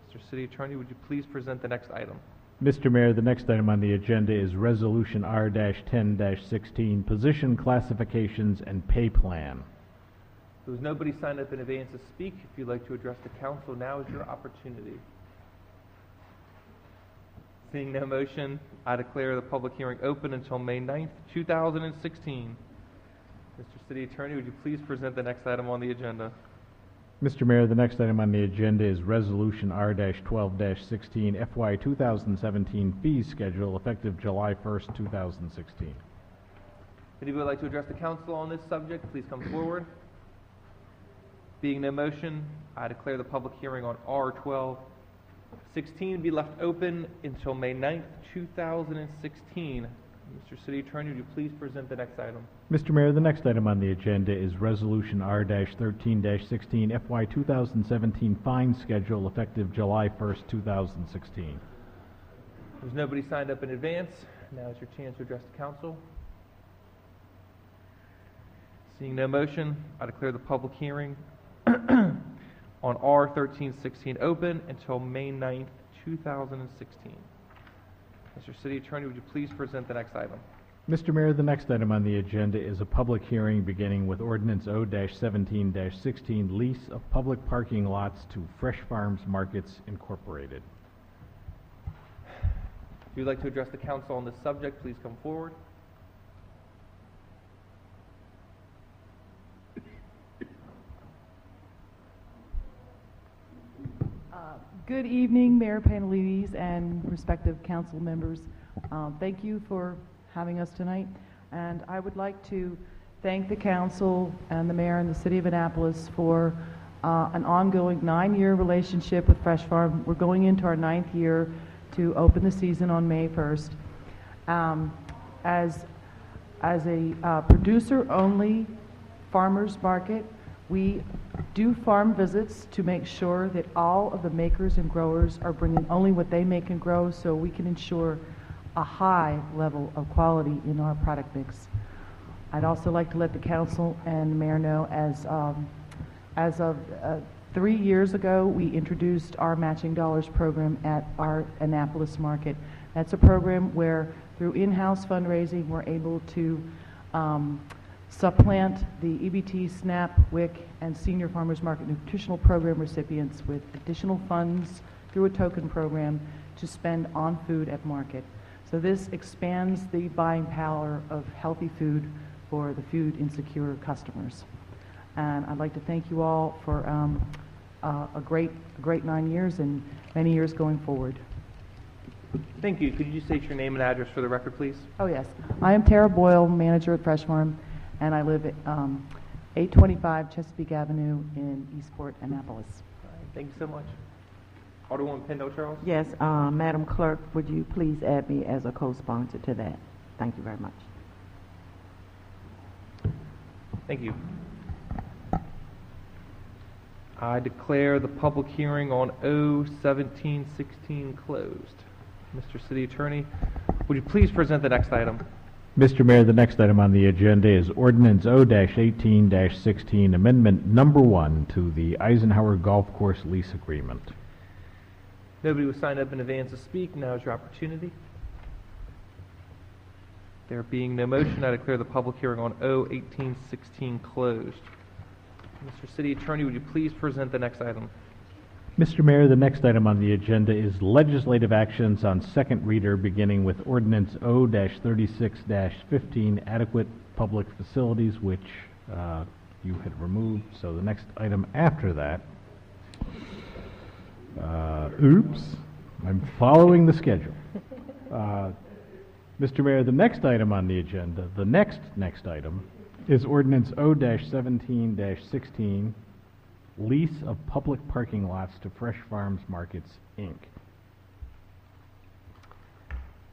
Mr. City Attorney, would you please present the next item? Mr. Mayor, the next item on the agenda is Resolution R-10-16, Position Classifications and Pay Plan. There was nobody signed up in advance to speak. If you'd like to address the council, now is your opportunity. Seeing no motion, I declare the public hearing open until May 9th, 2016. Mr. City Attorney, would you please present the next item on the agenda? Mr. Mayor, the next item on the agenda is Resolution R-12-16, FY 2017 Fees Schedule, effective July 1st, 2016. If anybody would like to address the council on this subject, please come forward. Being no motion, I declare the public hearing on R-12-16 be left open until May 9th, 2016. Mr. City Attorney, would you please present the next item? Mr. Mayor, the next item on the agenda is Resolution R-13-16, FY 2017 Fine Schedule, effective July 1st, 2016. There's nobody signed up in advance. Now is your chance to address the council. Seeing no motion, I declare the public hearing on R-13-16 open until May 9th, 2016. Mr. City Attorney, would you please present the next item? Mr. Mayor, the next item on the agenda is a public hearing beginning with Ordinance O-17-16, Lease of Public Parking Lots to Fresh Farms Markets, Incorporated. If you'd like to address the council on this subject, please come forward. Good evening, Mayor Panelides and respective council members. Thank you for having us tonight. And I would like to thank the council and the mayor and the city of Annapolis for an ongoing 9-year relationship with Fresh Farm. We're going into our 9th year to open the season on May 1st. As a producer-only farmers market, we do farm visits to make sure that all of the makers and growers are bringing only what they make and grow, so we can ensure a high level of quality in our product mix. I'd also like to let the council and the mayor know, as of 3 years ago, we introduced our Matching Dollars program at our Annapolis market. That's a program where, through in-house fundraising, we're able to supplant the EBT, SNAP, WIC, and Senior Farmers Market Nutritional Program recipients with additional funds through a token program to spend on food at market. So this expands the buying power of healthy food for the food insecure customers. And I'd like to thank you all for a great 9 years and many years going forward. Thank you. Could you state your name and address for the record, please? Oh, yes. I am Tara Boyle, manager at Fresh Farm, and I live at 825 Chesapeake Avenue in Eastport, Annapolis. All right, thank you so much. Alderwoman Pendle Charles? Yes, Madam Clerk, would you please add me as a co-sponsor to that? Thank you very much. Thank you. I declare the public hearing on O-1716 closed. Mr. City Attorney, would you please present the next item? Mr. Mayor, the next item on the agenda is Ordinance O-18-16, Amendment Number 1 to the Eisenhower Golf Course Lease Agreement. Nobody was signed up in advance to speak. Now is your opportunity. There being no motion, I declare the public hearing on O-18-16 closed. Mr. City Attorney, would you please present the next item? Mr. Mayor, the next item on the agenda is legislative actions on second reader, beginning with Ordinance O-36-15, Adequate Public Facilities, which you had removed. So the next item after that, oops, I'm following the schedule. Mr. Mayor, the next item on the agenda, the next item, is Ordinance O-17-16, Lease of Public Parking Lots to Fresh Farms Markets, Inc.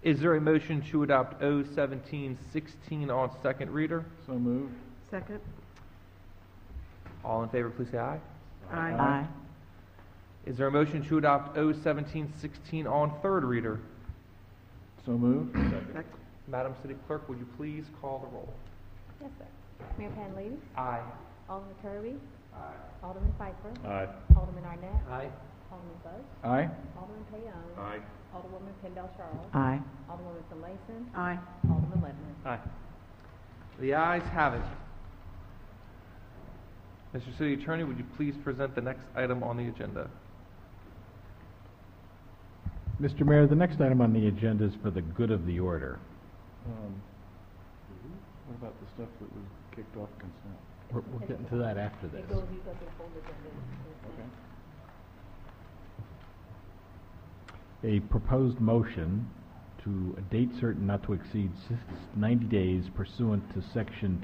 Is there a motion to adopt O-17-16 on second reader? So moved. Second. All in favor, please say aye. Aye. Aye. Is there a motion to adopt O-17-16 on third reader? So moved. Madam City Clerk, would you please call the roll? Yes, sir. Mayor Panelides? Aye. Alderman Kirby? Aye. Alderman Pfeiffer? Aye. Alderman Arnett? Aye. Alderman Buzz? Aye. Alderman Payon? Aye. Alderwoman Pendle Charles? Aye. Alderwoman Finlayson? Aye. Alderman Lippman? Aye. The ayes have it. Mr. City Attorney, would you please present the next item on the agenda? Mr. Mayor, the next item on the agenda is for the good of the order. What about the stuff that was kicked off consent? We're getting to that after this. It goes to the full agenda. Okay. A proposed motion to a date certain not to exceed 90 days pursuant to Section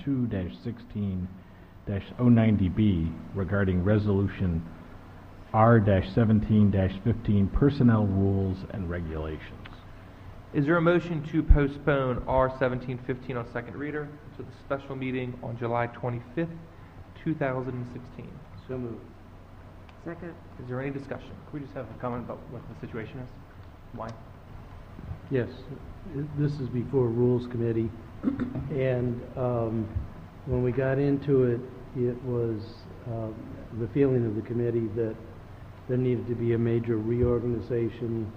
2-16-090B regarding Resolution R-17-15 Personnel Rules and Regulations. Is there a motion to postpone R-17-15 on second reader to the special meeting on July 25th, 2016? So moved. Second. Is there any discussion? Could we just have a comment about what the situation is? Why? Yes, this is before Rules Committee, and when we got into it, it was the feeling of the committee that there needed to be a major reorganization.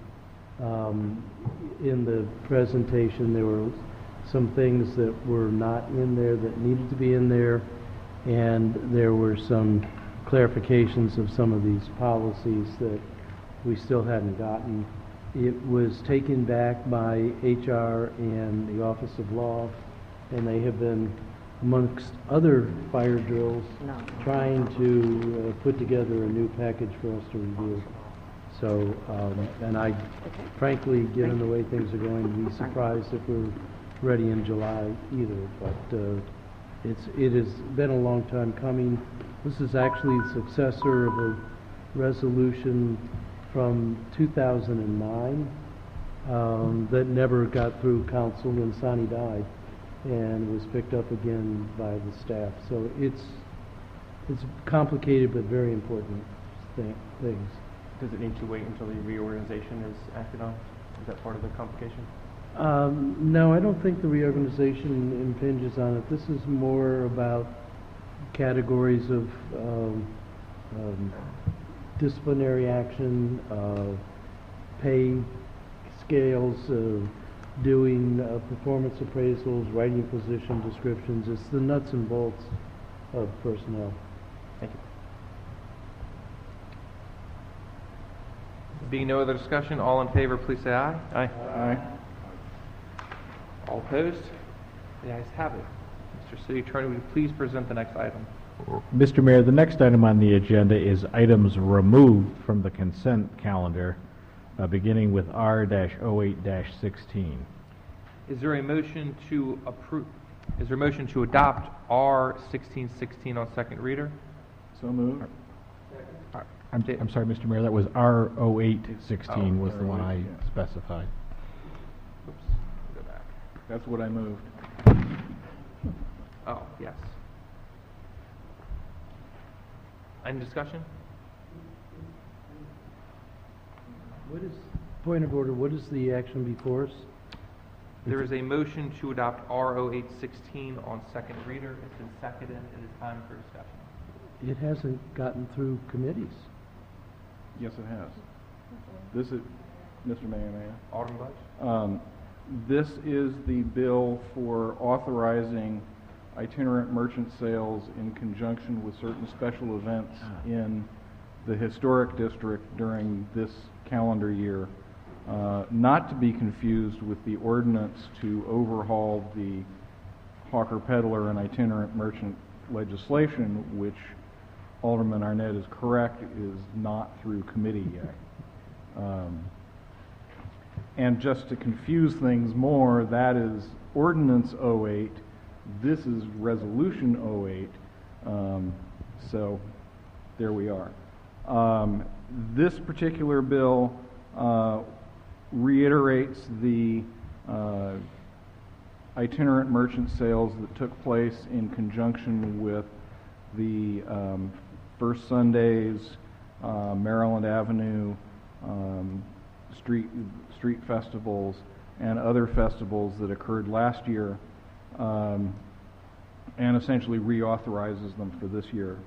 In the presentation, there were some things that were not in there that needed to be in there, and there were some clarifications of some of these policies that we still hadn't gotten. It was taken back by HR and the Office of Law, and they have been, amongst other fire drills, trying to put together a new package for us to review. So, and I, frankly, given the way things are going, would be surprised if we're ready in July either. But it has been a long time coming. This is actually the successor of a resolution from 2009 that never got through council when Sonny died, and was picked up again by the staff. So it's complicated but very important things. Does it need to wait until the reorganization is acted on? Is that part of the complication? No, I don't think the reorganization impinges on it. This is more about categories of disciplinary action, pay scales, doing performance appraisals, writing position descriptions. It's the nuts and bolts of personnel. Thank you. Being no other discussion, all in favor, please say aye. Aye. Aye. All opposed? The ayes have it. Mr. City Attorney, will you please present the next item? Mr. Mayor, the next item on the agenda is items removed from the consent calendar, beginning with R-08-16. Is there a motion to approve? Is there a motion to adopt R-1616 on second reader? So moved. I'm sorry, Mr. Mayor, that was R-08-16 was the one I specified. Oops, go back. That's what I moved. Oh, yes. Any discussion? Point of order, what is the action before us? There is a motion to adopt R-08-16 on second reader. It's been seconded. It is time for discussion. It hasn't gotten through committees. Yes, it has. This is, Mr. Mayor. Alderman Budge? This is the bill for authorizing itinerant merchant sales in conjunction with certain special events in the historic district during this calendar year. Not to be confused with the ordinance to overhaul the hawker peddler and itinerant merchant legislation, which Alderman Arnett is correct, is not through committee yet. And just to confuse things more, that is Ordinance 08, this is Resolution 08, so there we are. This particular bill reiterates the itinerant merchant sales that took place in conjunction with the First Sundays, Maryland Avenue, street festivals, and other festivals that occurred last year, and essentially reauthorizes them for this year.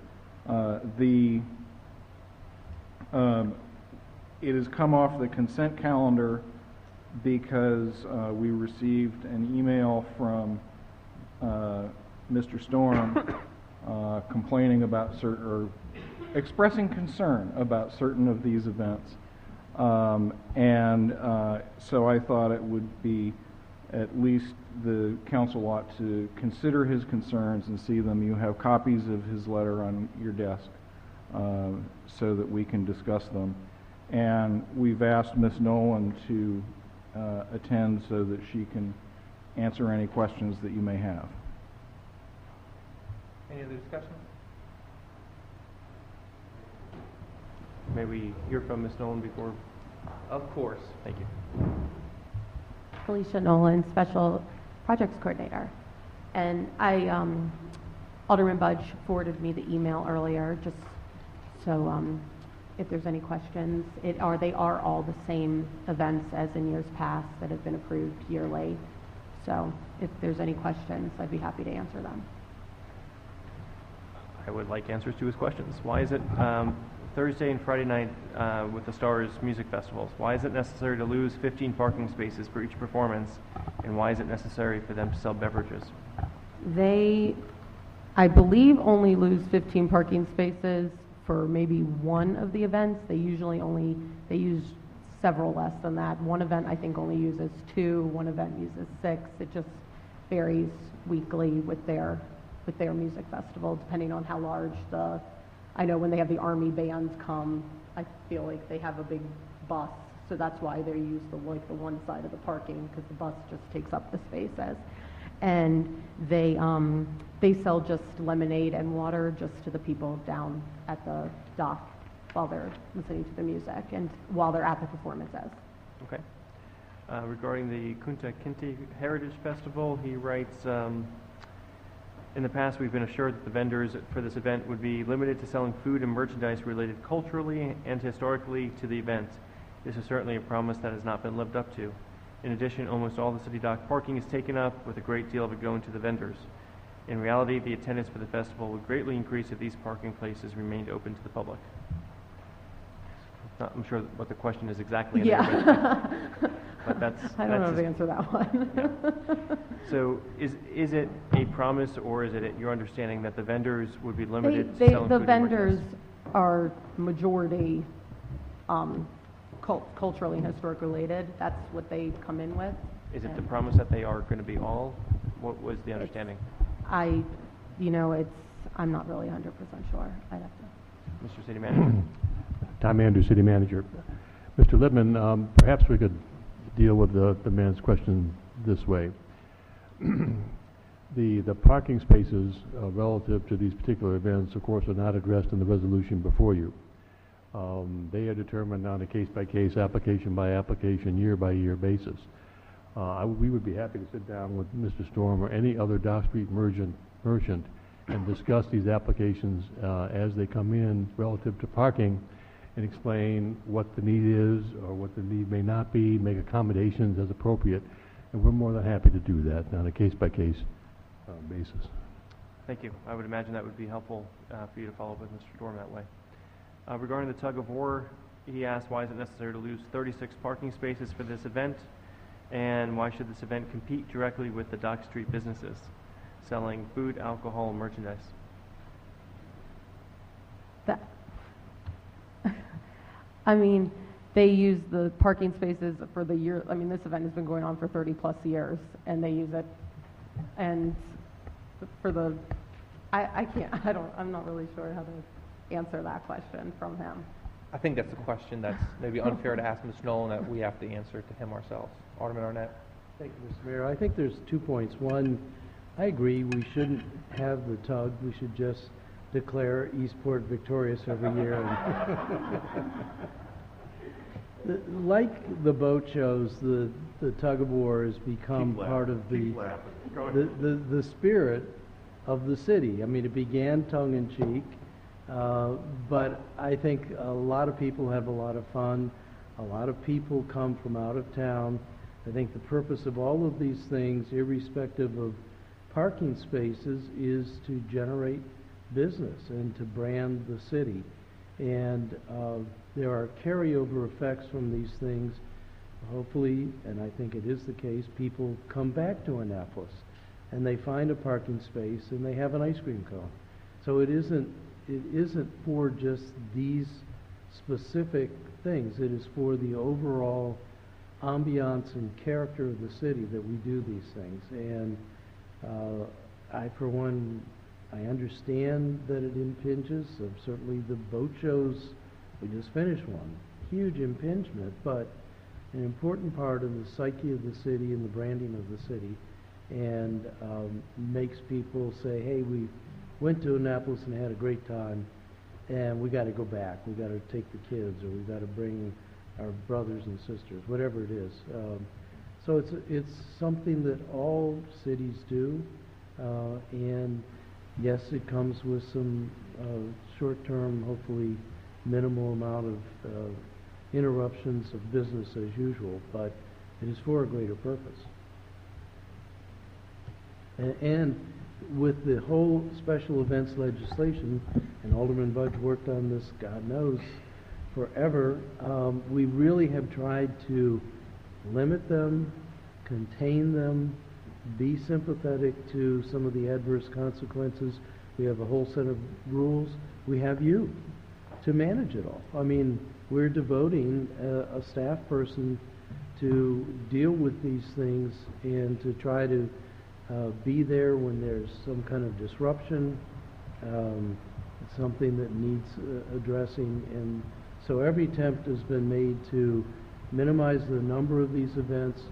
It has come off the consent calendar because we received an email from Mr. Storm complaining about certain, or expressing concern about certain of these events. So I thought it would be, at least the council ought to consider his concerns and see them. You have copies of his letter on your desk so that we can discuss them. And we've asked Ms. Nolan to attend so that she can answer any questions that you may have. Any other discussion? May we hear from Ms. Nolan before? Of course. Thank you. Felicia Nolan, Special Projects Coordinator. And Alderman Budge forwarded me the email earlier, just so if there's any questions. They are all the same events as in years past that have been approved yearly. So if there's any questions, I'd be happy to answer them. I would like answers to his questions. Why is it Thursday and Friday night with the Stars Music Festivals? Why is it necessary to lose 15 parking spaces for each performance? And why is it necessary for them to sell beverages? They, I believe, only lose 15 parking spaces for maybe one of the events. They usually they use several less than that. One event I think only uses 2, one event uses 6. It just varies weekly with their music festival, depending on how large I know when they have the Army bands come, I feel like they have a big bus, so that's why they use the one side of the parking, because the bus just takes up the spaces. And they sell just lemonade and water just to the people down at the dock while they're listening to the music and while they're at the performances. Okay. Regarding the Kunta Kinte Heritage Festival, he writes, in the past, we've been assured that the vendors for this event would be limited to selling food and merchandise related culturally and historically to the event. This is certainly a promise that has not been lived up to. In addition, almost all the city dock parking is taken up, with a great deal of it going to the vendors. In reality, the attendance for the festival would greatly increase if these parking places remained open to the public. I'm sure what the question is exactly in there, but that's... I don't know how to answer that one. Yeah. So is it a promise, or is it your understanding that the vendors would be limited to selling The food and vendors merchandise? are majority culturally and historic related. That's what they come in with. Is it the And promise that they are going to be all? What was the understanding? I'm not really 100% sure. I'd have to. Mr. City Manager. Tom Andrews, City Manager. Mr. Lippman, perhaps we could deal with the man's question this way. The parking spaces relative to these particular events, of course, are not addressed in the resolution before you. They are determined on a case-by-case, application-by-application, year-by-year basis. We would be happy to sit down with Mr. Storm or any other Dock Street merchant and discuss these applications as they come in relative to parking, and explain what the need is or what the need may not be, make accommodations as appropriate, and we're more than happy to do that on a case-by-case basis. Thank you. I would imagine that would be helpful for you to follow up with Mr. Storm that way. Regarding the tug of war, he asked, why is it necessary to lose 36 parking spaces for this event, and why should this event compete directly with the Dock Street businesses selling food, alcohol, and merchandise? They use the parking spaces for the year. This event has been going on for 30 plus years, and they use it. And for the, I'm not really sure how to answer that question from him. I think that's a question that's maybe unfair to ask Ms. Nolan that we have to answer to him ourselves. Alderman Arnett. Thank you, Mr. Mayor. I think there's 2 points. One, I agree we shouldn't have the tug. We should just declare Eastport victorious every year. Like the boat shows, the tug of war has become part of the spirit of the city. It began tongue-in-cheek, but I think a lot of people have a lot of fun. A lot of people come from out of town. I think the purpose of all of these things, irrespective of parking spaces, is to generate business and to brand the city. And there are carryover effects from these things. Hopefully, and I think it is the case, people come back to Annapolis and they find a parking space and they have an ice cream cone. So it isn't for just these specific things. It is for the overall ambiance and character of the city that we do these things. And I, for one, I understand that it impinges. Certainly the boat shows, we just finished one, huge impingement, but an important part of the psyche of the city and the branding of the city, and makes people say, hey, we went to Annapolis and had a great time, and we got to go back. We got to take the kids, or we got to bring our brothers and sisters, whatever it is. So it's something that all cities do, and yes, it comes with some short-term, hopefully minimal amount of interruptions of business as usual, but it is for a greater purpose. And with the whole special events legislation, and Alderman Budge worked on this, God knows, forever, we really have tried to limit them, contain them, be sympathetic to some of the adverse consequences. We have a whole set of rules. We have you to manage it all. We're devoting a staff person to deal with these things and to try to be there when there's some kind of disruption, something that needs addressing, and So every attempt has been made to minimize the number of these events,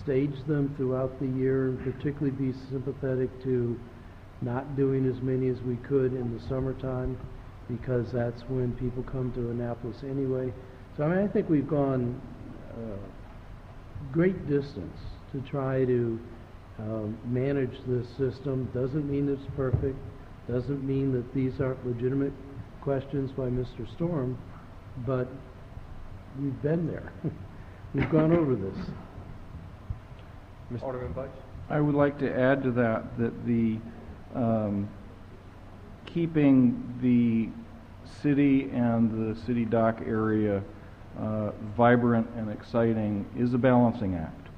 stage them throughout the year, and particularly be sympathetic to not doing as many as we could in the summertime, because that's when people come to Annapolis anyway. So I mean, I think we've gone great distance to try to manage this system. Doesn't mean it's perfect, doesn't mean that these aren't legitimate questions by Mr. Storm, but we've been there. We've gone over this. Alderman Budge? I would like to add to that the keeping the city and the city dock area vibrant and exciting is a balancing act.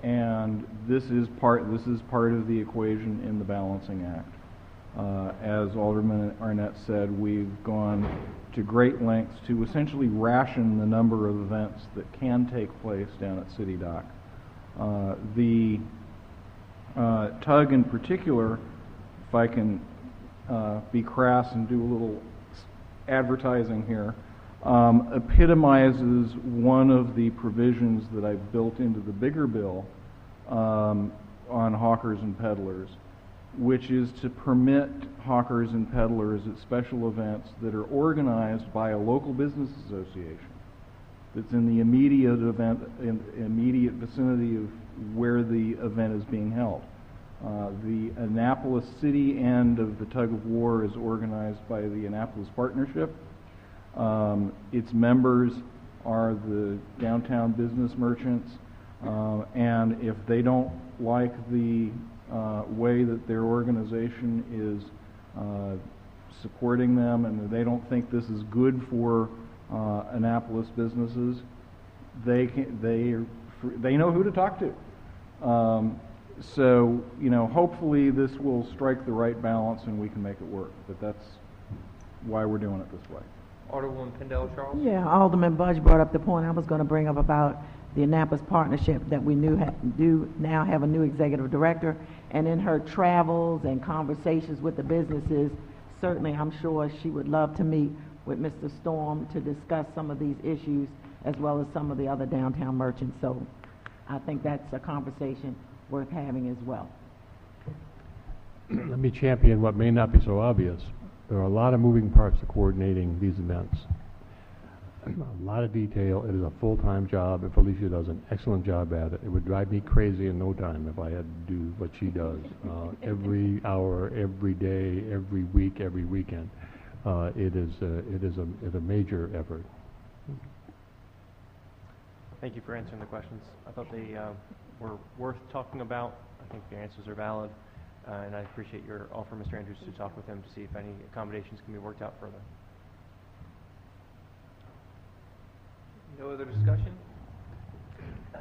And this is part of the equation in the balancing act. As Alderman Arnett said, we've gone to great lengths to essentially ration the number of events that can take place down at City Dock. The tug in particular, if I can be crass and do a little advertising here, epitomizes one of the provisions that I've built into the bigger bill on hawkers and peddlers, which is to permit hawkers and peddlers at special events that are organized by a local business association that's in the immediate vicinity of where the event is being held. The Annapolis City end of the tug of war is organized by the Annapolis Partnership. Its members are the downtown business merchants, and if they don't like the way that their organization is supporting them, and they don't think this is good for Annapolis businesses, they know who to talk to. So, you know, hopefully this will strike the right balance and we can make it work. But that's why we're doing it this way. Alderwoman Pendel Charles? Yeah, Alderman Budge brought up the point I was going to bring up about the Annapolis Partnership, that we do now have a new executive director, and in her travels and conversations with the businesses, certainly I'm sure she would love to meet with Mr. Storm to discuss some of these issues as well as some of the other downtown merchants. So I think that's a conversation worth having as well. Let me champion what may not be so obvious. There are a lot of moving parts to coordinating these events. A lot of detail. It is a full-time job, and Felicia does an excellent job at it. It would drive me crazy in no time if I had to do what she does. Every hour, every day, every week, every weekend. It is a major effort. Thank you for answering the questions. I thought they were worth talking about. I think your answers are valid, and I appreciate your offer, Mr. Andrews, to talk with him to see if any accommodations can be worked out further. No other discussion?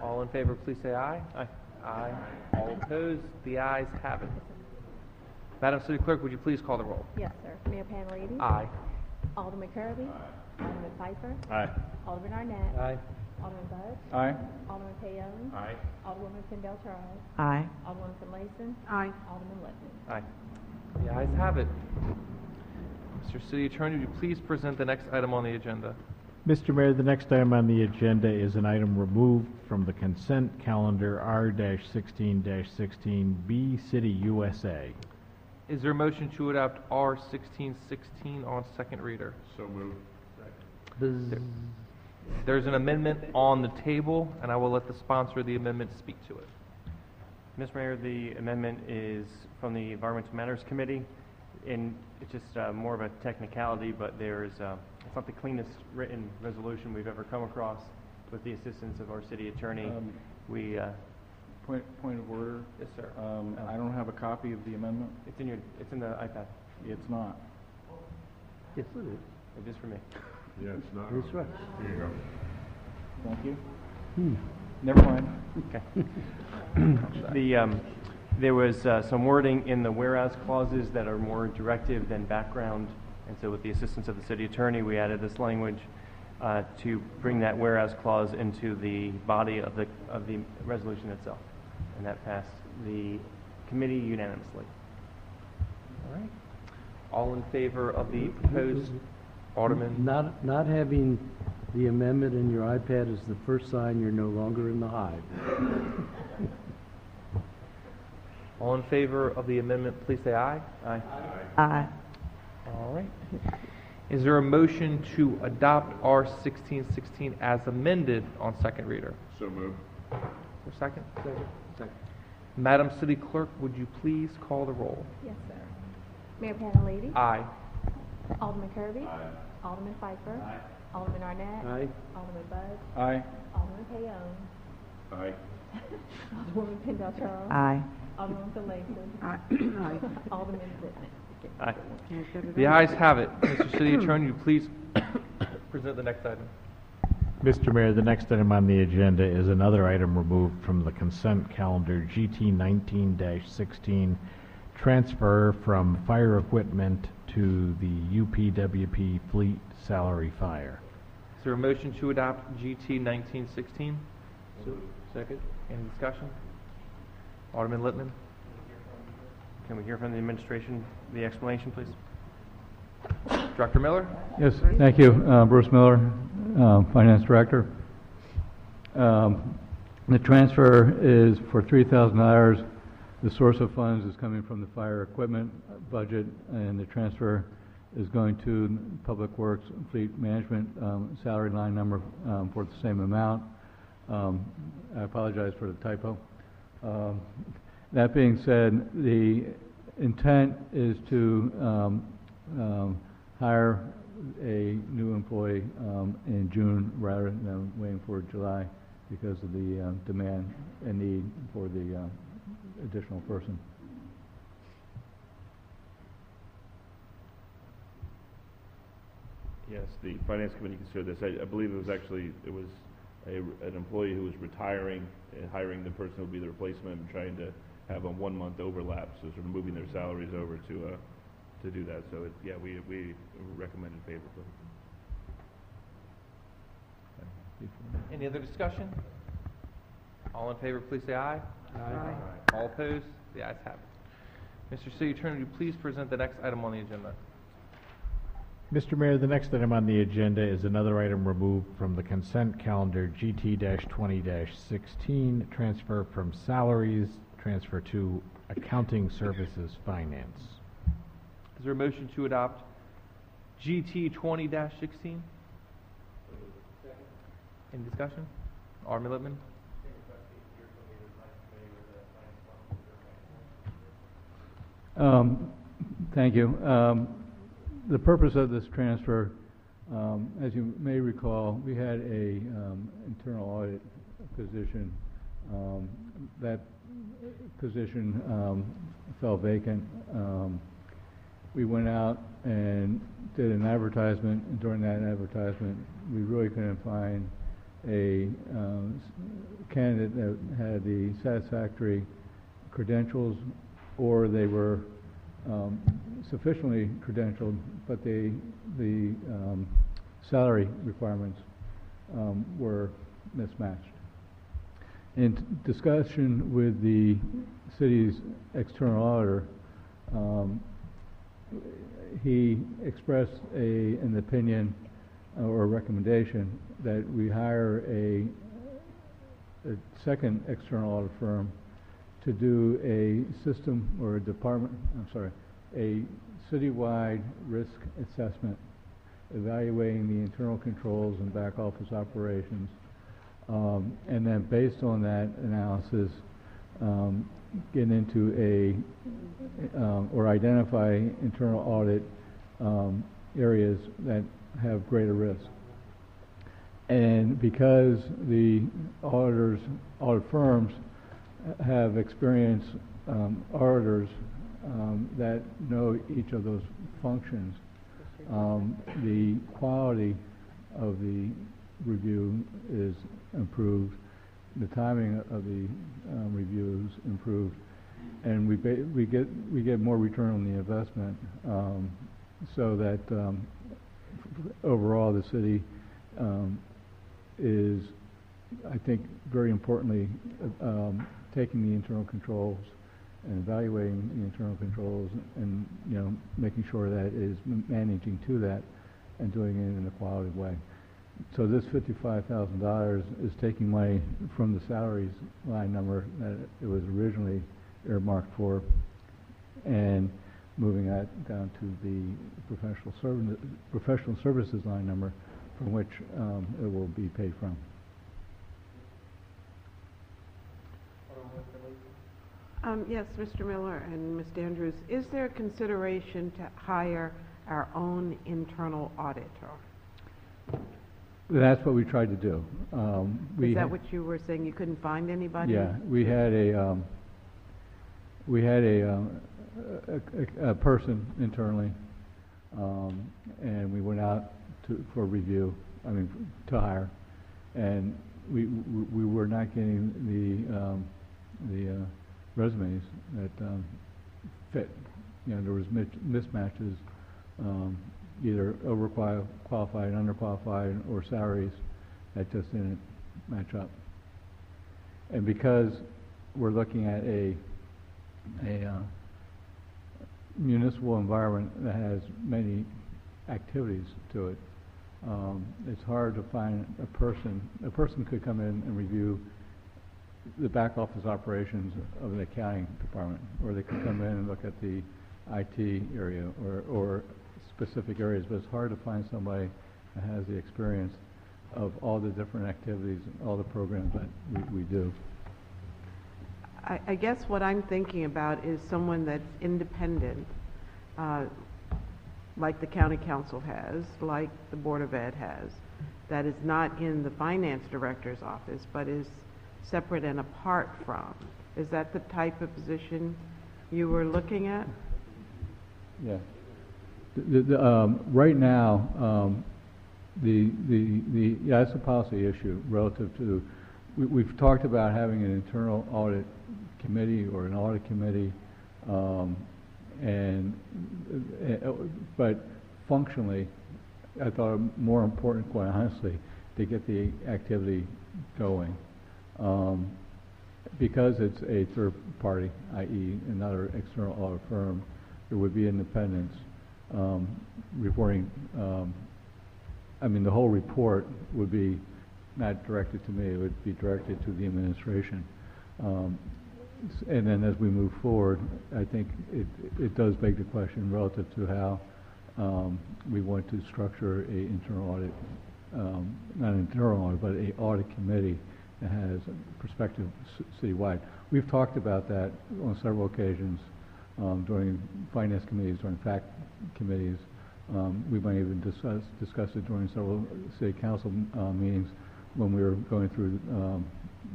All in favor, please say aye. Aye. Aye. All opposed? The ayes have it. Madam City Clerk, would you please call the roll? Yes, sir. Mayor Panlady? Aye. Alderman Kirby? Alderman Pfeiffer? Aye. Alderman Arnett? Aye. Alderman Budge? Aye. Alderman Payon? Aye. Alderwoman Pendel Charles? Aye. Alderwoman Finlayson? Aye. Alderman Lippman? Aye. The ayes have it. Mr. City Attorney, would you please present the next item on the agenda? Mr. Mayor, the next item on the agenda is an item removed from the consent calendar R-16-16B, City USA. Is there a motion to adopt R-1616 on second reader? So moved. There's an amendment on the table, and I will let the sponsor of the amendment speak to it. Mr. Mayor, the amendment is from the Environmental Matters Committee, and it's just more of a technicality, but it's not the cleanest written resolution we've ever come across. With the assistance of our city attorney, Point of order. Yes, sir. I don't have a copy of the amendment. It's in the iPad. It's not. Yes, it is. It is for me. Yeah, it's not. That's right. Here you go. Thank you. Never mind. Okay. There was some wording in the whereas clauses that are more directive than background, and so with the assistance of the city attorney, we added this language to bring that whereas clause into the body of the resolution itself, and that passed the committee unanimously. All right. All in favor of the proposed Alderman? Not having the amendment in your iPad is the first sign you're no longer in the hive. All in favor of the amendment, please say aye. Aye. Aye. All right. Is there a motion to adopt R 1616 as amended on second reader? So moved. For second? Second. Madam City Clerk, would you please call the roll? Yes, sir. Mayor Panalady? Aye. Alderman Kirby? Alderman Pfeiffer? Alderman Arnett? Aye. Alderman Bud? Aye. Alderman Payon? Aye. Alderwoman Kendall Charles? Aye. Alderman Finlayson? Aye. Alderman Littman? Aye. Can't get it The on. ayes have it. Mr. City Attorney, you please present the next item. Mr. Mayor, the next item on the agenda is another item removed from the consent calendar, GT 19-16, transfer from fire equipment to the UPWP Fleet Salary Fire. Is there a motion to adopt GT 1916? Second? Any discussion? Alderman Littman? Can we hear from the administration the explanation, please? Director Miller? Yes, thank you. Bruce Miller, Finance Director. The transfer is for $3,000. The source of funds is coming from the fire equipment budget, and the transfer is going to Public Works Fleet Management salary line number for the same amount. I apologize for the typo. That being said, the intent is to hire a new employee in June rather than waiting for July because of the demand and need for the additional person. Yes, the Finance Committee considered this. I believe it was an employee who was retiring and hiring the person who would be the replacement and trying to have a 1 month overlap, so sort of moving their salaries over to do that. So we recommend in favor of it. Any other discussion? All in favor, please say aye. Aye. All opposed? The ayes have it. Mr. City Attorney, would you please present the next item on the agenda? Mr. Mayor, the next item on the agenda is another item removed from the consent calendar, GT-20-16, transfer from salaries, transfer to accounting services finance. Is there a motion to adopt GT 20-16? Any discussion? Alderman Littman? Thank you. The purpose of this transfer, as you may recall, we had a internal audit position. That position fell vacant. We went out and did an advertisement, and during that advertisement, we really couldn't find a candidate that had the satisfactory credentials, or they were sufficiently credentialed, but the salary requirements were mismatched. In discussion with the city's external auditor, he expressed an opinion or a recommendation that we hire a second external audit firm to do a system or a citywide risk assessment, evaluating the internal controls and back office operations, and then based on that analysis, get into or identify internal audit areas that have greater risk. And because the audit firms have experienced auditors that know each of those functions, the quality of the review is improved, the timing of the reviews improved, and we get more return on the investment, so that overall the city is, I think, very importantly, taking the internal controls and evaluating the internal controls and making sure that it is managing to that, and doing it in a quality way. So this $55,000 is taking money from the salaries line number that it was originally earmarked for and moving that down to the professional services line number from which it will be paid from. Yes, Mr. Miller and Ms. Andrews, is there a consideration to hire our own internal auditor? That's what we tried to do. Is that what you were saying? You couldn't find anybody? Yeah, we had a person internally, and we went out for review. To hire, and we were not getting the resumes that fit. There was mismatches, either overqualified, underqualified, or salaries that just didn't match up. And because we're looking at a municipal environment that has many activities to it, it's hard to find a person. A person could come in and review the back office operations of the accounting department, or they could come in and look at the IT area or specific areas, but it's hard to find somebody that has the experience of all the different activities, all the programs that we do. I guess what I'm thinking about is someone that's independent, like the county council has, like the Board of Ed has, that is not in the finance director's office, but is separate and apart from. Is that the type of position you were looking at? Yeah. Right now, that's a policy issue relative to, we've talked about having an internal audit committee or an audit committee, but functionally, I thought it more important, quite honestly, to get the activity going. Because it's a third party, i.e. another external audit firm, there would be independence reporting. The whole report would be not directed to me, it would be directed to the administration. And then as we move forward, I think it does beg the question relative to how we want to structure a internal audit, not an internal audit, but an audit committee that has perspective citywide. We've talked about that on several occasions during finance committees, during fact committees. We might even discuss it during several city council meetings when we were going through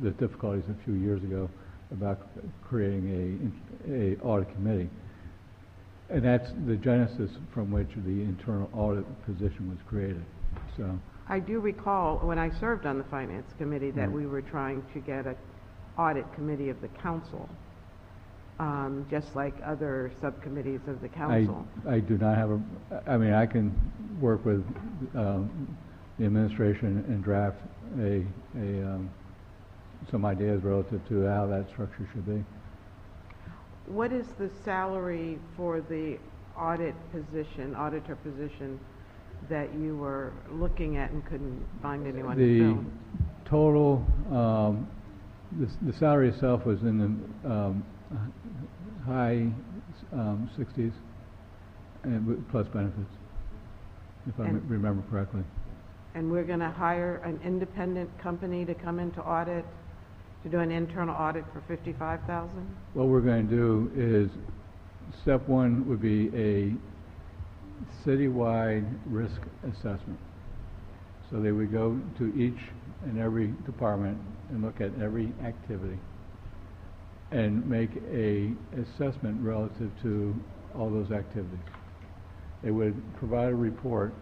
the difficulties a few years ago about creating a audit committee. And that's the genesis from which the internal audit position was created. So I do recall when I served on the finance committee that we were trying to get an audit committee of the council, just like other subcommittees of the council. I do not have I can work with the administration and draft some ideas relative to how that structure should be. What is the salary for the auditor position that you were looking at and couldn't find anyone to fill? The total, the salary itself was in the high 60s, and plus benefits, if I remember correctly. And we're going to hire an independent company to come into audit, to do an internal audit for $55,000? What we're going to do is, step one would be a citywide risk assessment. So they would go to each and every department and look at every activity and make a assessment relative to all those activities. They would provide a report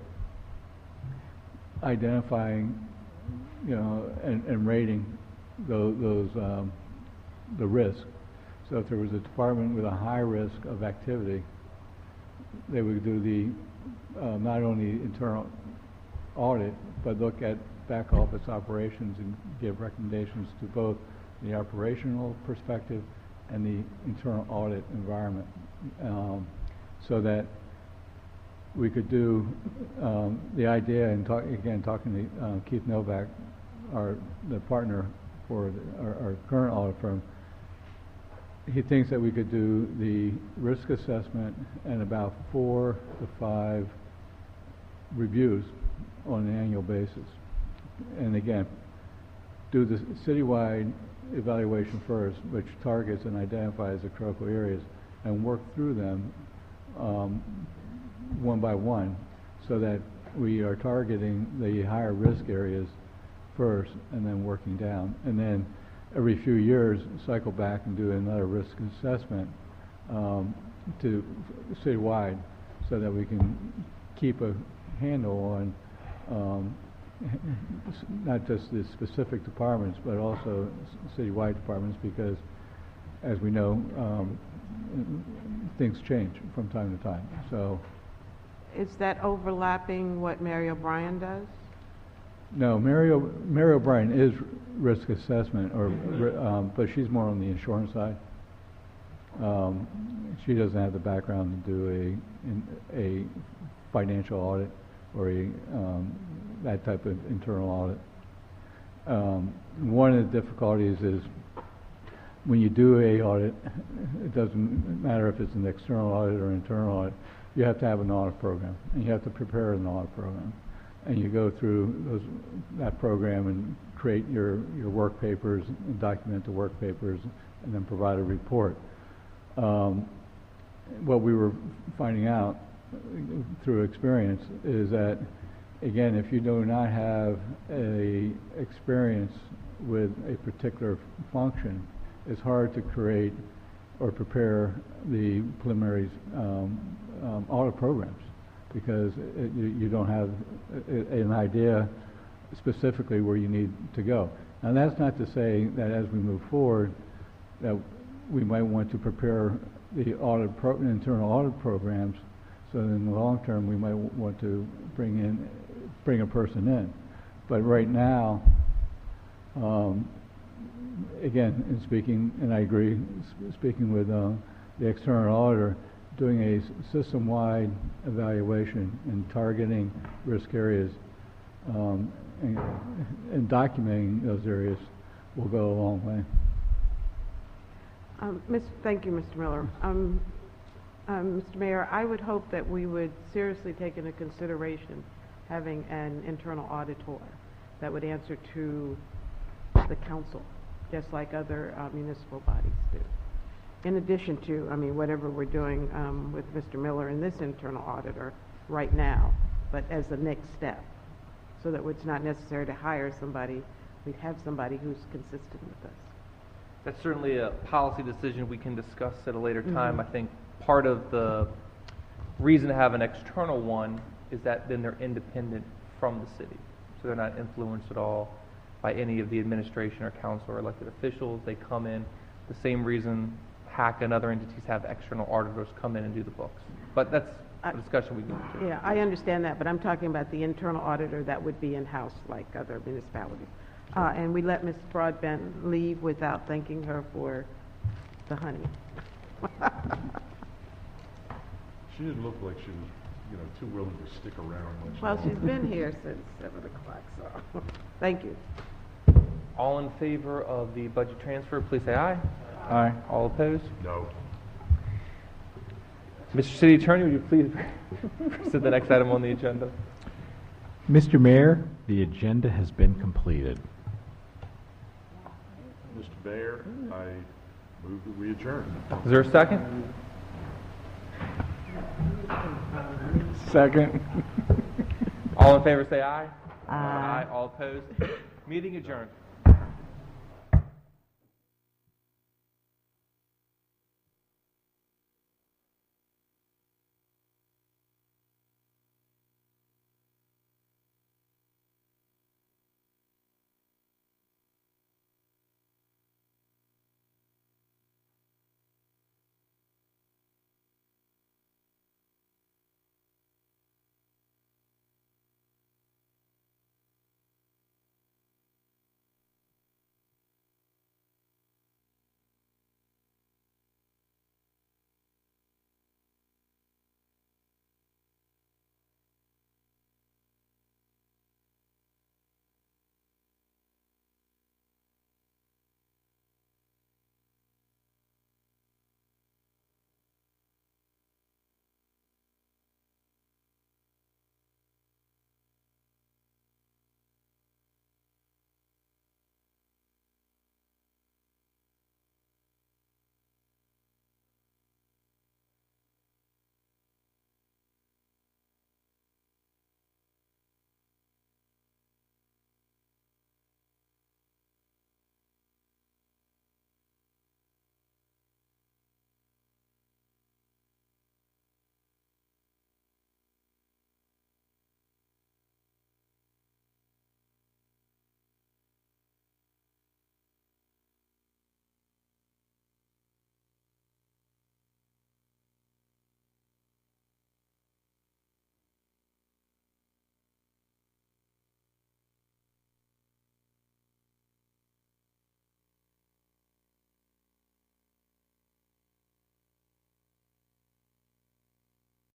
identifying, and rating those the risk. So if there was a department with a high risk of activity, they would do the not only internal audit, but look at back office operations and give recommendations to both the operational perspective and the internal audit environment, so that we could do, the idea, and talking to Keith Novak, the partner for our current audit firm, he thinks that we could do the risk assessment and about 4 to 5 reviews on an annual basis. And again, do the citywide evaluation first, which targets and identifies the critical areas, and work through them one by one, so that we are targeting the higher risk areas first and then working down. And then every few years, cycle back and do another risk assessment to citywide, so that we can keep a handle on not just the specific departments, but also citywide departments, because as we know, things change from time to time. So, Is that overlapping what Mary O'Brien does? no, Mary O'Brien is risk assessment, but she's more on the insurance side. She doesn't have the background to do a financial audit or that type of internal audit. One of the difficulties is when you do a audit, it doesn't matter if it's an external audit or internal audit, you have to have an audit program, and you have to prepare an audit program. And you go through that program and create your work papers and document the work papers and then provide a report. What we were finding out through experience is that, again, if you do not have a experience with a particular function, it's hard to create or prepare the preliminary audit programs, because you don't have an idea specifically where you need to go. Now, that's not to say that as we move forward that we might want to prepare the internal audit programs, so in the long term we might want to bring a person in. But right now, again, and I agree, speaking with the external auditor, doing a system-wide evaluation and targeting risk areas and documenting those areas will go a long way. Thank you, Mr. Miller. Mr. Mayor, I would hope that we would seriously take into consideration having an internal auditor that would answer to the council, just like other municipal bodies do. In addition to, whatever we're doing with Mr. Miller and this internal auditor right now, but as the next step, so that it's not necessary to hire somebody, we'd have somebody who's consistent with us. That's certainly a policy decision we can discuss at a later time. I think part of the reason to have an external one is that then they're independent from the city. So they're not influenced at all by any of the administration or council or elected officials. They come in. The same reason HAC and other entities have external auditors come in and do the books. But that's a discussion we can do. Yeah, I understand that, but I'm talking about the internal auditor that would be in-house like other municipalities. And we let Ms. Broadbent leave without thanking her for the honey. She didn't look like she was, too willing to stick around much Well, longer. she's been here since 7 o'clock, so thank you. All in favor of the budget transfer, please say aye. Aye. All opposed? No. Mr. City Attorney, would you please present the next item on the agenda? Mr. Mayor, the agenda has been completed. Mr. Mayor, I move that we adjourn. Is there a second? Second. All in favor say aye. Aye. All opposed? Meeting adjourned.